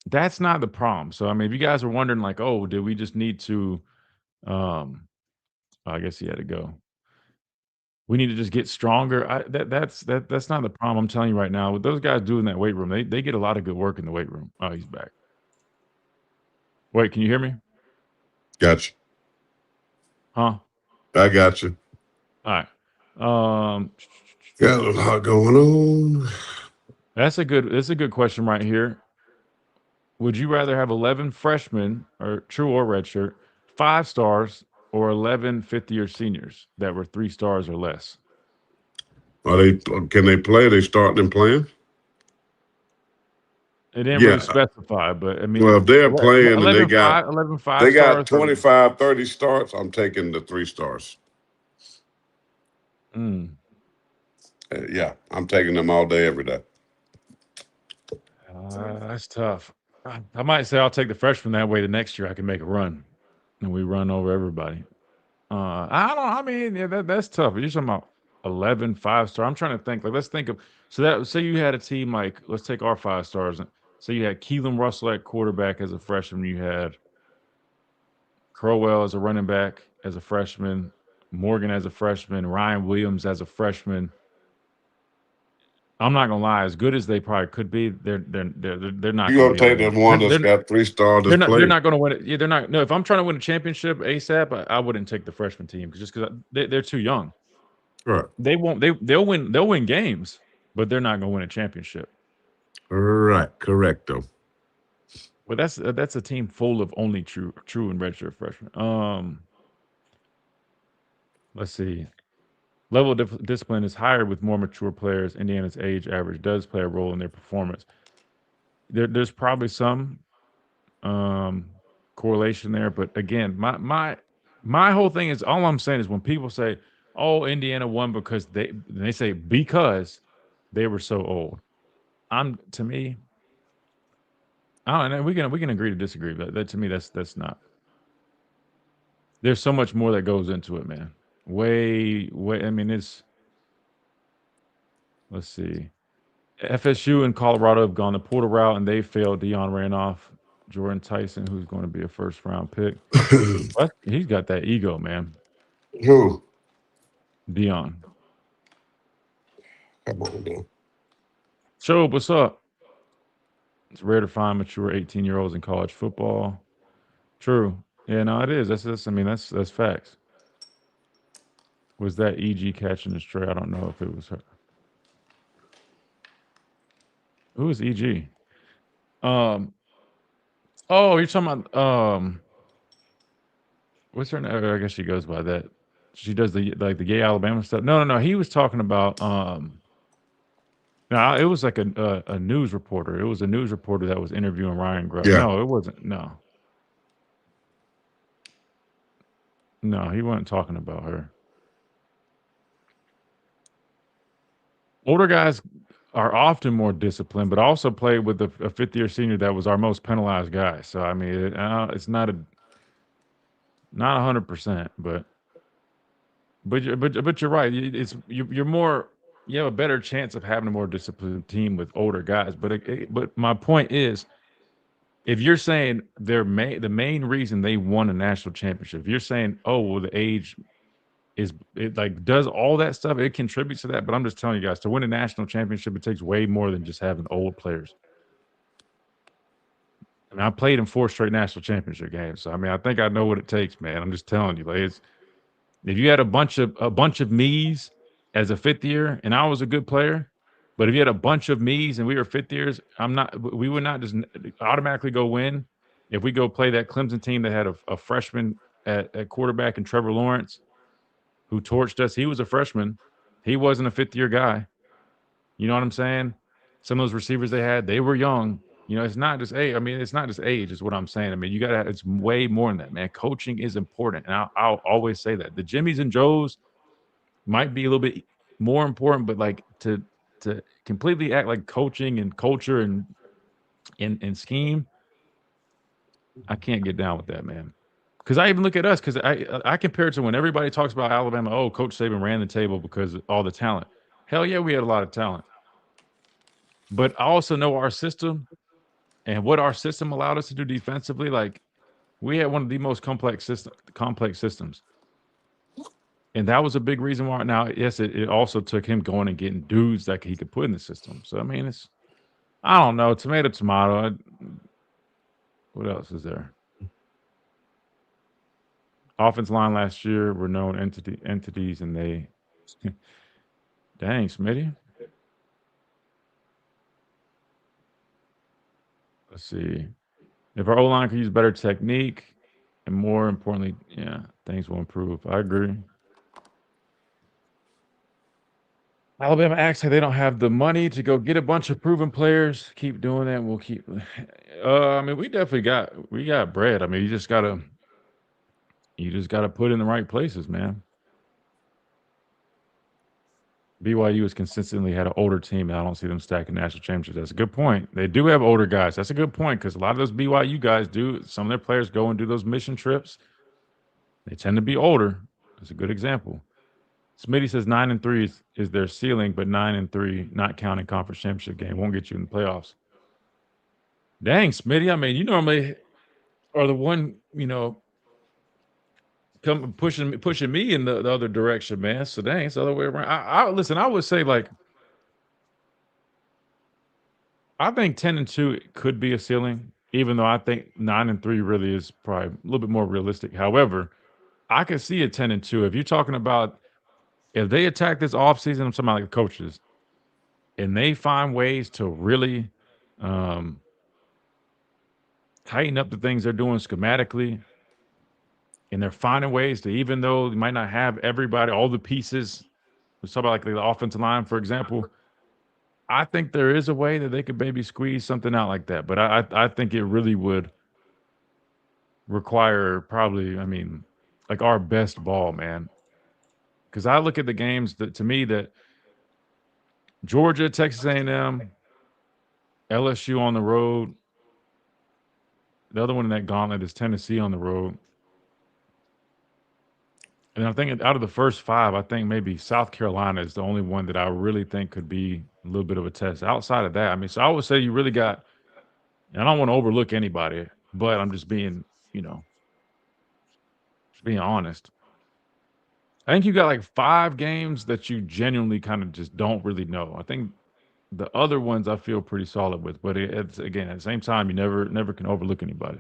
S3: that's not the problem. So I mean, if you guys are wondering, like, oh, did we just need to I guess he had to go. We need to just get stronger. That's not the problem. I'm telling you right now. What those guys do in that weight room, they get a lot of good work in the weight room. Oh, he's back. Wait, can you hear me?
S8: Gotcha.
S3: Huh?
S8: I got you.
S3: All right.
S8: Got a lot going on.
S3: That's a good question right here. Would you rather have 11 freshmen or true or redshirt, 5 stars, or 11 fifth-year seniors that were 3 stars or less?
S8: Can they play? Are they starting and playing?
S3: It didn't really specify, but I mean,
S8: well, if they're playing
S3: 11,
S8: and they got
S3: 11
S8: they
S3: stars
S8: got 25, 30 starts, I'm taking the 3 stars. Yeah, I'm taking them all day, every day.
S3: That's tough. I might say I'll take the freshman that way. The next year I can make a run, and we run over everybody. I don't know. I mean, yeah, that's tough. You're talking about 11 5-star. I'm trying to think. Like, let's think of say you had a team like, let's take our 5 stars. So you had Keelan Russell at quarterback as a freshman. You had Crowell as a running back as a freshman. Morgan as a freshman. Ryan Williams as a freshman. I'm not gonna lie. As good as they probably could be, they're not.
S8: You gonna take that one that's got 3 stars?
S3: They're not going to win it. Yeah, they're not. No, if I'm trying to win a championship ASAP, I wouldn't take the freshman team because they're too young.
S8: Right.
S3: They won't. They'll win. They'll win games, but they're not going to win a championship.
S8: Right. Correct though.
S3: But that's a team full of only true and redshirt freshmen. Let's see. Level of discipline is higher with more mature players. Indiana's age average does play a role in their performance. There's probably some correlation there, but again, my whole thing is, all I'm saying is when people say, "Oh, Indiana won because they say because they were so old," to me, I don't know. We can agree to disagree, but that to me that's not. There's so much more that goes into it, man. Way. I mean, let's see. FSU and Colorado have gone the portal route and they failed. Deion ran off Jordan Tyson, who's going to be a first-round pick. He's got that ego, man.
S8: Who?
S3: Deion.
S8: Come on, man.
S3: Show, what's up? It's rare to find mature 18-year-olds in college football. True. Yeah, no, it is. That's facts. Was that EG catching the stray? I don't know if it was her. Who is EG? Oh, you're talking about what's her name? I guess she goes by that. She does the gay Alabama stuff. No. He was talking about no, it was like a news reporter. It was a news reporter that was interviewing Ryan Grubb.
S8: Yeah.
S3: No, it wasn't. No, he wasn't talking about her. Older guys are often more disciplined, but also played with a fifth-year senior that was our most penalized guy. So I mean, it's not 100%, but you're right. You're more. You have a better chance of having a more disciplined team with older guys. But my point is, if you're saying the main reason they won a national championship, if you're saying, oh, well, the age does all that stuff, it contributes to that. But I'm just telling you guys, to win a national championship, it takes way more than just having old players. I mean, I played in 4 straight national championship games, so I mean, I think I know what it takes, man. I'm just telling you, if you had a bunch of me's as a fifth year, and I was a good player, but if you had a bunch of me's and we were fifth years, we would not just automatically go win. If we go play that Clemson team that had a freshman at quarterback and Trevor Lawrence, who torched us, he was a freshman. He wasn't a fifth-year guy. You know what I'm saying? Some of those receivers they had, they were young. You know, it's not just age. I mean, it's not just age is what I'm saying. I mean, it's way more than that, man. Coaching is important, and I'll always say that. The Jimmies and Joes might be a little bit more important, but to to completely act like coaching and culture and scheme, I can't get down with that, man. Because I even look at us, because I compare it to when everybody talks about Alabama, oh, Coach Saban ran the table because of all the talent. Hell yeah, we had a lot of talent. But I also know our system and what our system allowed us to do defensively. Like, we had one of the most complex systems. And that was a big reason why. Now, yes, it also took him going and getting dudes that he could put in the system. So, I mean, I don't know, tomato. What else is there? Offense line last year were known entities, and they dang, Smitty. Let's see. If our O-line could use better technique, and more importantly, yeah, things will improve. I agree. Alabama acts like they don't have the money to go get a bunch of proven players. Keep doing that, and we'll keep. I mean, we definitely got bread. I mean, you just gotta put in the right places, man. BYU has consistently had an older team, and I don't see them stacking national championships. That's a good point. They do have older guys. That's a good point, because a lot of those BYU guys some of their players go and do those mission trips. They tend to be older. That's a good example. Smitty says 9-3 is their ceiling, but 9-3, not counting conference championship game, won't get you in the playoffs. Dang, Smitty. I mean, you normally are the one, come pushing me in the other direction, man. So dang, it's the other way around. Listen, I would say, like, I think 10-2 could be a ceiling, even though I think 9-3 really is probably a little bit more realistic. However, I could see a 10-2. If you're talking about if they attack this offseason, I'm talking about like the coaches, and they find ways to really tighten up the things they're doing schematically, and they're finding ways to, even though you might not have everybody, all the pieces, let's talk about like the offensive line, for example, I think there is a way that they could maybe squeeze something out like that. But I think it really would require probably, I mean, like our best ball, man. Because I look at the games that, to me, that Georgia, Texas A&M, LSU on the road. The other one in that gauntlet is Tennessee on the road. And I think out of the first 5, I think maybe South Carolina is the only one that I really think could be a little bit of a test. Outside of that, I mean, so I would say you really got, and I don't want to overlook anybody, but I'm just being, just being honest. I think you got like 5 games that you genuinely kind of just don't really know. I think the other ones I feel pretty solid with, but it's, again, at the same time, you never can overlook anybody.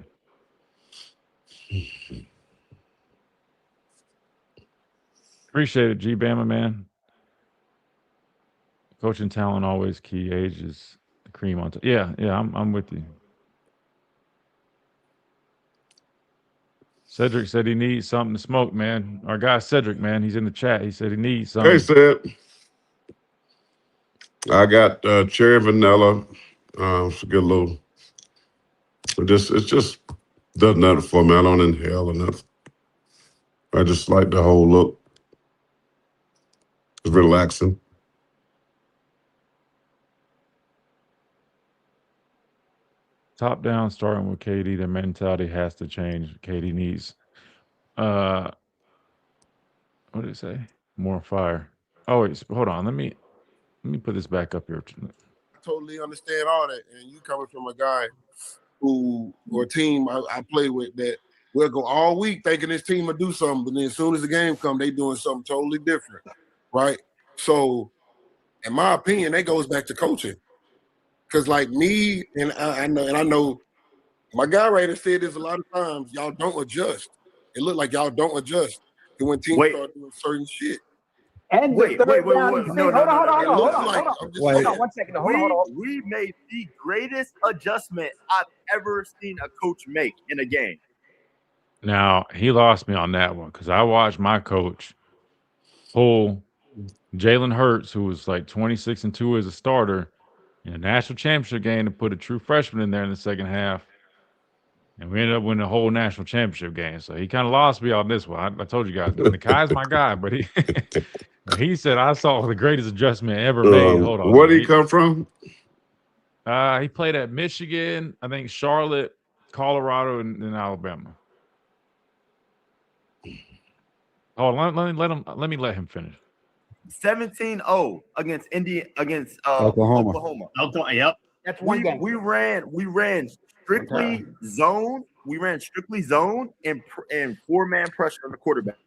S3: Appreciate it, G Bama, man. Coaching talent always key. Age is the cream on top. Yeah, I'm with you. Cedric said he needs something to smoke, man. Our guy Cedric, man, he's in the chat. He said he needs something.
S8: Hey, Sid. I got cherry vanilla. It's a good little. It just does nothing for me. I don't inhale or nothing. I just like the whole look. It's relaxing.
S3: Top down, starting with KD, their mentality has to change. KD needs, what did it say? More fire. Oh, wait, hold on. Let me put this back up here.
S9: I totally understand all that. And you coming from a guy or a team I play with that we'll go all week thinking this team will do something, but then as soon as the game comes, they doing something totally different, right? So, in my opinion, that goes back to coaching. Because like me, and I know my guy right there said this a lot of times, y'all don't adjust. It looked like y'all don't adjust. And when teams start doing certain shit.
S6: And
S10: wait.
S6: no,
S10: Hold on.
S6: One second. Hold on.
S10: We made the greatest adjustment I've ever seen a coach make in a game.
S3: Now, he lost me on that one because I watched my coach pull Jalen Hurts, who was like 26-2 as a starter, in a national championship game, to put a true freshman in there in the second half. And we ended up winning the whole national championship game. So he kind of lost me on this one. I told you guys, Nikhai's my guy, but He said, I saw the greatest adjustment ever made. Hold on.
S8: Where did he come from?
S3: He played at Michigan, I think Charlotte, Colorado, and Alabama. Hold on, let me let him finish.
S10: 17-0 against
S12: Oklahoma.
S11: Yep.
S6: That's one game.
S10: We ran strictly zone. We ran strictly zone and 4-man pressure on the quarterback.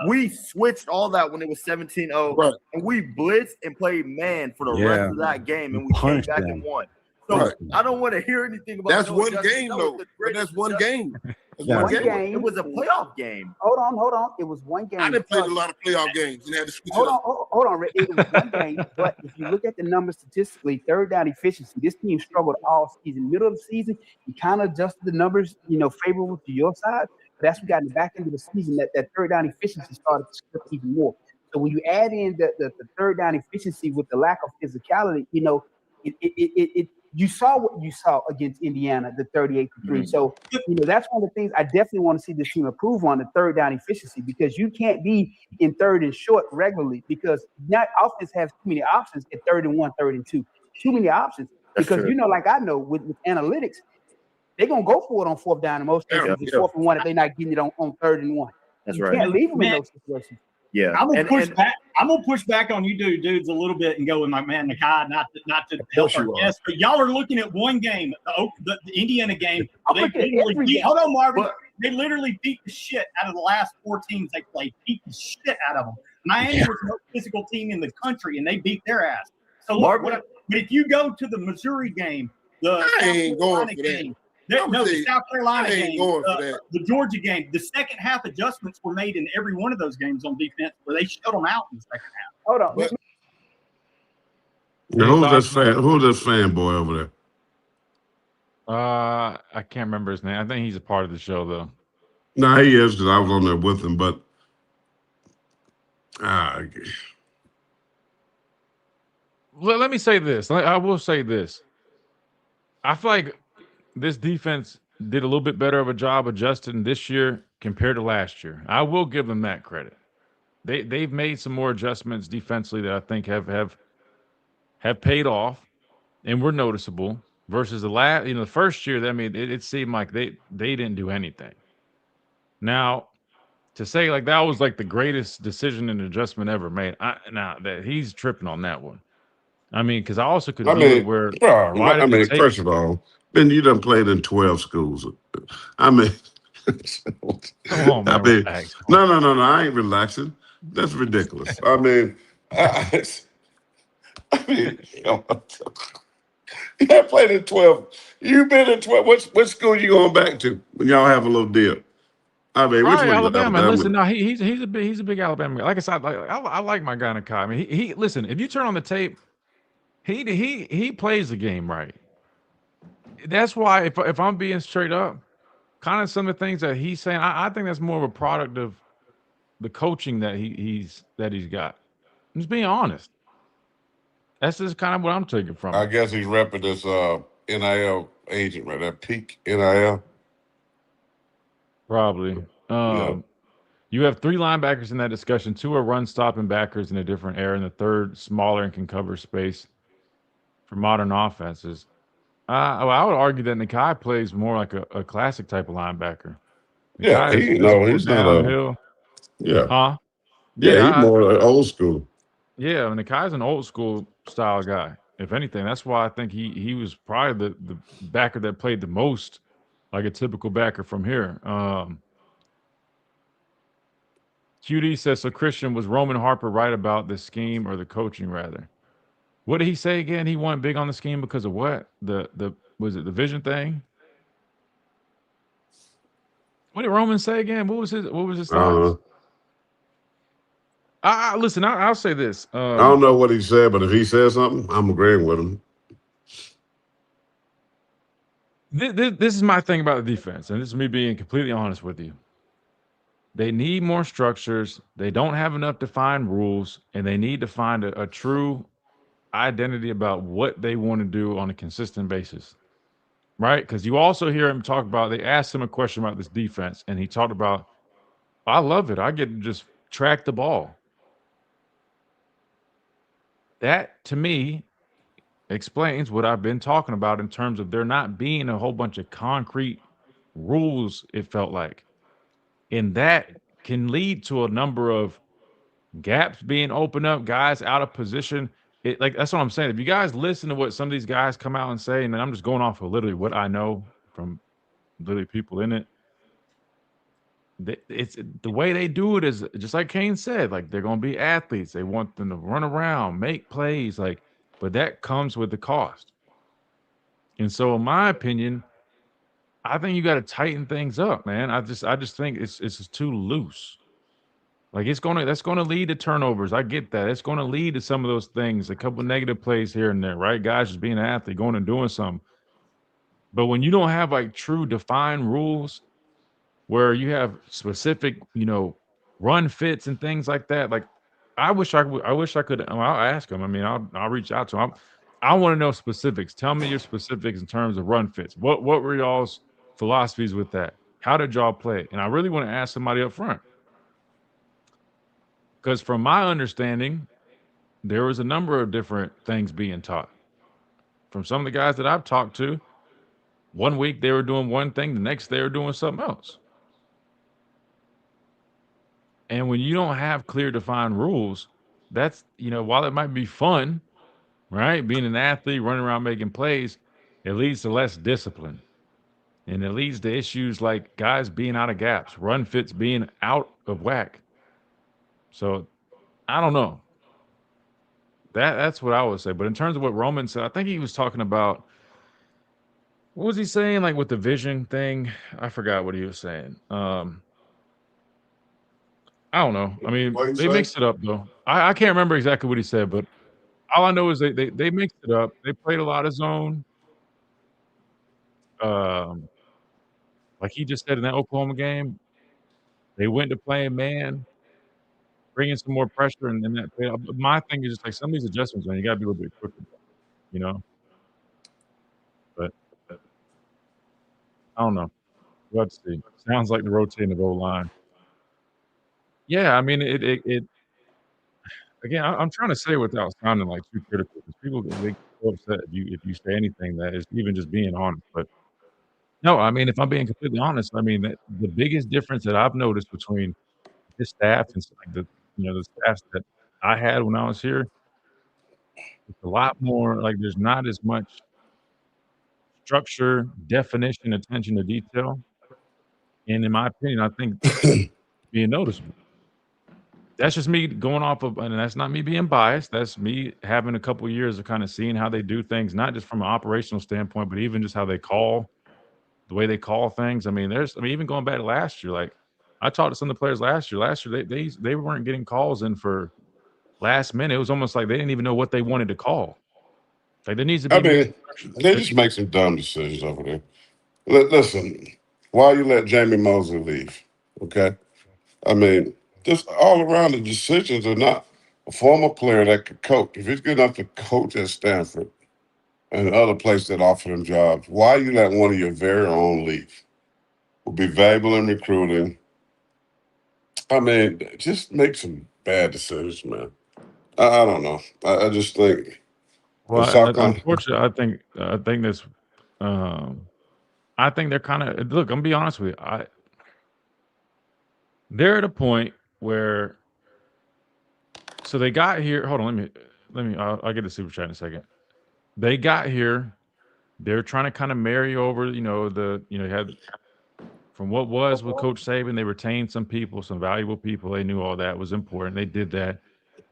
S10: We switched all that when it was 17-0,
S9: Right.
S10: and we blitzed and played man for the rest of that game, and we came
S12: Punished
S10: back
S12: them.
S10: and won. So I don't want to hear anything about
S9: That's
S10: no
S9: one
S10: adjustment.
S9: game,
S10: That
S9: though.
S10: was the
S9: But that's
S10: greatest
S9: one
S10: adjustment.
S9: game. That's
S12: Yeah.
S9: one
S6: One
S9: game.
S6: game.
S10: It was a playoff game.
S6: Hold on. It was one game.
S9: I done played a lot of playoff games and had to switch
S6: Hold
S9: it
S6: on,
S9: up.
S6: hold on, Rick. It was one game, but if you look at the numbers statistically, third down efficiency, this team struggled all season. Middle of the season, you kind of adjusted the numbers, favorable to your side. But as we got in the back end of the season, that third down efficiency started to slip even more. So when you add in the third down efficiency with the lack of physicality, you saw what you saw against Indiana, the 38-3. So, that's one of the things I definitely want to see this team improve on, the third down efficiency, because you can't be in third and short regularly because not offense has too many options at 3rd and 1, 3rd and 2. Too many options. Because, like I know with analytics, they're going to go for it on 4th down in most cases. It's 4th and 1 if they're not getting it on 3rd and 1.
S10: That's
S6: you
S10: right.
S6: can't leave them in those situations.
S10: Yeah,
S11: I'm gonna push back. I'm gonna push back on you dudes a little bit and go with my man Nikhai, not to help our guests, but y'all are looking at one game, the Indiana game. Hold on, Marvin. They literally beat the shit out of the last 4 teams they played. Beat the shit out of them. Miami was the most physical team in the country, and they beat their ass. So look, but if you go to the Missouri game, the
S9: I ain't going for that.
S11: game, the South Carolina game,
S9: the
S11: Georgia game, the second half adjustments were made in every one of those games on defense where they shut them out in the second half.
S6: Hold on.
S8: Who's this fanboy over there?
S3: I can't remember his name. I think he's a part of the show, though.
S8: No, he is because I was on there with him. But
S3: let me say this. I will say this. I feel like this defense did a little bit better of a job adjusting this year compared to last year. I will give them that credit. They've made some more adjustments defensively that I think have paid off and were noticeable versus the first year. I mean, it seemed like they didn't do anything. Now, to say like that was like the greatest decision and adjustment ever made, that he's tripping on that one. I mean, because I also could view it where.
S8: First of all, Ben, you done played in 12 schools. I mean,
S3: come on, man. Relax.
S8: No, I ain't relaxing. That's ridiculous. I mean, you have played in 12. You've been in 12. What school you going back to when y'all have a little deal? I mean, which one?
S3: Alabama. Listen, no, he's a big Alabama guy. Like I said, I like my guy Nikhai. I mean, he listen. If you turn on the tape, he plays the game right. That's why if I'm being straight up, kind of some of the things that he's saying, I think that's more of a product of the coaching that he's got. I'm just being honest. That's just kind of what I'm taking from him.
S8: I guess he's repping this NIL agent, right? That peak NIL.
S3: Probably. You have 3 linebackers in that discussion. 2 are run-stopping backers in a different era, and the third smaller and can cover space for modern offenses. I would argue that Nikhai plays more like a classic type of linebacker.
S8: He's
S3: downhill.
S8: not yeah.
S3: Huh?
S8: Yeah, he's more old school.
S3: Yeah, Nikhai's an old school style guy. If anything, that's why I think he was probably the backer that played the most like a typical backer from here. QD says, so Christian, was Roman Harper right about the scheme or the coaching rather? What did he say again? He went big on the scheme because of what? Was it the vision thing? What did Roman say again? What was his thoughts? Listen, I'll say this.
S8: I don't know what he said, but if he said something, I'm agreeing with him.
S3: This is my thing about the defense, and this is me being completely honest with you. They need more structures. They don't have enough defined rules, and they need to find a true identity about what they want to do on a consistent basis, right? Because you also hear him talk about, they asked him a question about this defense, and he talked about, I love it. I get to just track the ball. that to me explains what I've been talking about in terms of there not being a whole bunch of concrete rules, it felt like. And that can lead to a number of gaps being opened up, guys out of position. Like that's what I'm saying. If you guys listen to what some of these guys come out and say, and then I'm just going off of literally what I know from literally people in it. It's the way they do it is just like Kane said, like they're gonna be athletes. They want them to run around, make plays, but that comes with the cost. And so, in my opinion, I think you got to tighten things up, man. I just think it's just too loose. Like that's gonna lead to turnovers. I get that. It's gonna lead to some of those things, a couple negative plays here and there, right? Guys just being an athlete, going and doing something. But when you don't have like true defined rules where you have specific, run fits and things like that, like I wish I could. I'll ask him. I mean, I'll reach out to him. I want to know specifics. Tell me your specifics in terms of run fits. What were y'all's philosophies with that? How did y'all play? And I really want to ask somebody up front. Because from my understanding, there was a number of different things being taught. From some of the guys that I've talked to, one week they were doing one thing, the next they were doing something else. And when you don't have clear defined rules, that's, while it might be fun, right? Being an athlete, running around making plays, it leads to less discipline. And it leads to issues like guys being out of gaps, run fits being out of whack. So I don't know. That's what I would say. But in terms of what Roman said, I think he was talking about, what was he saying? Like with the vision thing? I forgot what he was saying. I don't know. I mean, they mixed it up though. I can't remember exactly what he said, but all I know is they mixed it up. They played a lot of zone. Like he just said in that Oklahoma game, they went to playing man, bringing some more pressure, and then that. My thing is just like some of these adjustments, man. You got to be a little bit quicker, you know. But I don't know. Let's see. Sounds like the rotating of O-line. Yeah, I mean, it again, I'm trying to say without sounding like too critical because people they get so upset if you say anything that is even just being honest. But no, I mean, if I'm being completely honest, I mean that the biggest difference that I've noticed between this staff and like the staffs that I had when I was here, it's a lot more like there's not as much structure, definition, attention to detail. And in my opinion, I think being noticeable. That's just me going off of, and that's not me being biased. That's me having a couple of years of kind of seeing how they do things, not just from an operational standpoint, but even just how they call, the way they call things. I mean, even going back to last year, like I talked to some of the players last year. Last year, they weren't getting calls in for last minute. It was almost like they didn't even know what they wanted to call. Like there needs to be
S8: I
S3: more
S8: mean,
S3: structure.
S8: they just make some dumb decisions over there. Listen, why you let Jamie Mosley leave? Okay, I mean, just all around the decisions are not a former player that could coach. If he's good enough to coach at Stanford and other places that offer him jobs, why you let one of your very own leave? Will be valuable in recruiting. I mean, just make some bad decisions, man. I don't know. I just think in
S3: Well,
S8: South Carolina.
S3: unfortunately, I think this. I think they're kind of look. I'm gonna be honest with you. They're at a point where. So they got here. Hold on. Let me. I'll get the super chat in a second. They got here. They're trying to kind of marry over. Had from what was with Coach Saban. They retained some people, some valuable people. They knew all that was important. They did that.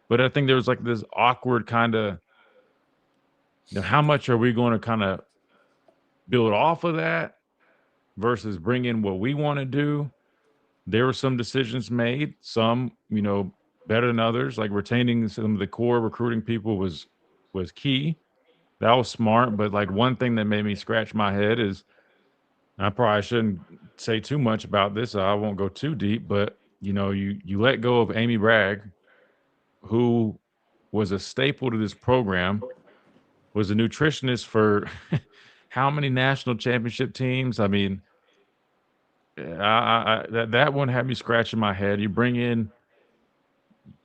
S3: But I think there was like this awkward kind of. How much are we going to kind of build off of that versus bring in what we want to do? There were some decisions made, some, better than others, like retaining some of the core recruiting people was key. That was smart. But like one thing that made me scratch my head is I probably shouldn't say too much about this. So I won't go too deep, but you let go of Amy Bragg, who was a staple to this program, was a nutritionist for how many national championship teams? I mean, that one had me scratching my head. You bring in,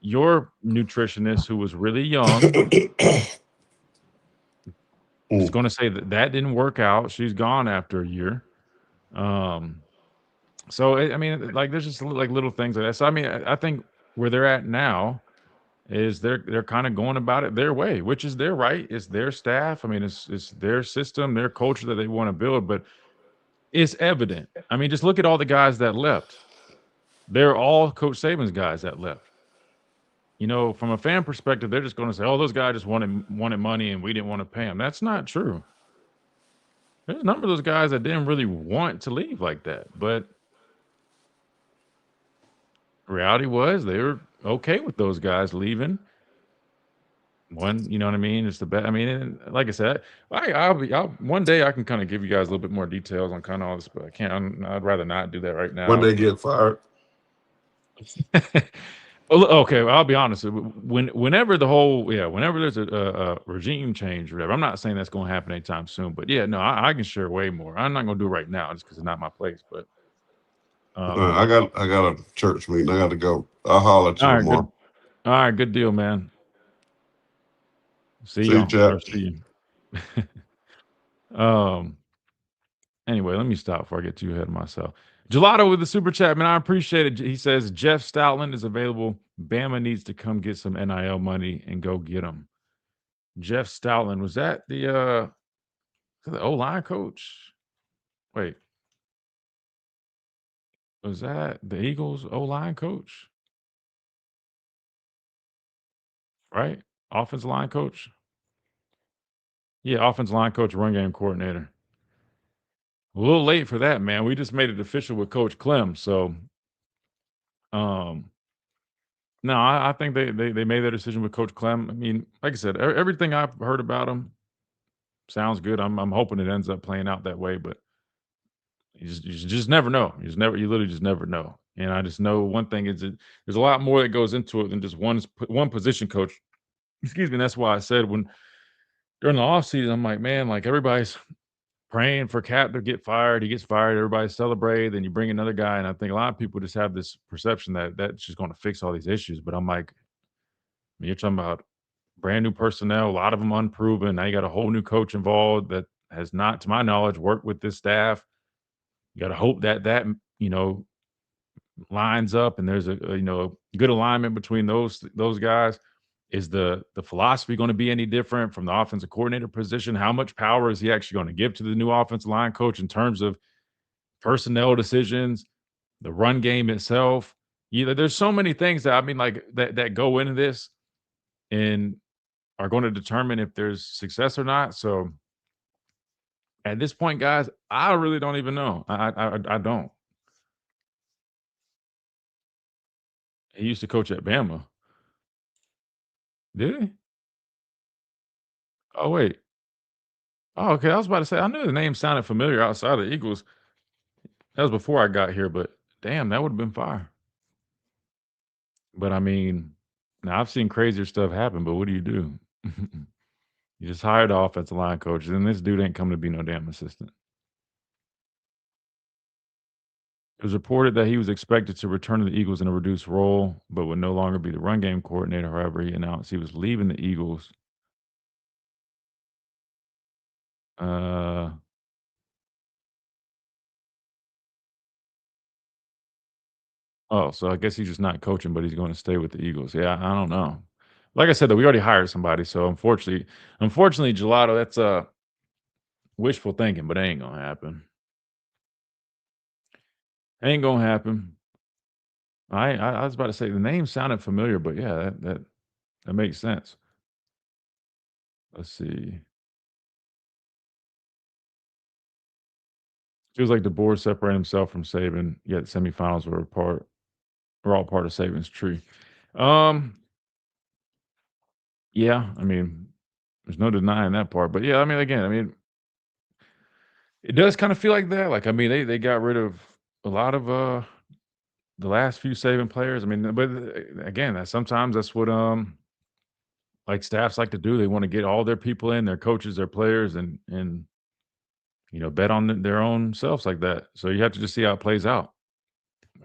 S3: your nutritionist who was really young is going to say that didn't work out. She's gone after a year. So I mean, like there's just like little things like that. So I mean, I think where they're at now is they're kind of going about it their way, which is their right. It's their staff. I mean, it's their system, their culture that they want to build. But it's evident. I mean, just look at all the guys that left. They're all Coach Saban's guys that left. You know, from a fan perspective, they're just going to say, "Oh, those guys just wanted money, and we didn't want to pay them." That's not true. There's a number of those guys that didn't really want to leave like that, but reality was they were okay with those guys leaving. One, you know what I mean? It's the best. I mean, and like I said, I'll one day I can kind of give you guys a little bit more details on kind of all this, but I can't. I'd rather not do that right now.
S8: When they get fired.
S3: Okay, well, I'll be honest. Whenever there's a regime change or whatever, I'm not saying that's going to happen anytime soon. But yeah, no, I can share way more. I'm not going to do it right now just because it's not my place. But
S8: I got a church meeting. I got to go. I'll holler at you tomorrow.
S3: All right, good deal, man. See
S8: you,
S3: y'all.
S8: Chad.
S3: See you. Anyway, let me stop before I get too ahead of myself. Gelato with the super chat, man. I appreciate it. He says Jeff Stoutland is available. Bama needs to come get some NIL money and go get him. Jeff Stoutland, was that the O-line coach? Wait. Was that the Eagles O-line coach? Right? Offensive line coach? Yeah, offensive line coach, run game coordinator. A little late for that, man. We just made it official with Coach Clem. So no, I think they made their decision with Coach Clem. I mean, like I said, everything I've heard about him sounds good. I'm hoping it ends up playing out that way, but you just never know. You literally just never know. And I just know one thing is that there's a lot more that goes into it than just one position coach. Excuse me. And that's why I said when during the offseason, I'm like, man, like everybody's praying for Cap to get fired. He gets fired. Everybody celebrate. Then you bring another guy. And I think a lot of people just have this perception that that's just going to fix all these issues. But I'm like, you're talking about brand new personnel, a lot of them unproven. Now you got a whole new coach involved that has not, to my knowledge, worked with this staff. You got to hope that lines up and there's a good alignment between those guys. Is the philosophy going to be any different from the offensive coordinator position? How much power is he actually going to give to the new offensive line coach in terms of personnel decisions, the run game itself? There's so many things that that go into this and are going to determine if there's success or not. So at this point, guys, I really don't even know. I don't. He used to coach at Bama. Did he? Oh, wait. Oh, okay. I was about to say, I knew the name sounded familiar outside of the Eagles. That was before I got here, but damn, that would have been fire. But I mean, now I've seen crazier stuff happen, but what do? You just hired the offensive line coach, and this dude ain't coming to be no damn assistant. It was reported that he was expected to return to the Eagles in a reduced role, but would no longer be the run game coordinator. However, he announced he was leaving the Eagles. Oh, so I guess he's just not coaching, but he's going to stay with the Eagles. Yeah, I don't know. Like I said, though, we already hired somebody, so unfortunately, Gelato, that's wishful thinking, but it ain't gonna happen. Ain't gonna happen. I was about to say the name sounded familiar, but yeah, that makes sense. Let's see. Feels like the board separated himself from Saban, yet semifinals were all part of Saban's tree. Yeah, I mean, there's no denying that part. But yeah, I mean, again, it does kind of feel like that. Like, I mean, they got rid of a lot of the last few Saban players. I mean, but again, sometimes that's what like staffs like to do. They want to get all their people in, their coaches, their players, and bet on their own selves like that. So you have to just see how it plays out.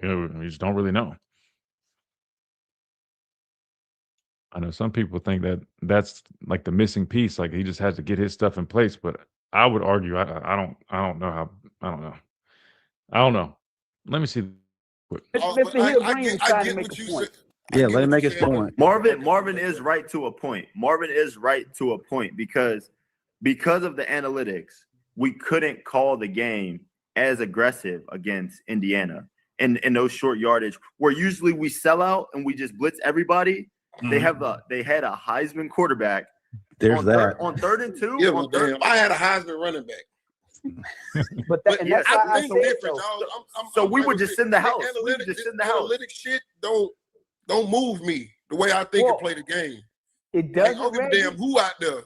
S3: You just don't really know. I know some people think that that's like the missing piece. Like he just has to get his stuff in place. But I would argue, I don't know how. I don't know. I don't know. Let me see.
S6: Mr. Hill-Green was trying to make a point.
S10: Yeah, let him make
S6: his point.
S10: Marvin is right to a point. Marvin is right to a point because of the analytics, we couldn't call the game as aggressive against Indiana in those short yardage where usually we sell out and we just blitz everybody. They had a Heisman quarterback.
S16: There's
S10: on
S16: that.
S10: on 3rd and 2.
S9: Yeah, well, damn, I had a Heisman running back.
S6: But that's
S9: I
S6: why I
S9: think
S6: said
S9: different,
S6: so.
S9: dog.
S10: So we would just send the house. We
S9: Analytics,
S10: would just send the house.
S9: Analytic shit don't move me the way I think and play the game.
S6: It
S9: Like,
S6: does.
S9: I don't give a damn who out there.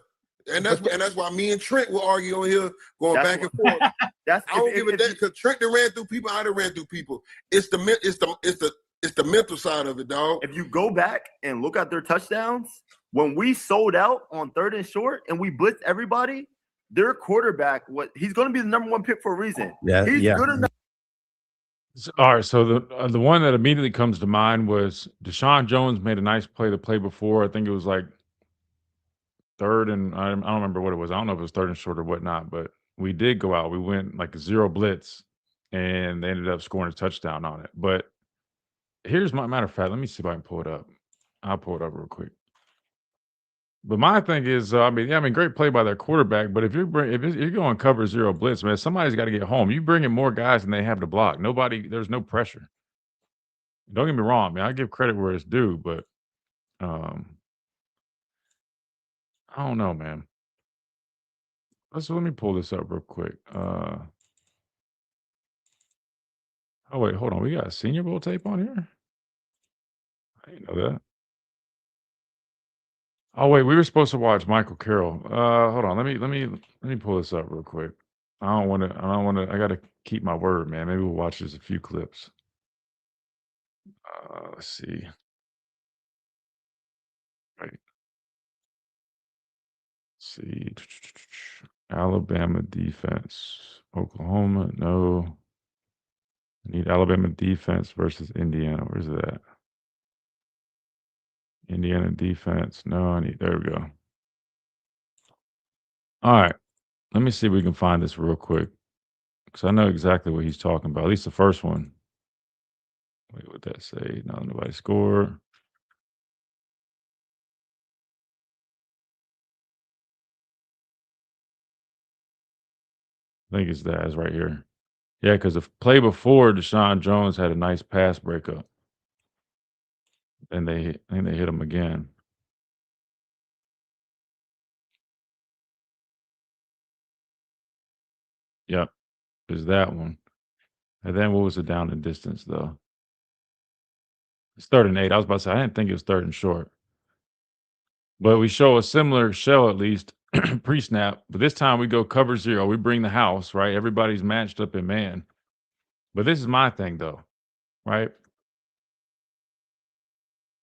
S9: And that's why me and Trent will argue on here, going back and forth. I don't give a damn because Trent done ran through people. I done ran through people. It's the mental side of it, dog.
S10: If you go back and look at their touchdowns, when we sold out on 3rd and short and we blitzed everybody, their quarterback, he's going to be the number 1 pick for a reason.
S16: Yeah,
S10: he's good enough.
S3: All right, so the one that immediately comes to mind was Deshaun Jones made a nice play the play before. I think it was like 3rd and I don't remember what it was. I don't know if it was 3rd and short or whatnot, but we did go out. We went like 0 blitz, and they ended up scoring a touchdown on it. But here's my matter of fact. Let me see if I can pull it up. I'll pull it up real quick. But my thing is, great play by their quarterback. But if you're going cover 0 blitz, man, somebody's got to get home. You bring in more guys than they have to block. There's no pressure. Don't get me wrong, man. I give credit where it's due, but I don't know, man. Let me pull this up real quick. Oh wait, hold on. We got Senior Bowl tape on here. I didn't know that. Oh wait, we were supposed to watch Michael Carroll. Hold on. Let me pull this up real quick. I don't want to. I got to keep my word, man. Maybe we'll watch just a few clips. Let's see. Right. Let's see. Alabama defense. Oklahoma, no. I need Alabama defense versus Indiana. Where's it at? Indiana defense. No, there we go. All right. Let me see if we can find this real quick. Because I know exactly what he's talking about. At least the first one. Wait, what that say? No, nobody scored. I think it's that. It's right here. Yeah, because the play before, Deshaun Jones had a nice pass breakup. And they hit him again. Yep. There's that one. And then what was the down and distance, though? It's 3rd and 8. I was about to say, I didn't think it was 3rd and short. But we show a similar shell, at least, pre-snap. But this time we go cover 0. We bring the house, right? Everybody's matched up in man. But this is my thing, though, right?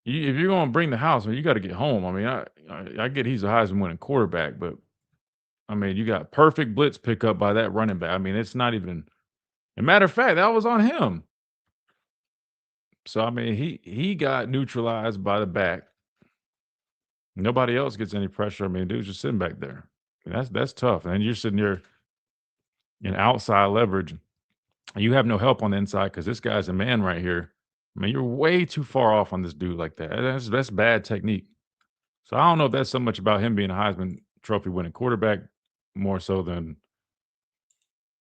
S3: If you're going to bring the house, you got to get home. I mean, I get he's a Heisman winning quarterback, but, I mean, you got perfect blitz pickup by that running back. I mean, it's not even – a matter of fact, that was on him. So, I mean, he got neutralized by the back. Nobody else gets any pressure. I mean, dude's just sitting back there. I mean, that's tough. And you're sitting there in outside leverage. You have no help on the inside because this guy's a man right here. I mean, you're way too far off on this dude like that. That's bad technique. So I don't know if that's so much about him being a Heisman Trophy winning quarterback, more so than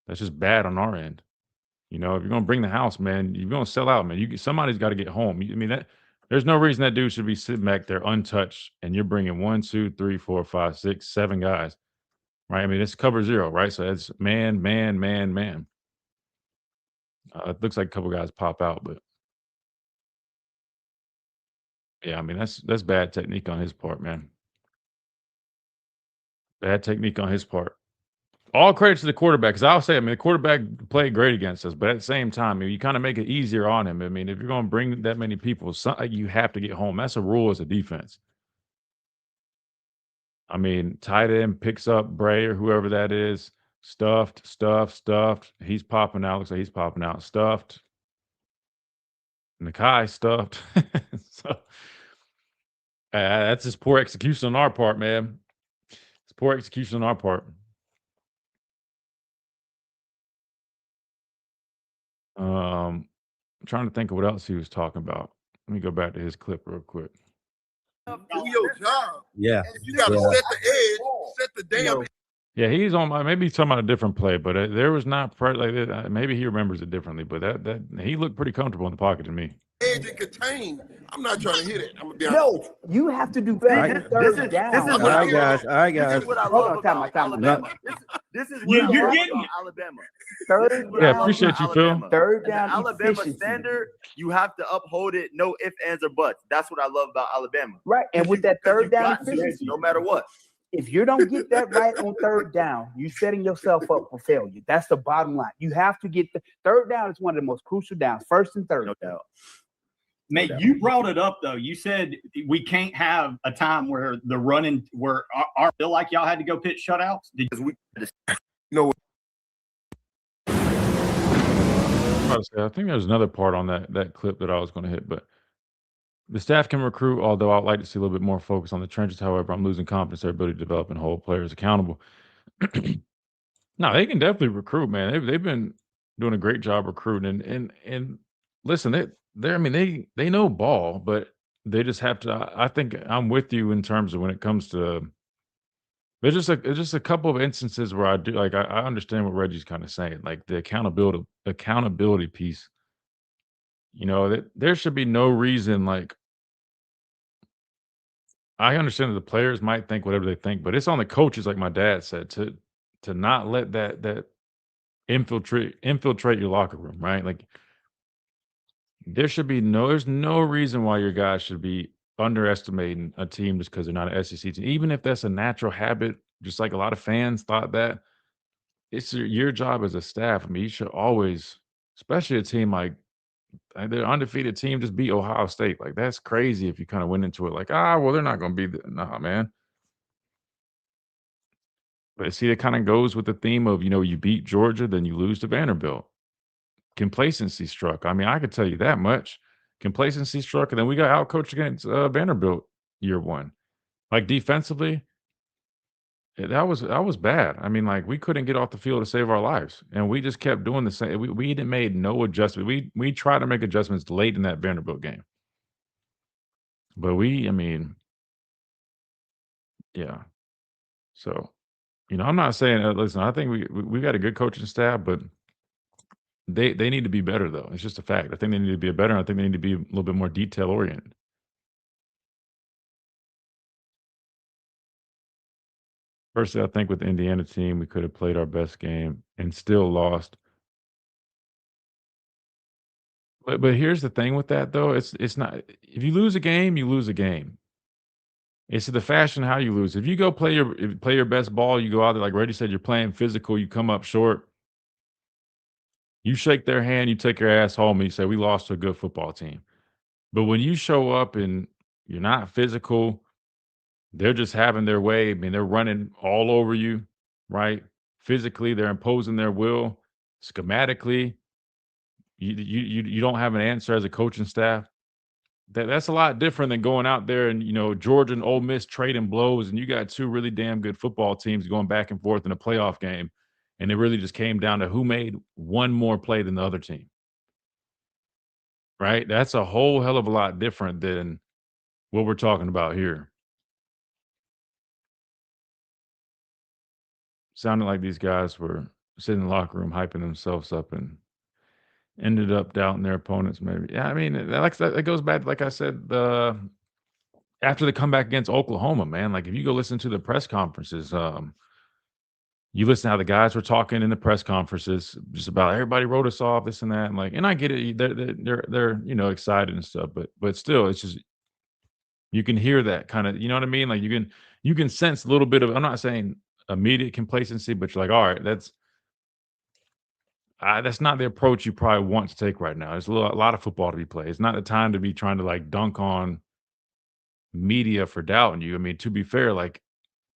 S3: that's just bad on our end. You know, if you're going to bring the house, man, you're going to sell out, man. Somebody's got to get home. I mean, there's no reason that dude should be sitting back there untouched, and you're bringing 1, 2, 3, 4, 5, 6, 7 guys, right? I mean, it's cover 0, right? So it's man. It looks like a couple guys pop out, but yeah, I mean, that's bad technique on his part, man. Bad technique on his part. All credit to the quarterback, because I'll say, I mean, the quarterback played great against us, but at the same time, I mean, you kind of make it easier on him. I mean, if you're going to bring that many people, you have to get home. That's a rule as a defense. I mean, tight end picks up Bray or whoever that is, stuffed. He's popping out. Looks like he's popping out. Stuffed. Nikhai stuffed. So, That's just poor execution on our part, man. It's poor execution on our part. I'm trying to think of what else he was talking about. Let me go back to his clip real quick.
S9: Do your job.
S16: Yeah.
S9: You got to set the edge, set the damn
S3: Yeah, he's on my. Maybe he's talking about a different play, but there was not like maybe he remembers it differently. But that he looked pretty comfortable in the pocket to me.
S9: edge and contain. I'm not trying to hit it. I'm gonna be honest.
S6: No, you have to do better than third down.
S10: This is
S16: All right, guys. All right,
S10: This
S16: guys.
S10: is what I
S6: Hold
S10: love
S6: on, time
S10: about
S6: out, time out.
S10: Alabama. This is what I
S11: You're
S10: love
S11: getting
S10: about
S11: it.
S10: Alabama.
S6: Third
S10: This is what I
S3: Yeah,
S10: love
S3: appreciate
S10: about
S3: you, Phil.
S10: Alabama.
S6: Third
S10: And the
S6: down
S10: Alabama
S6: efficiency.
S10: standard, you have to uphold it, no ifs, ands, or buts. That's what I love about Alabama.
S6: Right, and with that
S10: Because you
S6: third down
S10: got to,
S6: efficiency,
S10: no matter what.
S6: if you don't get that right on third down, you're setting yourself up for failure. That's the bottom line. You have to get the third down is one of the most crucial downs, first and third.
S10: No doubt.
S11: Mate, you brought it up though. You said we can't have a time where the running where I feel like y'all had to go pitch shutouts. Did
S10: we
S3: I think there's another part on that clip that I was going to hit, but the staff can recruit, although I'd like to see a little bit more focus on the trenches. However, I'm losing confidence in their ability to develop and hold players accountable. No, they can definitely recruit, man. They've been doing a great job recruiting, and listen, I mean they know ball, but they just have to. I think I'm with you in terms of when it comes to. There's just a couple of instances where I do like I understand what Reggie's kind of saying, like the accountability piece. You know that there should be no reason like I understand that the players might think whatever they think, but it's on the coaches, like my dad said, to not let that infiltrate your locker room, right? Like there's no reason why your guys should be underestimating a team just because they're not an SEC team, even if that's a natural habit. Just like a lot of fans thought that it's your job as a staff. I mean, you should always, especially a team like their undefeated team, just beat Ohio State. Like that's crazy if you kind of went into it like, well, they're not going to be nah, man. But see, it kind of goes with the theme of, you beat Georgia, then you lose to Vanderbilt. Complacency struck. I mean, I could tell you that much. Complacency struck, and then we got outcoached against Vanderbilt year one. Like defensively, that was bad. I mean, like we couldn't get off the field to save our lives, and we just kept doing the same. We didn't made no adjustment. We tried to make adjustments late in that Vanderbilt game, but I mean, yeah. So, I'm not saying. Listen, I think we got a good coaching staff, but they need to be better though. It's just a fact. I think they need to be better. I think they need to be a little bit more detail oriented. Personally, I think with the Indiana team, we could have played our best game and still lost. But here's the thing with that though. It's not if you lose a game, you lose a game. It's the fashion how you lose. If you go play your best ball, you go out there like Reggie said, you're playing physical, you come up short, you shake their hand, you take your ass home, and you say we lost to a good football team. But when you show up and you're not physical, they're just having their way. I mean, they're running all over you, right? Physically, they're imposing their will. Schematically, you don't have an answer as a coaching staff. That's a lot different than going out there and Georgia and Ole Miss trading blows, and you got two really damn good football teams going back and forth in a playoff game, and it really just came down to who made one more play than the other team. Right? That's a whole hell of a lot different than what we're talking about here. Sounded like these guys were sitting in the locker room hyping themselves up and ended up doubting their opponents maybe. Yeah, I mean, that goes back, like I said, after the comeback against Oklahoma, man. Like if you go listen to the press conferences, you listen to how the guys were talking in the press conferences just about everybody wrote us off, this and that. And I get it. They're excited and stuff, but still, it's just you can hear that kind of, you know what I mean? Like you can sense a little bit of, I'm not saying immediate complacency, but you're like, all right, that's not the approach you probably want to take right now. There's a lot of football to be played. It's not the time to be trying to like dunk on media for doubting you. I mean, to be fair, like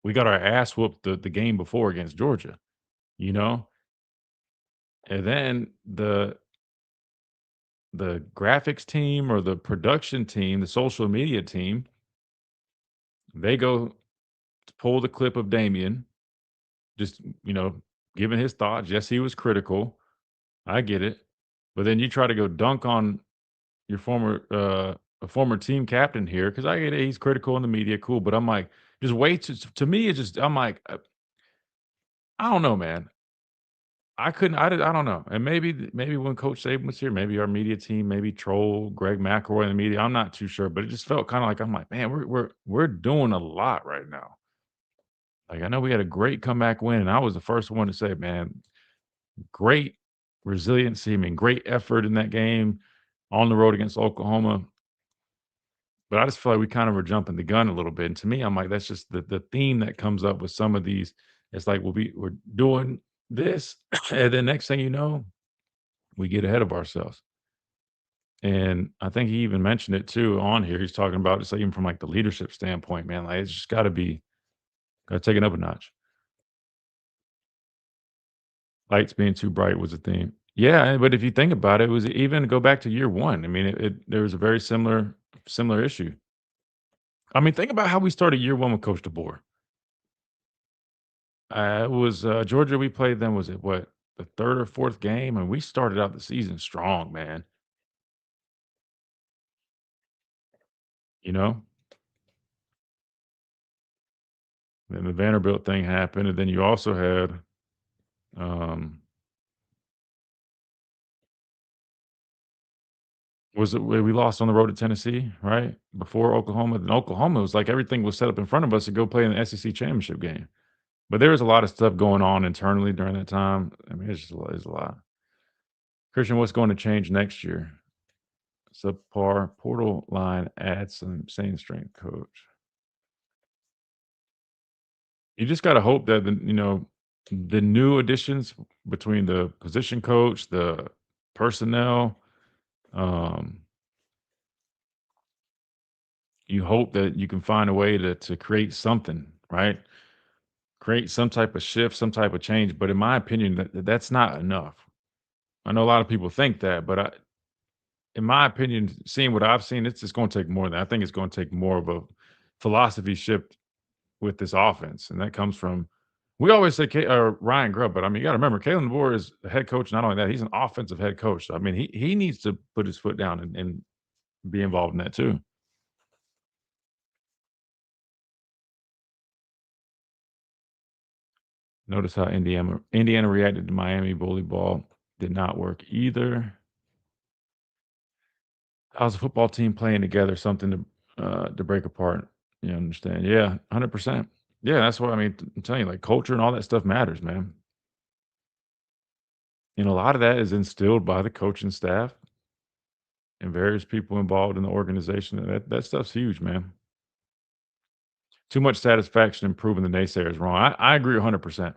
S3: we got our ass whooped the game before against Georgia, and then the graphics team or the production team, the social media team, They go to pull the clip of Damian, just, giving his thoughts. Yes, he was critical. I get it. But then you try to go dunk on your a former team captain here, because I get it. He's critical in the media. Cool. But I'm like, just wait. To me, it's just, I'm like, I don't know, man. I don't know. And maybe when Coach Saban was here, maybe our media team, maybe troll Greg McElroy in the media. I'm not too sure, but it just felt kind of like, I'm like, man, we're doing a lot right now. Like, I know we had a great comeback win, and I was the first one to say, man, great resiliency. I mean, great effort in that game on the road against Oklahoma. But I just feel like we kind of were jumping the gun a little bit. And to me, I'm like, that's just the theme that comes up with some of these. It's like, we're doing this, and then next thing you know, we get ahead of ourselves. And I think he even mentioned it too on here. He's talking about it's like, even from like the leadership standpoint, man, like it's just got to take it up a notch. Lights being too bright was a theme. Yeah, but if you think about it, was even go back to year one. I mean, there was a very similar issue. I mean, think about how we started year one with Coach DeBoer. It was Georgia. We played them. Was it what, the third or fourth game? And we started out the season strong, man. You know, then the Vanderbilt thing happened, and then you also had, was it we lost on the road to Tennessee, right? Before Oklahoma. Then Oklahoma was like everything was set up in front of us to go play in the SEC championship game. But there was a lot of stuff going on internally during that time. I mean, it's a lot. Christian, what's going to change next year? Subpar portal line adds some same strength coach. You just got to hope that the new additions between the position coach, the personnel, you hope that you can find a way to create something, right? Create some type of shift, some type of change. But in my opinion, that's not enough. I know a lot of people think that, but in my opinion, seeing what I've seen, it's just going to take more than. I think it's going to take more of a philosophy shift with this offense, and that comes from. We always say Ryan Grubb, but I mean, you got to remember, Kalen DeBoer is the head coach. Not only that, he's an offensive head coach. So, I mean, he needs to put his foot down and be involved in that too. Notice how Indiana reacted to Miami bully ball. Did not work either. How's a football team playing together? Something to break apart. You understand? Yeah, 100%. Yeah, that's what I mean. I'm telling you, like culture and all that stuff matters, man. And a lot of that is instilled by the coaching staff and various people involved in the organization. And that stuff's huge, man. Too much satisfaction in proving the naysayers wrong. I agree 100%.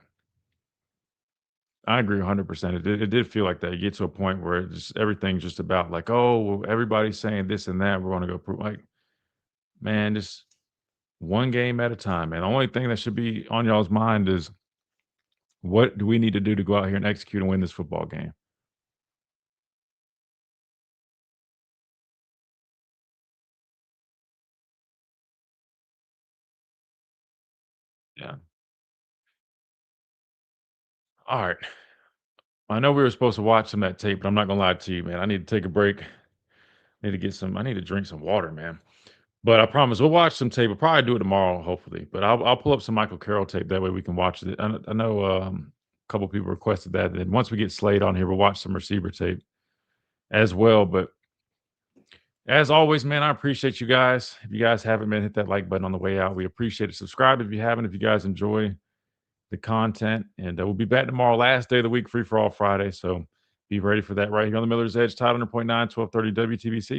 S3: I agree 100%. It did feel like that. You get to a point where everything's just about like, oh, well, everybody's saying this and that. We're going to go prove. Like, man, just one game at a time, man. The only thing that should be on y'all's mind is what do we need to do to go out here and execute and win this football game? Yeah. All right. I know we were supposed to watch some of that tape, but I'm not gonna lie to you, man. I need to take a break. I need to drink some water, man. But I promise we'll watch some tape. We'll probably do it tomorrow, hopefully. But I'll pull up some Michael Carroll tape. That way we can watch it. I know a couple people requested that. And once we get Slade on here, we'll watch some receiver tape as well. But as always, man, I appreciate you guys. If you guys haven't been, hit that like button on the way out. We appreciate it. Subscribe if you haven't. If you guys enjoy the content, and we'll be back tomorrow, last day of the week, free for all Friday. So be ready for that right here on the Miller's Edge, Tide 100.9, 1230 WTBC.